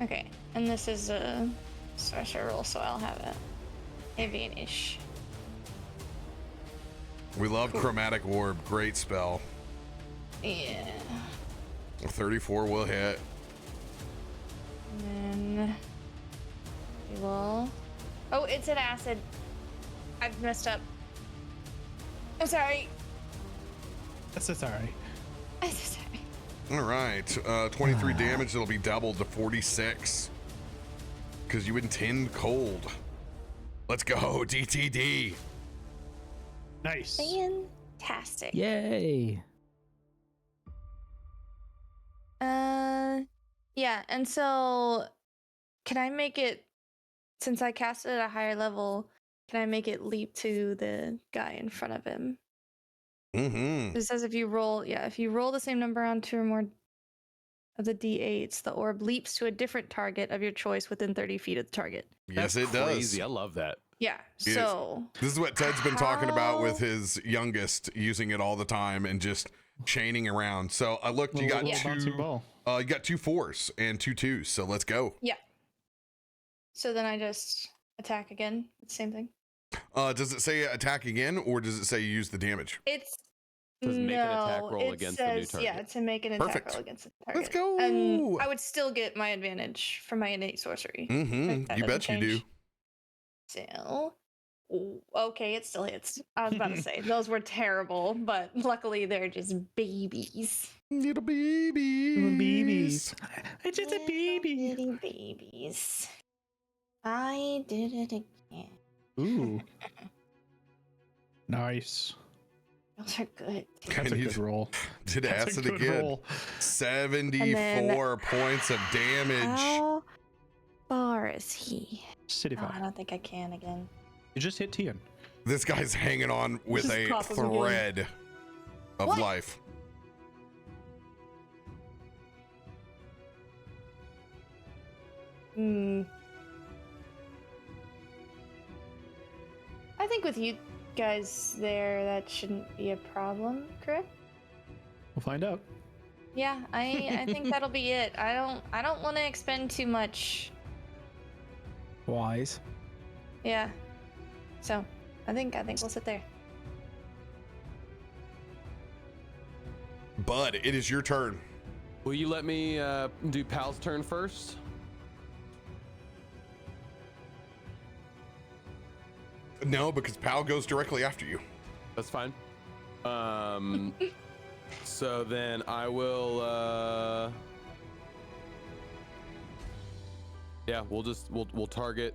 Okay, and this is a sorcerer roll, so I'll have it advantage. We love Chromatic Orb. Great spell. Yeah. 34 will hit. And then we will. Oh, it's an acid. I've messed up. I'm sorry. That's alright. I'm so sorry. All right, 23 damage. It'll be doubled to 46 because you intend cold. Let's go, DTD. Nice. Fantastic. Yay. Yeah, and so can I make it, since I cast it at a higher level, can I make it leap to the guy in front of him? Mm-hmm. It says if you roll the same number on 2 or more of the d8s, the orb leaps to a different target of your choice within 30 feet of the target. Yes, That's it does. crazy. I love that. Yeah, Yes. so This is what Ted's been talking about with How- his youngest, using it all the time and just chaining around. So I looked, you got Little bouncing two, ball. you got 2 4s and 2 2s. So let's go. yeah. So then I just attack again. Same thing. Does it say attack again, or does it say use the damage? It's Says make an attack no, roll it against the new says, yeah, target. to make an attack Perfect. roll against the target. Let's go. And I would still get my advantage for my innate sorcery. Mm-hmm. That You doesn't bet you do. change. So, okay, it still hits. I was about to say those were terrible, but luckily they're just babies. Little babies. It's just a Little baby. bitty babies. I did it again. Ooh. Nice. Those are good. That's a And good roll. Did That's a acid good again. roll. 74 points of damage. How far is he? City Oh, I fire. don't think I can again. You just hit Tian. This guy's hanging on with Just a crop him again. thread of What? life. I think with you guys there, that shouldn't be a problem, correct? We'll find out. Yeah, I think that'll be it. I don't want to expend too much. Wise. Yeah. So, I think we'll sit there. Bud, it is your turn. Will you let me do Pal's turn first? No, because Pal goes directly after you. That's fine. So then I will. Yeah, we'll target.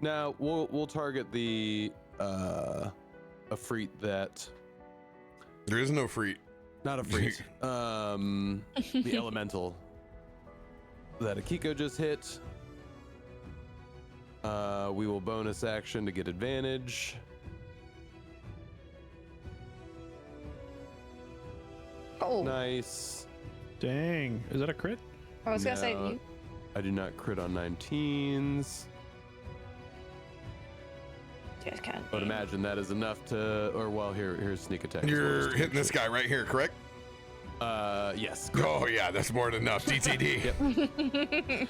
Now we'll target the Efreet that. There is no free. Not Efreet. The elemental. that Akiko just hit. We will bonus action to get advantage. Oh, Nice. Dang. Is that a crit? I was gonna say No, you. I do not crit on 19s. You guys can. I would imagine that is enough to, or well, here's sneak attack. You're hitting this guy right here, correct? Yes. Oh yeah, that's more than enough. DTD.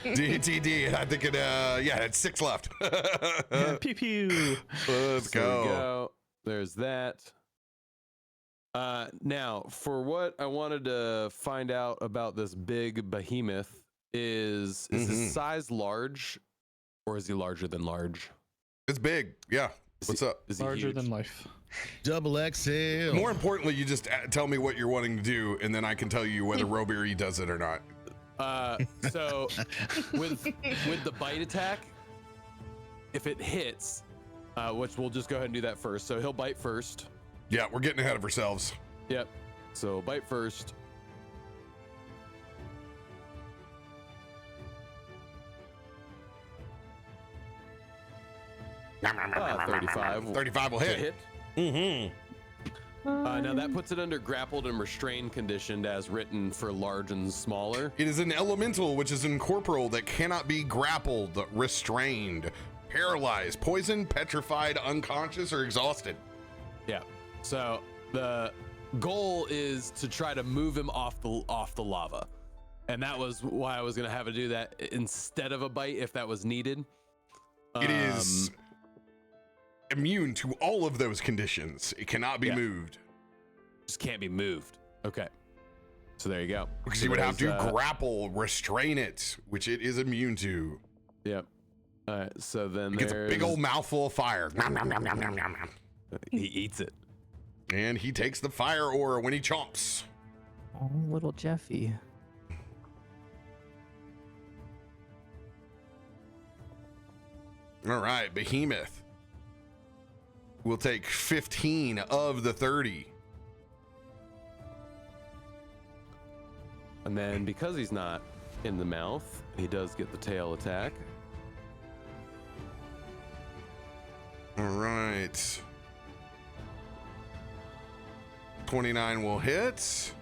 DTD. I think it. Yeah, it's 6 left. Pew pew. Let's So we go. go. There's that. Now, for what I wanted to find out about this big behemoth is his size large, or is he larger than large? It's big. Yeah. What's up? Is he Larger huge? than life. Double XL. More importantly, you just tell me what you're wanting to do, and then I can tell you whether RoBear does it or not. So with the bite attack, if it hits, which we'll just go ahead and do that first. So he'll bite first. Yeah, we're getting ahead of ourselves. Yep. So bite first. 35. 35 will To hit. hit. Mm-hmm. Now that puts it under grappled and restrained conditioned as written for large and smaller. It is an elemental, which is incorporeal, that cannot be grappled, restrained, paralyzed, poisoned, petrified, unconscious, or exhausted. Yeah. So the goal is to try to move him off the lava, and that was why I was gonna have to do that instead of a bite if that was needed. It is immune to all of those conditions. It cannot be moved. Just can't be moved. Okay. So there you go. Because So you would have to there's, grapple, restrain it, which it is immune to. Yep. All right. So then It gets a there's big old mouthful of fire. Nom, nom, nom, nom, nom, nom, nom. he eats it. And he takes the fire aura when he chomps. Oh, little Jeffy. All right, Behemoth will take 15 of the 30. And then because he's not in the mouth, he does get the tail attack. All right. 29 will hit.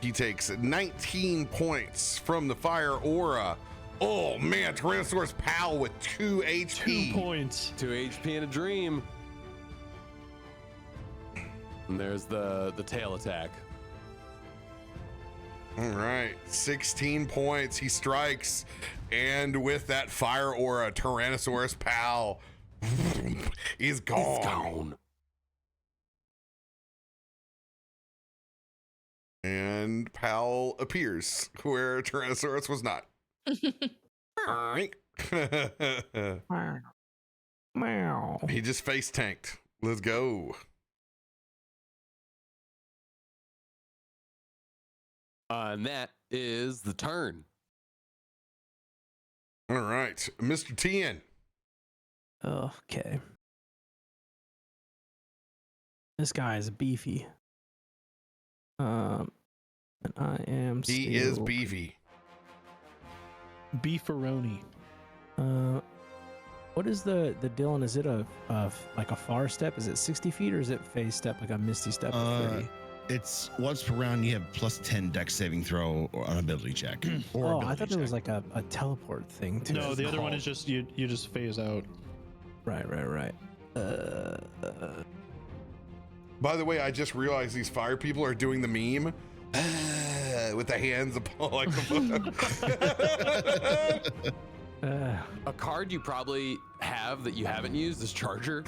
He takes 19 points from the fire aura. Oh man, Tyrannosaurus Pal with 2 HP. 2 points. 2 HP in a dream. And there's the tail attack. All right, 16 points. He strikes, and with that fire aura, Tyrannosaurus Pal is gone. He's gone. And Pal appears where Tyrannosaurus was not. Meow. He just face tanked. Let's go. And that is the turn. All right, Mr. Tien. Okay. This guy is beefy. And I am. He is still- beefy. Beefaroni. What is the Dylan? Is it a like a far step? Is it 60 feet or is it phase step like a misty step of 30? It's once per round you have plus 10 dex saving throw or an ability check. Or Oh, I ability thought there was check. like a teleport thing too. No, the other one is just you just phase out. Right. By the way, I just realized these fire people are doing the meme with the hands upon like A card you probably have that you haven't used is Charger.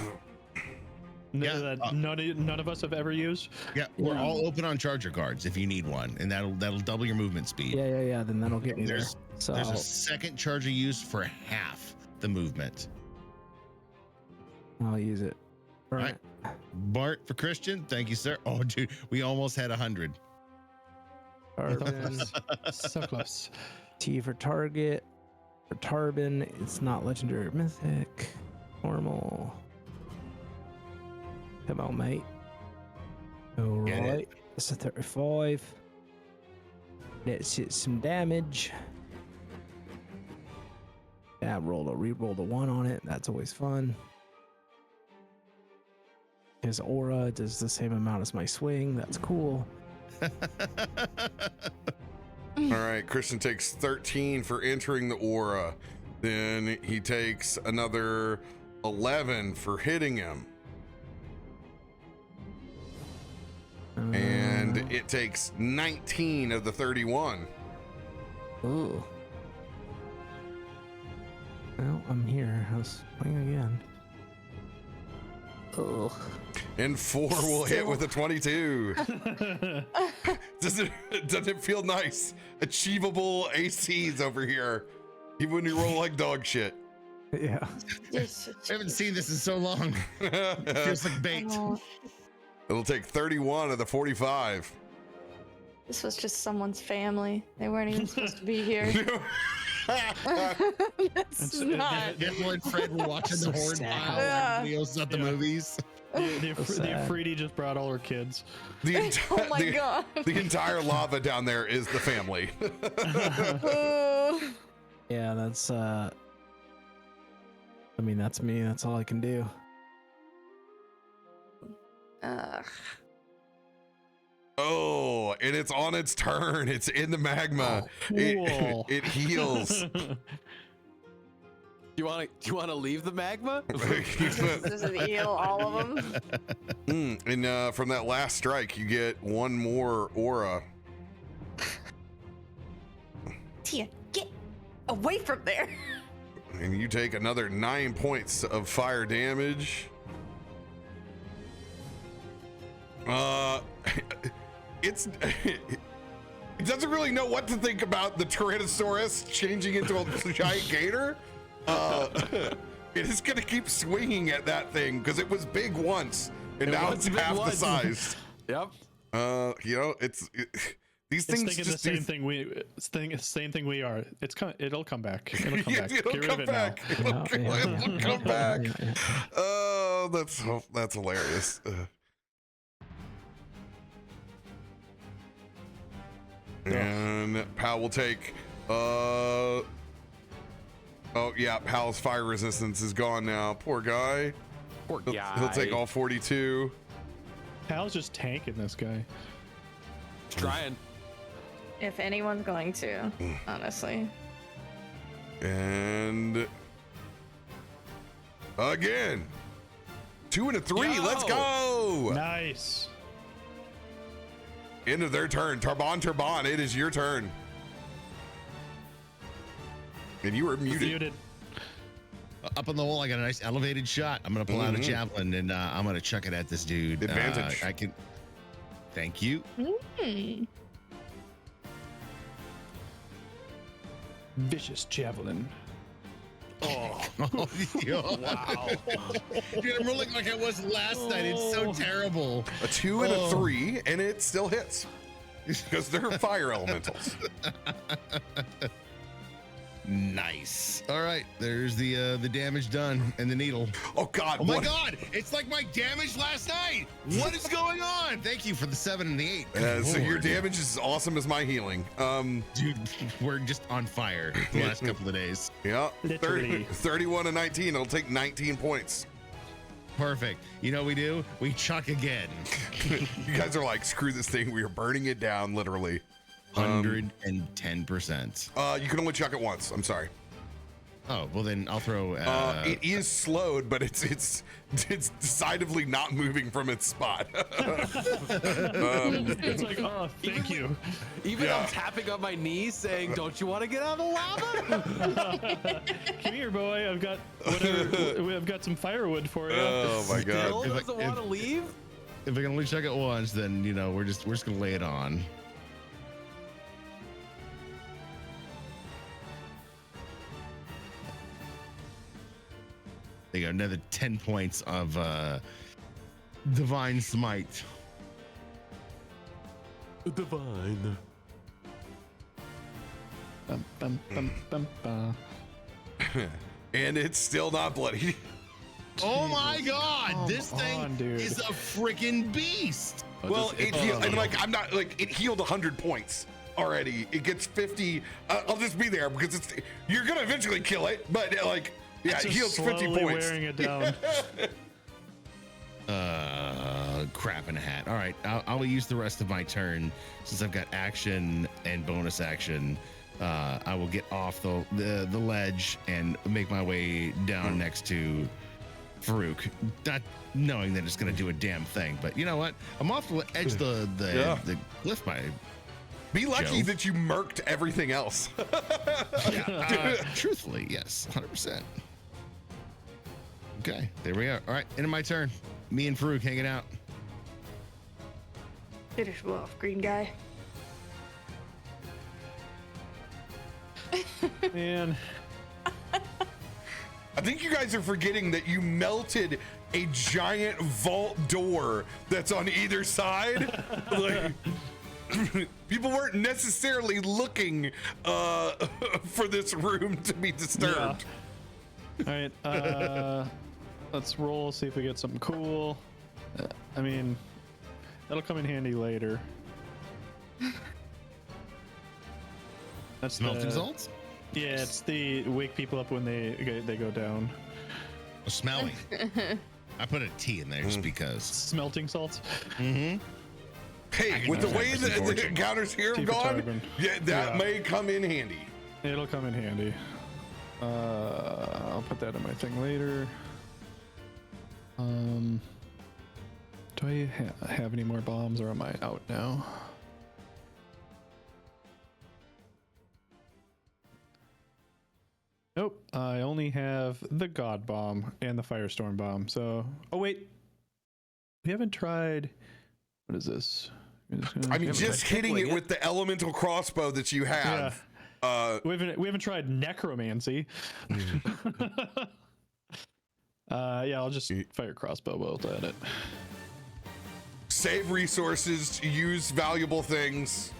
That none of us have ever used. Yeah, we're Yeah. all open on charger cards if you need one, and that'll double your movement speed. Yeah. Then that'll get me there. There's So there's a second charger used for half the movement. I'll use it. All Right. Bart for Christian, thank you, sir. Oh, dude, we almost had 100. Tarben. So close. T for target. For Tarben, it's not legendary or mythic. Normal. Come on, mate. All Get it. right. That's a 35. Let's hit some damage. Yeah, re-rolled a 1 on it. That's always fun. His aura does the same amount as my swing. That's cool. All right, Christian takes 13 for entering the aura. Then he takes another 11 for hitting him. And it takes 19 of the 31. Ooh. Well, I'm here. Let's swing again. Ugh. And 4 will hit with a 22. Does it feel nice? Achievable ACs over here, even when you roll like dog shit. Yeah. I haven't seen this in so long. It feels like bait. It'll take 31 of the 45. This was just someone's family. They weren't even supposed to be here. That's not. Devil and Fred were watching the horde pile Yeah. videos at the movies. The Afridi just brought all her kids. Oh my god. The entire lava down there is the family. Yeah, that's I mean, that's me. That's all I can do. Oh, and it's on its turn. It's in the magma. Cool. It heals. Do you want to leave the magma? Does it heal all of them? And from that last strike, you get 1 more aura. Tia, get away from there. And you take another 9 points of fire damage. It doesn't really know what to think about the Tyrannosaurus changing into a giant gator. It is gonna keep swinging at that thing because it was big once, and now it's half the size. Yep. You know, these things thinking just the same thing we are. It'll come back. It'll come back. It'll Get come rid of back. it now. It'll come back. Oh, that's hilarious. And Pal will take oh yeah, Pal's fire resistance is gone now. Poor guy. Poor guy. He'll take all 42. Pal's just tanking this guy. He's trying. If anyone's going to, honestly. And again. 2 and a 3. Yo! Let's go. Nice. End of their turn. Tarben, it is your turn. And you were muted. Up on the wall, I got a nice elevated shot. I'm gonna pull out a javelin and I'm gonna chuck it at this dude. Advantage. I can. Thank you. Vicious javelin. Oh, wow. Dude, I'm rolling like I was last night. It's so terrible. A 2 and a 3, and it still hits because they're fire elementals. Nice. All right, there's the damage done and the needle. Oh God! Oh my God! It's like my damage last night. What is going on? Thank you for the 7 and the 8. So Lord. your damage is as awesome as my healing. Dude, we're just on fire the last couple of days. Yeah, Literally. 31 and 19. It'll take 19 points. Perfect. You know what we do? We chuck again. You guys are like, screw this thing. We are burning it down, literally. 110%. You can only chuck it once. I'm sorry. Oh well, then I'll throw. It is slowed, but it's decidedly not moving from its spot. It's like, oh, thank you. Even I'm tapping on my knees saying, don't you want to get out of the lava? Come here, boy. I've got whatever. I've got some firewood for you. Oh my God! Still doesn't want to leave? If I can only check it once, then you know we're just gonna lay it on. They got another 10 points of divine smite. Divine. Bum, bum, bum, bum, bum. And it's still not bloody. Oh my God! This Come thing on, dude. is a freaking beast. Well, it healed, and like I'm not like it healed 100 points. already. It gets 50. I'll just be there because you're gonna eventually kill it, but like, yeah, it Just heals 50 slowly points. wearing it down. Crap in a hat. All right, I'll use the rest of my turn since I've got action and bonus action. I will get off the ledge and make my way down next to Farouk, not knowing that it's going to do a damn thing. But you know what? I'm off the edge of the cliff by. Be lucky Joe. that you murked everything else. Truthfully, yes, 100%. Okay, there we go. All right, end of my turn. Me and Farouk hanging out. Finish him off, green guy. Man, I think you guys are forgetting that you melted a giant vault door that's on either side. Like, people weren't necessarily looking for this room to be disturbed. all right. Let's roll. See if we get something cool. I mean, that'll come in handy later. That's Smelting the, salts? Yeah, it's the wake people up when they go down. Oh, smelling. I put a T in there just because. Smelting salts. Mm-hmm. Hey, with the way that the encounters here have Tea for gone, Tarben. yeah, that may come in handy. It'll come in handy. I'll put that in my thing later. Do I have any more bombs, or am I out now? Nope, I only have the God Bomb and the Firestorm Bomb. So, oh wait, we haven't tried. What is this? I mean, just hitting it with the elemental crossbow that you have. We haven't tried necromancy. Yeah, I'll just fire crossbow bolt at it. Save resources, use valuable things.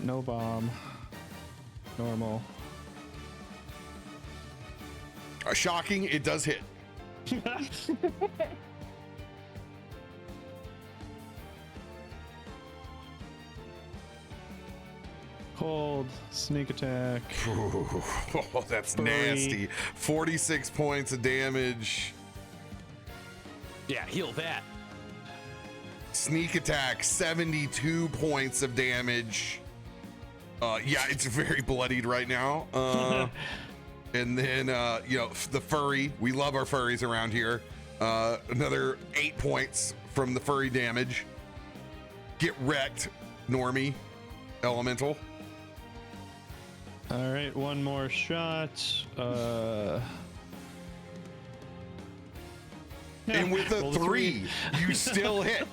No bomb. Normal. Shocking, it does hit. Cold, sneak attack. Oh, that's 3. nasty. 46 points of damage. Yeah, heal that. Sneak attack, 72 points of damage. Yeah, it's very bloodied right now. And then, the furry. We love our furries around here. Another 8 points from the furry damage. Get wrecked, Normie, elemental. All right, one more shot. And with a Roll the 3, you still hit.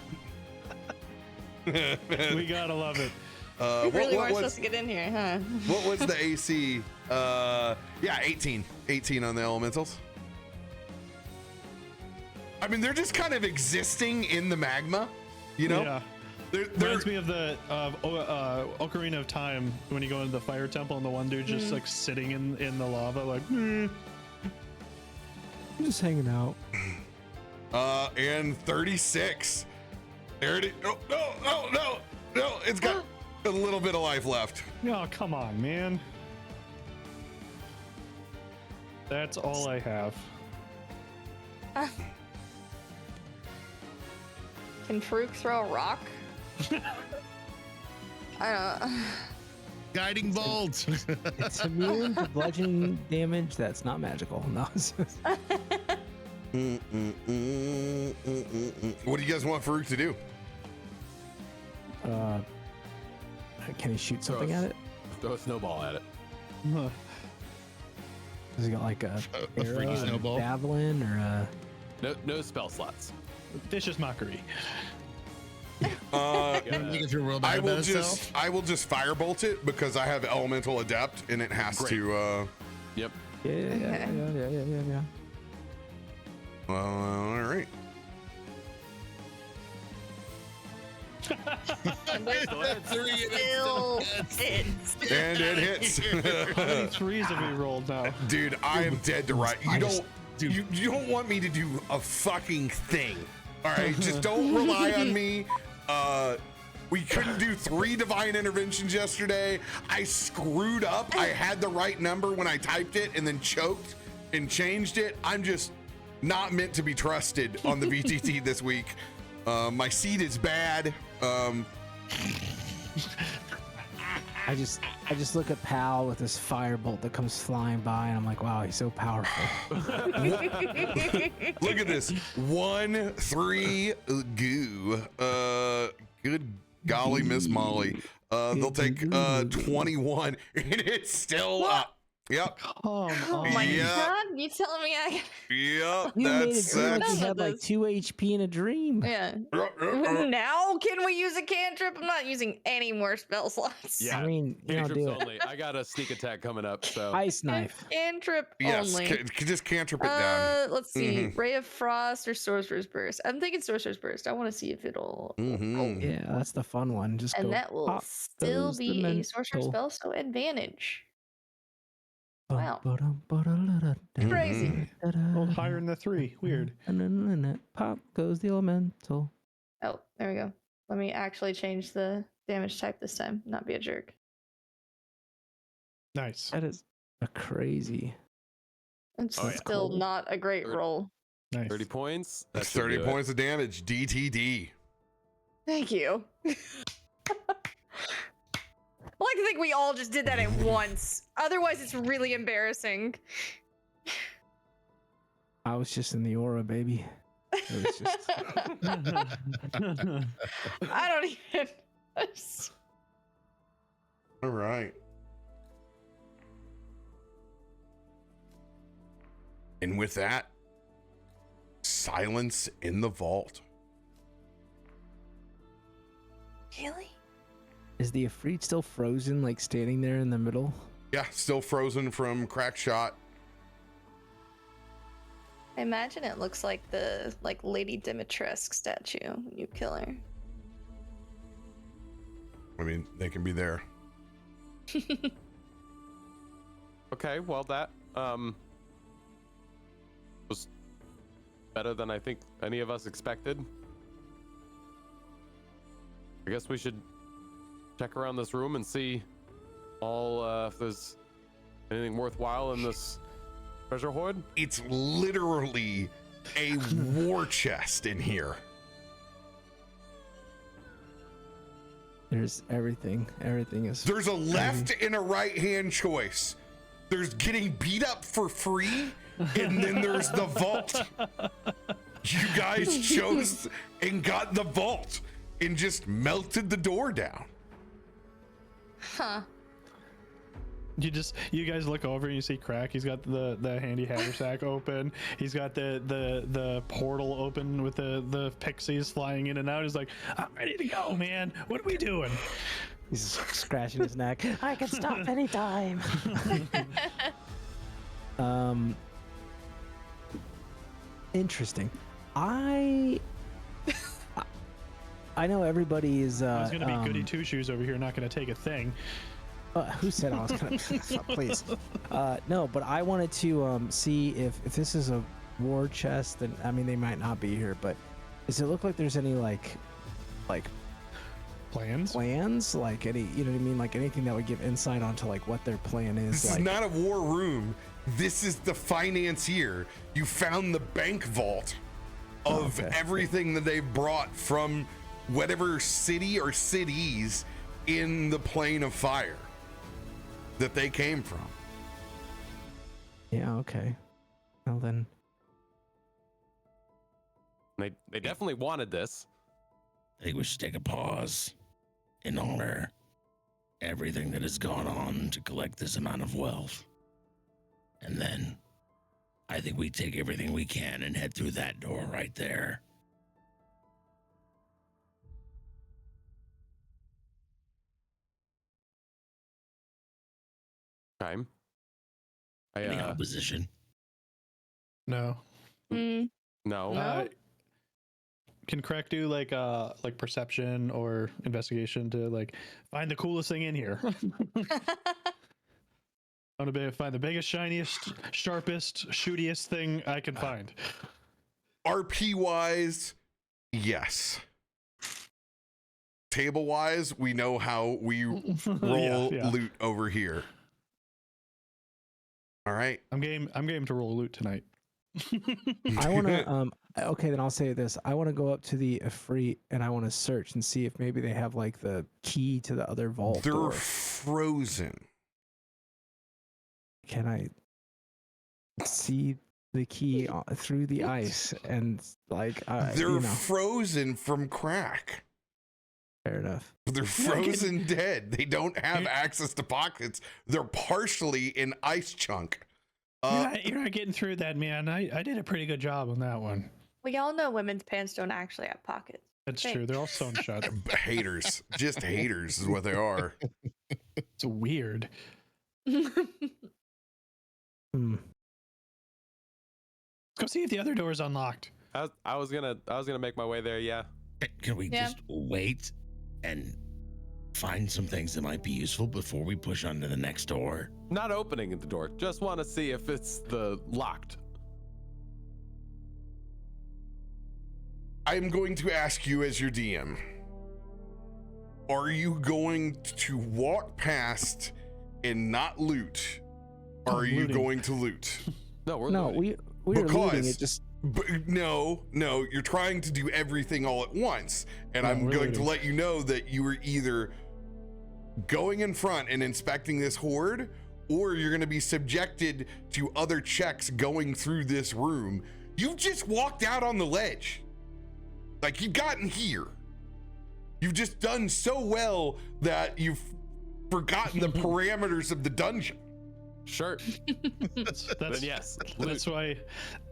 We gotta love it. We really weren't supposed to get in here, huh? What was the AC? Yeah, 18. 18 on the elementals. I mean, they're just kind of existing in the magma, you know? Yeah. They're Reminds me of the Ocarina of Time when you go into the fire temple and the one dude just like sitting in the lava, like. I'm just hanging out. And 36. There it is. No. It's got a little bit of life left. Oh, come on, man. That's all I have. Can Farouk throw a rock? I don't know. Guiding bolt. It's immune to bludgeoning damage that's not magical. No. What do you guys want Farouk to do? Can he shoot something at it? Throw a snowball at it. Has he got like a freaky arrow, snowball? javelin, or a? No spell slots. Vicious mockery. I will just firebolt it because I have elemental adept and it has to. Yep. Yeah. All right. Still hits. And it hits. How many threes have we rolled now? Dude, I am dead to right. You don't want me to do a fucking thing. All right, just don't rely on me. We couldn't do 3 divine interventions yesterday. I screwed up. I had the right number when I typed it and then choked and changed it. I'm just not meant to be trusted on the VTT this week. My seed is bad. I just look at Pal with this firebolt that comes flying by, and I'm like, wow, he's so powerful. Look at this. 1, 3, goo. Good golly, Miss Molly. They'll take 21, and it's still up. Yep. Oh my Yeah. god, you telling me I Yep. You made it That's seem like that's- he had like 2 HP in a dream. Yeah. Now can we use a cantrip? I'm not using any more spell slots. Yeah. I mean, you know, Cantrips do it. only. I got a sneak attack coming up, so Ice knife. Cantrip Yes. only. Just cantrip it down. Let's see. Ray of Frost or Sorcerer's Burst. I'm thinking Sorcerer's Burst. I want to see if it'll. Mhm. Yeah, that's the fun one. Just go. And that will pop still goes the be a sorcerer mental. spell, so advantage. Bum, Wow. ba-dum, ba-da-da-da, Crazy. Rolled higher than the 3. Weird. Pop goes the elemental. Oh, there we go. Let me actually change the damage type this time, not be a jerk. Nice. That is a crazy. It's Oh, yeah. still Cool. not a great Thirty. roll. Nice. 30 points. That That's should 30 do it. points of damage. DTD. Thank you. I like to think we all just did that at once. Otherwise, it's really embarrassing. I was just in the aura, baby. It was just. I don't even. All right. And with that, silence in the vault. Really? Is the Ifrit still frozen, like standing there in the middle? Yeah, still frozen from crack shot. I imagine it looks like the Lady Dimitrescu statue when you kill her. I mean, they can be there. Okay, well that was better than I think any of us expected. I guess we should check around this room and see all if there's anything worthwhile in this treasure hoard. It's literally a war chest in here. There's everything. Everything is. There's a left and a right hand choice. There's getting beat up for free, and then there's the vault. You guys chose and got the vault and just melted the door down. Huh. You guys look over and you see Krak. He's got the handy haversack open. He's got the portal open with the pixies flying in and out. He's like, I'm ready to go, man. What are we doing? He's scratching his neck. I can stop anytime. Interesting. I know everybody is. I was gonna be goody two shoes over here, not gonna take a thing. Who said I was gonna? Please. No, but I wanted to see if this is a war chest. And I mean, they might not be here, but does it look like there's any like Plans? like any, you know what I mean, like anything that would give insight onto like what their plan is? This like, is not a war room. This is the financier. You found the bank vault of Okay. everything that they've brought from whatever city or cities in the plane of fire that they came from. Yeah. Okay. Well then. They definitely wanted this. I think we should take a pause and honor everything that has gone on to collect this amount of wealth. And then I think we take everything we can and head through that door right there. Time. Any opposition? No. Mm, No. No. Can Krak do like perception or investigation to like find the coolest thing in here? I want to find the biggest, shiniest, sharpest, shootiest thing I can find. RP wise, yes. table wise, we know how we roll Yeah. loot over here. All right. I'm game to roll loot tonight. I want to. Okay, then I'll say this. I want to go up to the Efreet and I want to search and see if maybe they have like the key to the other vault They're door. frozen. Can I see the key through the ice? And like, They're frozen from Krak. fair enough. They're frozen dead. They don't have access to pockets. They're partially in ice chunk. You're not getting through that, man. I did a pretty good job on that one. We all know women's pants don't actually have pockets. That's Hey. true. They're all sewn shut. Haters. Just haters is what they are. It's weird. Hmm. Let's go see if the other door is unlocked. I was gonna make my way there. Yeah. Can we Yeah. just wait and find some things that might be useful before we push on to the next door? Not opening the door. Just want to see if it's the locked. I'm going to ask you as your DM. Are you going to walk past and not loot? Or are you looting. going to loot? No, we're No, looting. we are looting Because- it. Just But no, you're trying to do everything all at once. And No, I'm we're going to looting. let you know that you are either going in front and inspecting this horde, or you're going to be subjected to other checks going through this room. You've just walked out on the ledge. Like, you've gotten here. You've just done so well that you've forgotten the parameters of the dungeon. Sure. That's Then yes. That's why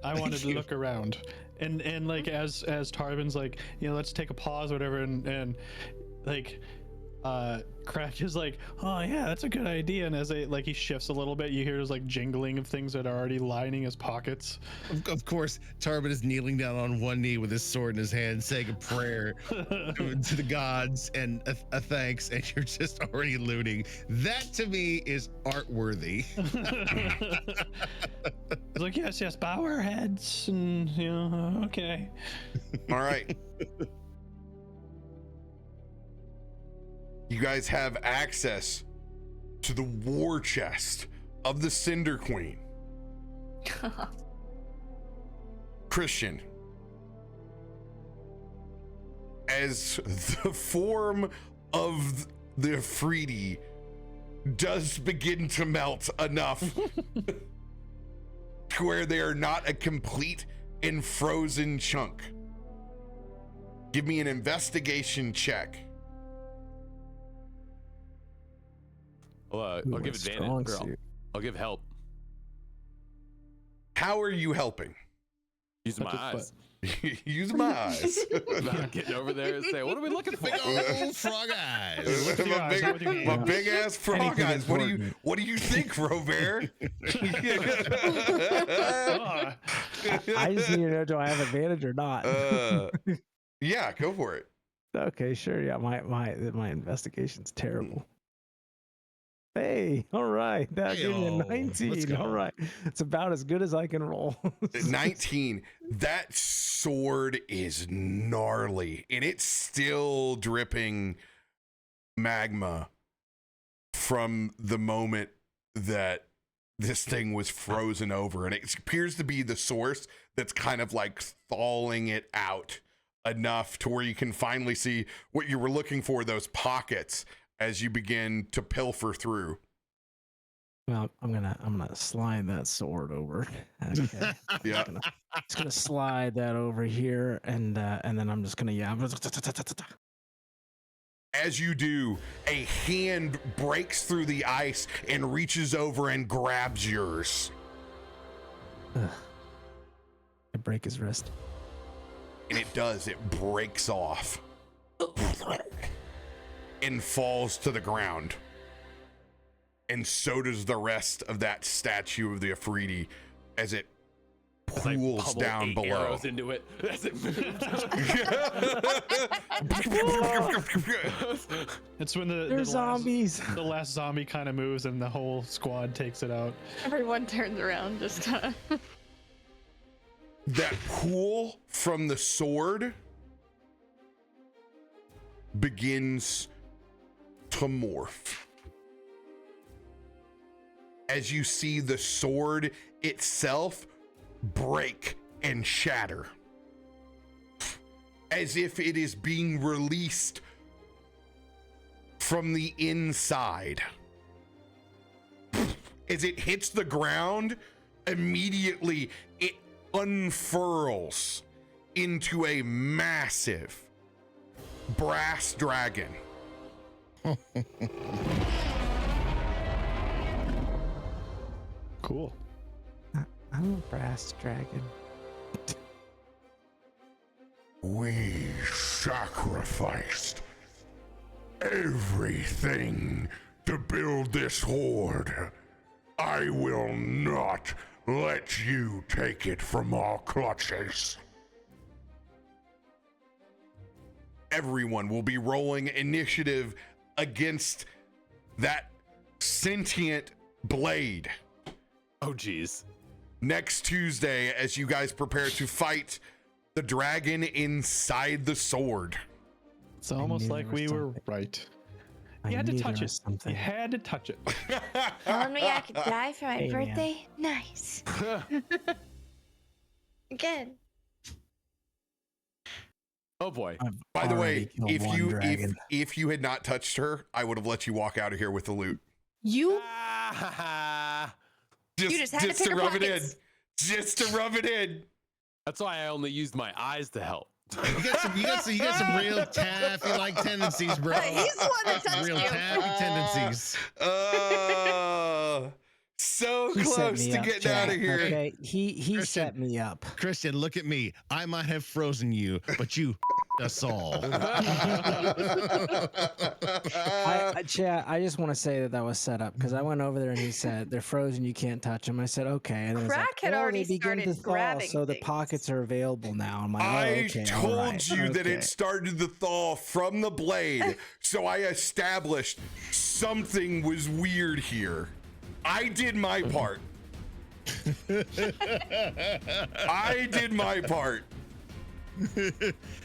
I wanted to look around, and like as Tarben's like, let's take a pause, or whatever, and like, Krak is like, oh yeah, that's a good idea, and as he shifts a little bit, you hear there's like jingling of things that are already lining his pockets. Of course, Tarben is kneeling down on one knee with his sword in his hand, saying a prayer to the gods and a thanks, and you're just already looting. That to me is art worthy. He's like, yes, bow our heads, and okay. All right. You guys have access to the war chest of the Cinder Queen. Christian, as the form of the Afridi does begin to melt enough to where they are not a complete and frozen chunk. Give me an investigation check. Well, Ooh, I'll give a advantage. strong Or suit. I'll give help. How are you helping? Using my That's eyes. Use my eyes. Not getting over there and say, what are we looking for? Big old frog eyes. Look with your eyes, not with your my hands. big ass frog Anything eyes. What do you important. think, RoBear? Ah, I just need to know, do I have advantage or not? Yeah, go for it. Okay, sure. Yeah, my investigation's terrible. Hey, all right. That gave me a Hey-o. Let's 19. go. All right. It's about as good as I can roll. 19. That sword is gnarly, and it's still dripping magma from the moment that this thing was frozen over, and it appears to be the source that's kind of like thawing it out enough to where you can finally see what you were looking for, those pockets, as you begin to pilfer through. Well, I'm gonna slide that sword over. Okay. Yeah. Just gonna slide that over here, and then I'm just gonna As you do, a hand breaks through the ice and reaches over and grabs yours. I break his wrist. And it does, it breaks off and falls to the ground. And so does the rest of that statue of the Afridi as it As I pools pummel down 8 below. arrows into it as it moves. it's when They're zombies. The last zombie kind of moves, and the whole squad takes it out. Everyone turns around just That pool from the sword begins to morph. As you see the sword itself break and shatter, as if it is being released from the inside. As it hits the ground, immediately it unfurls into a massive brass dragon. Cool. I'm a brass dragon. We sacrificed everything to build this horde. I will not let you take it from our clutches. Everyone will be rolling initiative against that sentient blade Oh, geez. next Tuesday as you guys prepare to fight the dragon inside the sword. It's almost knew like there was we were something. right. I You had to knew touch there it. was something. You had to touch it. Telling me I could die for my Hey, man. birthday? Nice. Again. Oh boy. I've By the already way, killed if one you dragon. if you had not touched her, I would have let you walk out of here with the loot. You just had to pick to her rub it in. pockets. Just to rub it in. That's why I only used my eyes to help. You got some real taffy-like tendencies, bro. He's the one that touched Real you. taffy tendencies. So He set close me to up, getting chat, out of here. Okay, he Christian. set me up. Christian, look at me. I might have frozen you, but you us all. Chat, I just want to say that was set up because I went over there and he said they're frozen, you can't touch them. I said okay, and then it's Krak like, had oh, already they begin to started thaw, grabbing so the things. pockets are available now. I'm like, oh, I okay, told all right, you that okay. it started to thaw from the blade, so I established something was weird here. I did my part. I did my part.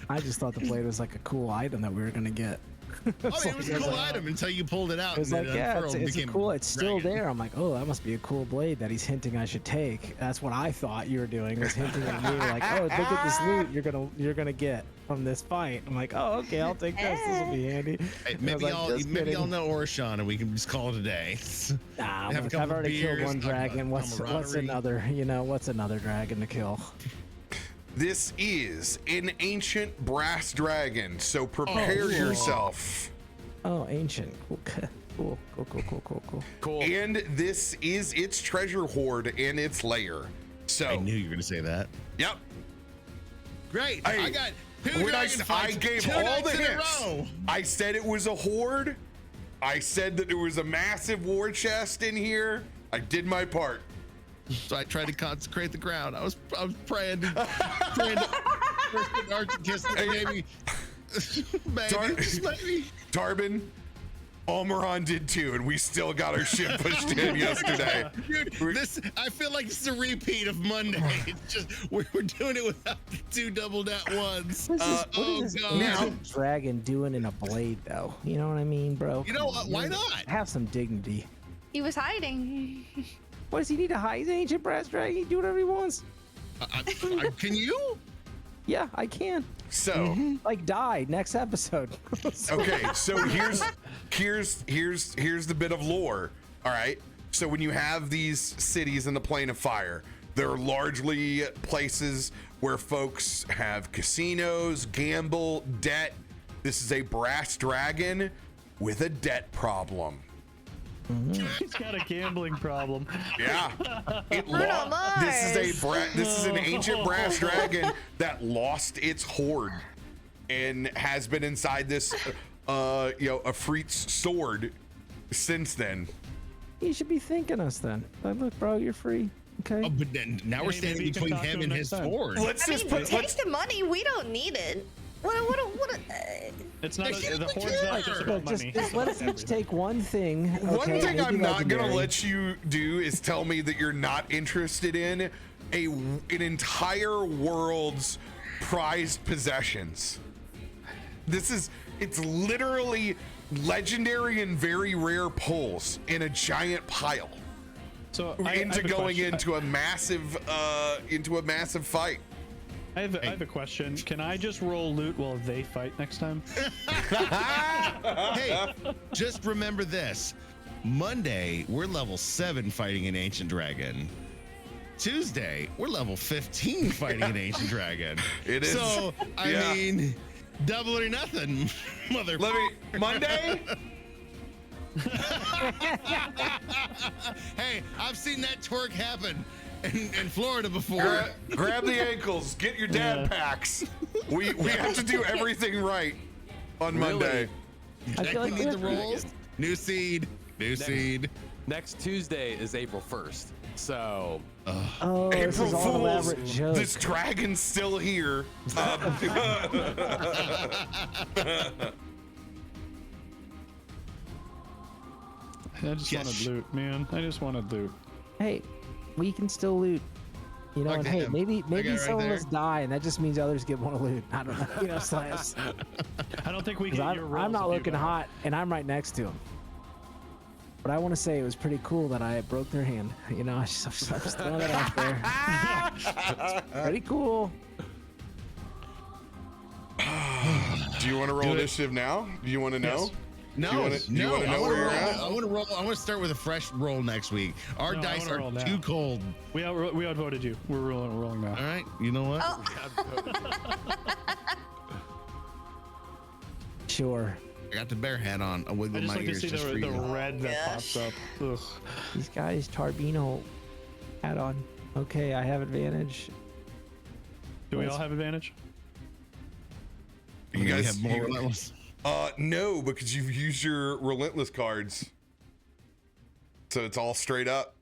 I just thought the blade was like a cool item that we were gonna get. Oh, it was a cool item until you pulled it out. It was and like, it yeah, unfurled and it's became cool. It's still dragon. there. I'm like, oh, that must be a cool blade that he's hinting I should take. That's what I thought you were doing, was hinting at me, like, oh, look at this loot you're gonna get from this fight. I'm like, oh, okay, I'll take this. This will be handy. Hey, And I was like, just maybe kidding. y'all know Orshan and we can just call it a day. Nah, have a look, couple I've already killed beers, one talk about dragon. What's camaraderie. another? What's another dragon to kill? This is an ancient brass dragon, so prepare Oh, yourself. Oh, ancient. Cool. Cool. And this is its treasure hoard and its lair. So, I knew you were going to say that. yep. Great. Hey, I got two When dragon I fights, gave two all nights the in a hints. row. I said it was a hoard. I said that there was a massive war chest in here. I did my part. So I tried to consecrate the ground. I was praying to kiss the baby. Maybe, just maybe. Tarben, Almiron did too, and we still got our shit pushed in yesterday. Dude, I feel like this is a repeat of Monday. It's just we're doing it without the two double nat ones. What oh is this god. ancient dragon doing in a blade, though? You know what I mean, bro? You know what? Why not? Have some dignity. He was hiding. What does he need to hide? He's an ancient brass dragon. He can do whatever he wants. Can you? Yeah, I can. So, Like, die next episode. okay, so here's the bit of lore. All right. So when you have these cities in the Plane of Fire, they're largely places where folks have casinos, gamble, debt. This is a brass dragon with a debt problem. He's got a gambling problem. Yeah, Bruno this is this is an ancient brass No. dragon that lost its hoard and has been inside this, Afreet's sword since then. You should be thanking us then. But look, bro, you're free. Okay. Oh, but then now we're Hey, standing maybe you can between talk to him him and next his time. sword. Let's I just mean, put. take Let's, the money. We don't need it. What? It's not He's the the hoard's not just killer. about Just, money. just let us each take one thing. one okay? thing Maybe I'm not gonna legendary. let you do is tell me that you're not interested in an entire world's prized possessions. This is It's literally legendary and very rare pulls in a giant pile So I have a going question. into a massive fight. I have a question. Can I just roll loot while they fight next time? Hey, just remember this. Monday, we're level 7 fighting an ancient dragon. Tuesday, we're level 15 fighting an ancient dragon. It is. So, I Yeah. mean, double or nothing, mother. Monday. Hey, I've seen that twerk happen in Florida before. Grab the ankles. Get your dad packs. We have to do everything right on Monday. I feel like we need the we're- rolls. New seed. Next Tuesday is April 1st. So Oh, this April is all an Fools. elaborate joke. This dragon's still here. I just Yes. wanted loot, man. I just wanted loot. Hey, we can still loot. You know, Fuck and hey, them. maybe I got it right some of there. us die, and that just means others get more loot. I don't know. You know, slash. I don't think we 'Cause get your rolls. I'm not if you looking die. hot, and I'm right next to him. But I want to say it was pretty cool that I broke their hand. You know, I'm just throwing that out there. Pretty cool. Do you want to roll initiative now? Do you want to know? Yes. No, Do you wanna know where you're at? I want to roll. I want to start with a fresh roll next week. Our No, I dice wanna are roll now. too cold. We outvoted you. We're rolling now. All right, you know what? Oh, Sure. I got the bear hat on. I I wiggle just my like to ears see just for the you. red that pops up. Ugh. These guys, Tarbino hat on. Okay, I have advantage. Do we all have advantage? You We guys have more you- relentless. No, because you've used your relentless cards. So it's all straight up.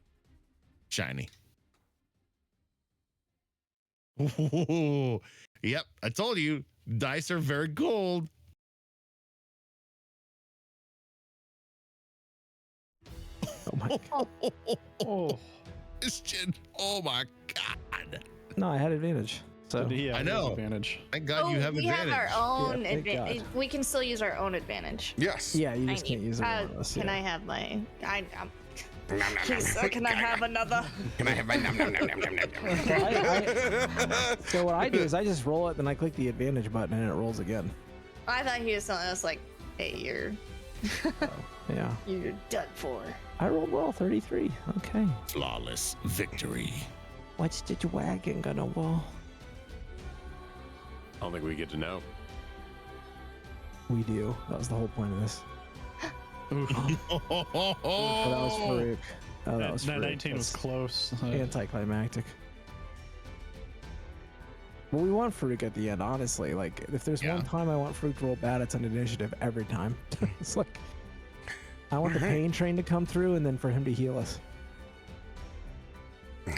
Shiny. Ooh, yep, I told you, dice are very cold. Oh my god. Oh, Christian, oh my god! No, I had advantage. So yeah, I he has know. advantage. Thank God you have we advantage. have our own Yeah, thank advantage. God. We can still use our own advantage. Yes. yeah, you just I can't need- use it. on us, Can yeah. I have my? Can I have another? Can I have my nom nom nom nom nom nom? So what I do is I just roll it, then I click the advantage button, and it rolls again. I thought he was telling us like, "Hey, you're Yeah. done for." I rolled well, 33. Okay. Flawless victory. What's the dragon gonna roll? I don't think we get to know. We do. That was the whole point of this. Oh, Oh, that was Farouk. Oh, that was That Farouk. 19 was That's close. anticlimactic. Well, we want Farouk at the end, honestly. Like, if there's Yeah. one time I want Farouk to roll bad, it's on initiative every time. It's like, I want the pain train to come through and then for him to heal us.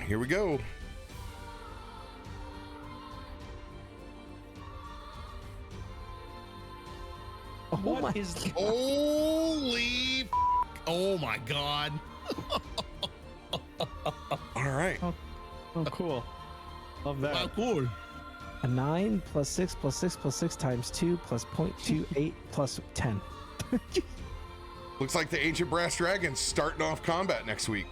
Here we go. Oh What my is? holy! Oh my God! All right. Oh, cool. Love that. Wow, cool. A 9 plus 6 plus 6 plus 6 times 2 plus 0.28 plus 10. Looks like the ancient brass dragon's starting off combat next week.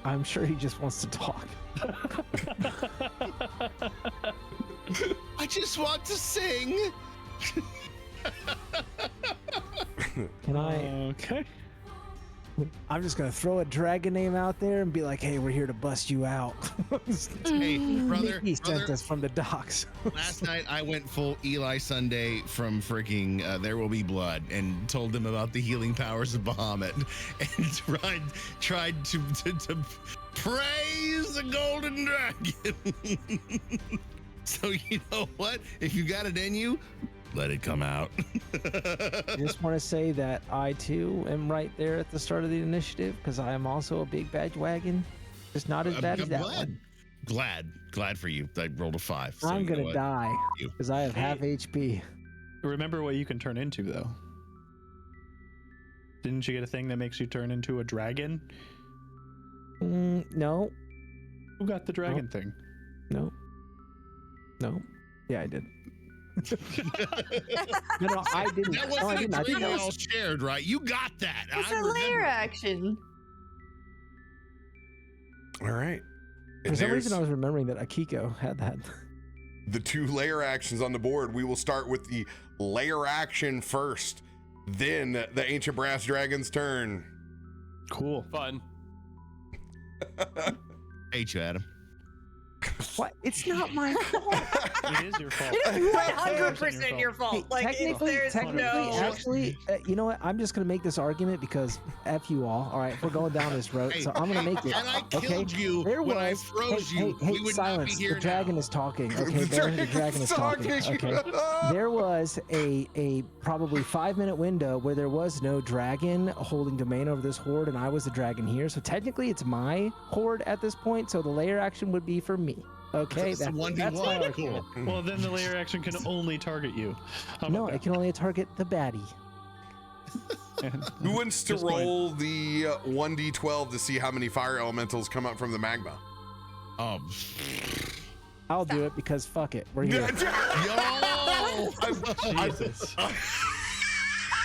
I'm sure he just wants to talk. I just want to sing. Can I? Okay. I'm just gonna throw a dragon name out there and be like, "Hey, we're here to bust you out." Hey, brother, He sent brother. us from the docks. Last night I went full Eli Sunday from freaking There Will Be Blood and told them about the healing powers of Bahamut and tried to praise the golden dragon. So you know what? If you got it in you, let it come out. I just want to say that I too am right there at the start of the initiative because I am also a big badge wagon. Just not as bad as I'm that glad. one. Glad for you. I rolled a 5. So I'm you know gonna what? die You. because I have half HP. Remember what you can turn into, though. Didn't you get a thing that makes you turn into a dragon? No, Who got the dragon thing? no. Yeah, I did. No, I didn't. That No, I wasn't a didn't. I dream think we that all was, shared, right? You got that. It's I a layer remember. action. All right. for And some reason I there's was remembering that Akiko had that. the 2 layer actions on the board. We will start with the layer action first, then the Ancient Brass Dragon's turn. Cool. Fun. Hate you, Adam. What? It's not my fault. It is your fault. It is 100% 100% your fault. Hey, Like, technically, there's no. actually, you know what? I'm just gonna make this argument because F you all. All right, we're going down this road, so I'm gonna make it. And I Okay, killed you there when I was. froze hey, you. Hey, we would silence! not be here The dragon now. is talking. Okay, Baron, the dragon is talking. Okay, there was a probably 5-minute window where there was no dragon holding domain over this horde, and I was the dragon here. So technically, it's my horde at this point. So the layer action would be for me. Okay, It's a that's my 1v1. argument. Cool. Well, then the layer action can only target you. How No, about it can only target the baddie. that? Who wants to Just going- roll the 1d12 to see how many fire elementals come up from the magma? I'll do it because fuck it. We're here. Jesus.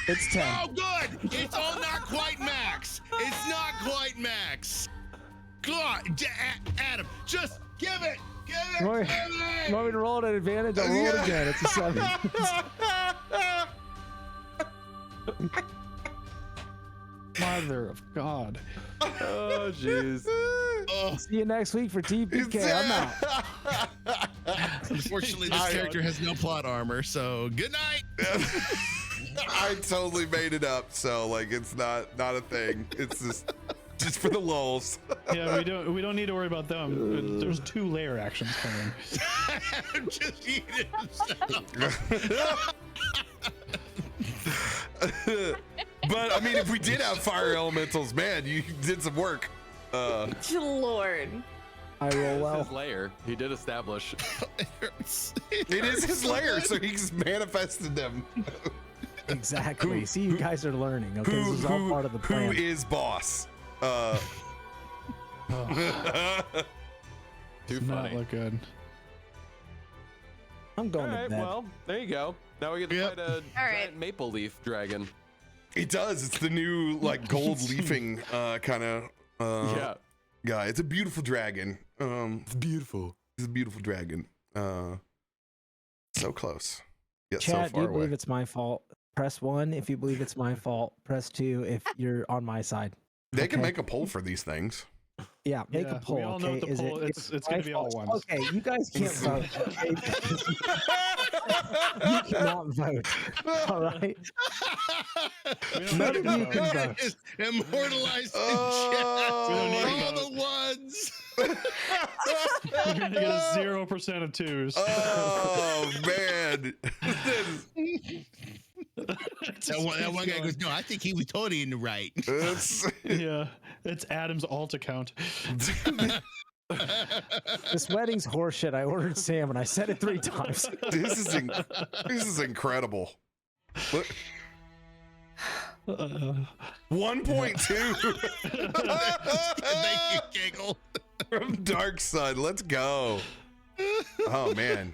It's 10. Oh, good. It's all not quite max. It's not quite max. God, Adam, just give it. Give it. You want me to roll it at advantage? I'll roll it again. It's a 7. Mother of God. Oh, jeez. See you next week for TPK. I'm out. Unfortunately, this character has no plot armor, so good night. I totally made it up, so like it's not a thing. It's just for the lulz. Yeah, we don't need to worry about them. There's 2 layer actions coming. Just eat it. But I mean, if we did have fire elementals, man, you did some work. Lord. I roll His well. layer. He did establish. It is his layer, so he's manifested them. Exactly. See, you guys are learning. Okay, this is all part of the plan. Who is boss? Too Does not funny. look good. I'm going All to right, bed. well, there you go. Now we get to Yep. fight a right. giant maple leaf dragon. It does. It's the new like gold leafing kind of Yeah. guy. It's a beautiful dragon. It's beautiful. It's a beautiful dragon. So close, yet Chat, so do far you away. believe it's my fault? Press 1 if you believe it's my fault. Press 2 if you're on my side. They can okay. make a poll for these things. Yeah, make Yeah, a poll. we all know okay? what the Is poll- it, it's my gonna be all fault? ones. Okay, you guys can't vote. Okay? You cannot vote. All right. We don't None need of to you vote. can vote. Just immortalized in Oh. We don't need chat. to All the ones. You're gonna get a 0% of 2s. Oh man. That one guy goes, no, I think he was totally in the right. It's- Yeah, it's Adam's alt account. This wedding's horseshit. I ordered salmon. I said it 3 times. this is incredible. Look, 1.2 Make you giggle. from Dark Sun. Let's go. Oh man,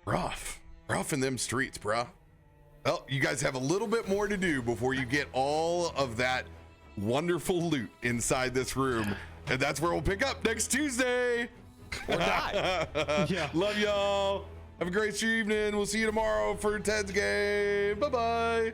rough in them streets, bruh. Well, you guys have a little bit more to do before you get all of that wonderful loot inside this room, and that's where we'll pick up next Tuesday. Or die. Yeah. Love y'all. Have a great evening. We'll see you tomorrow for Ted's game. Bye bye.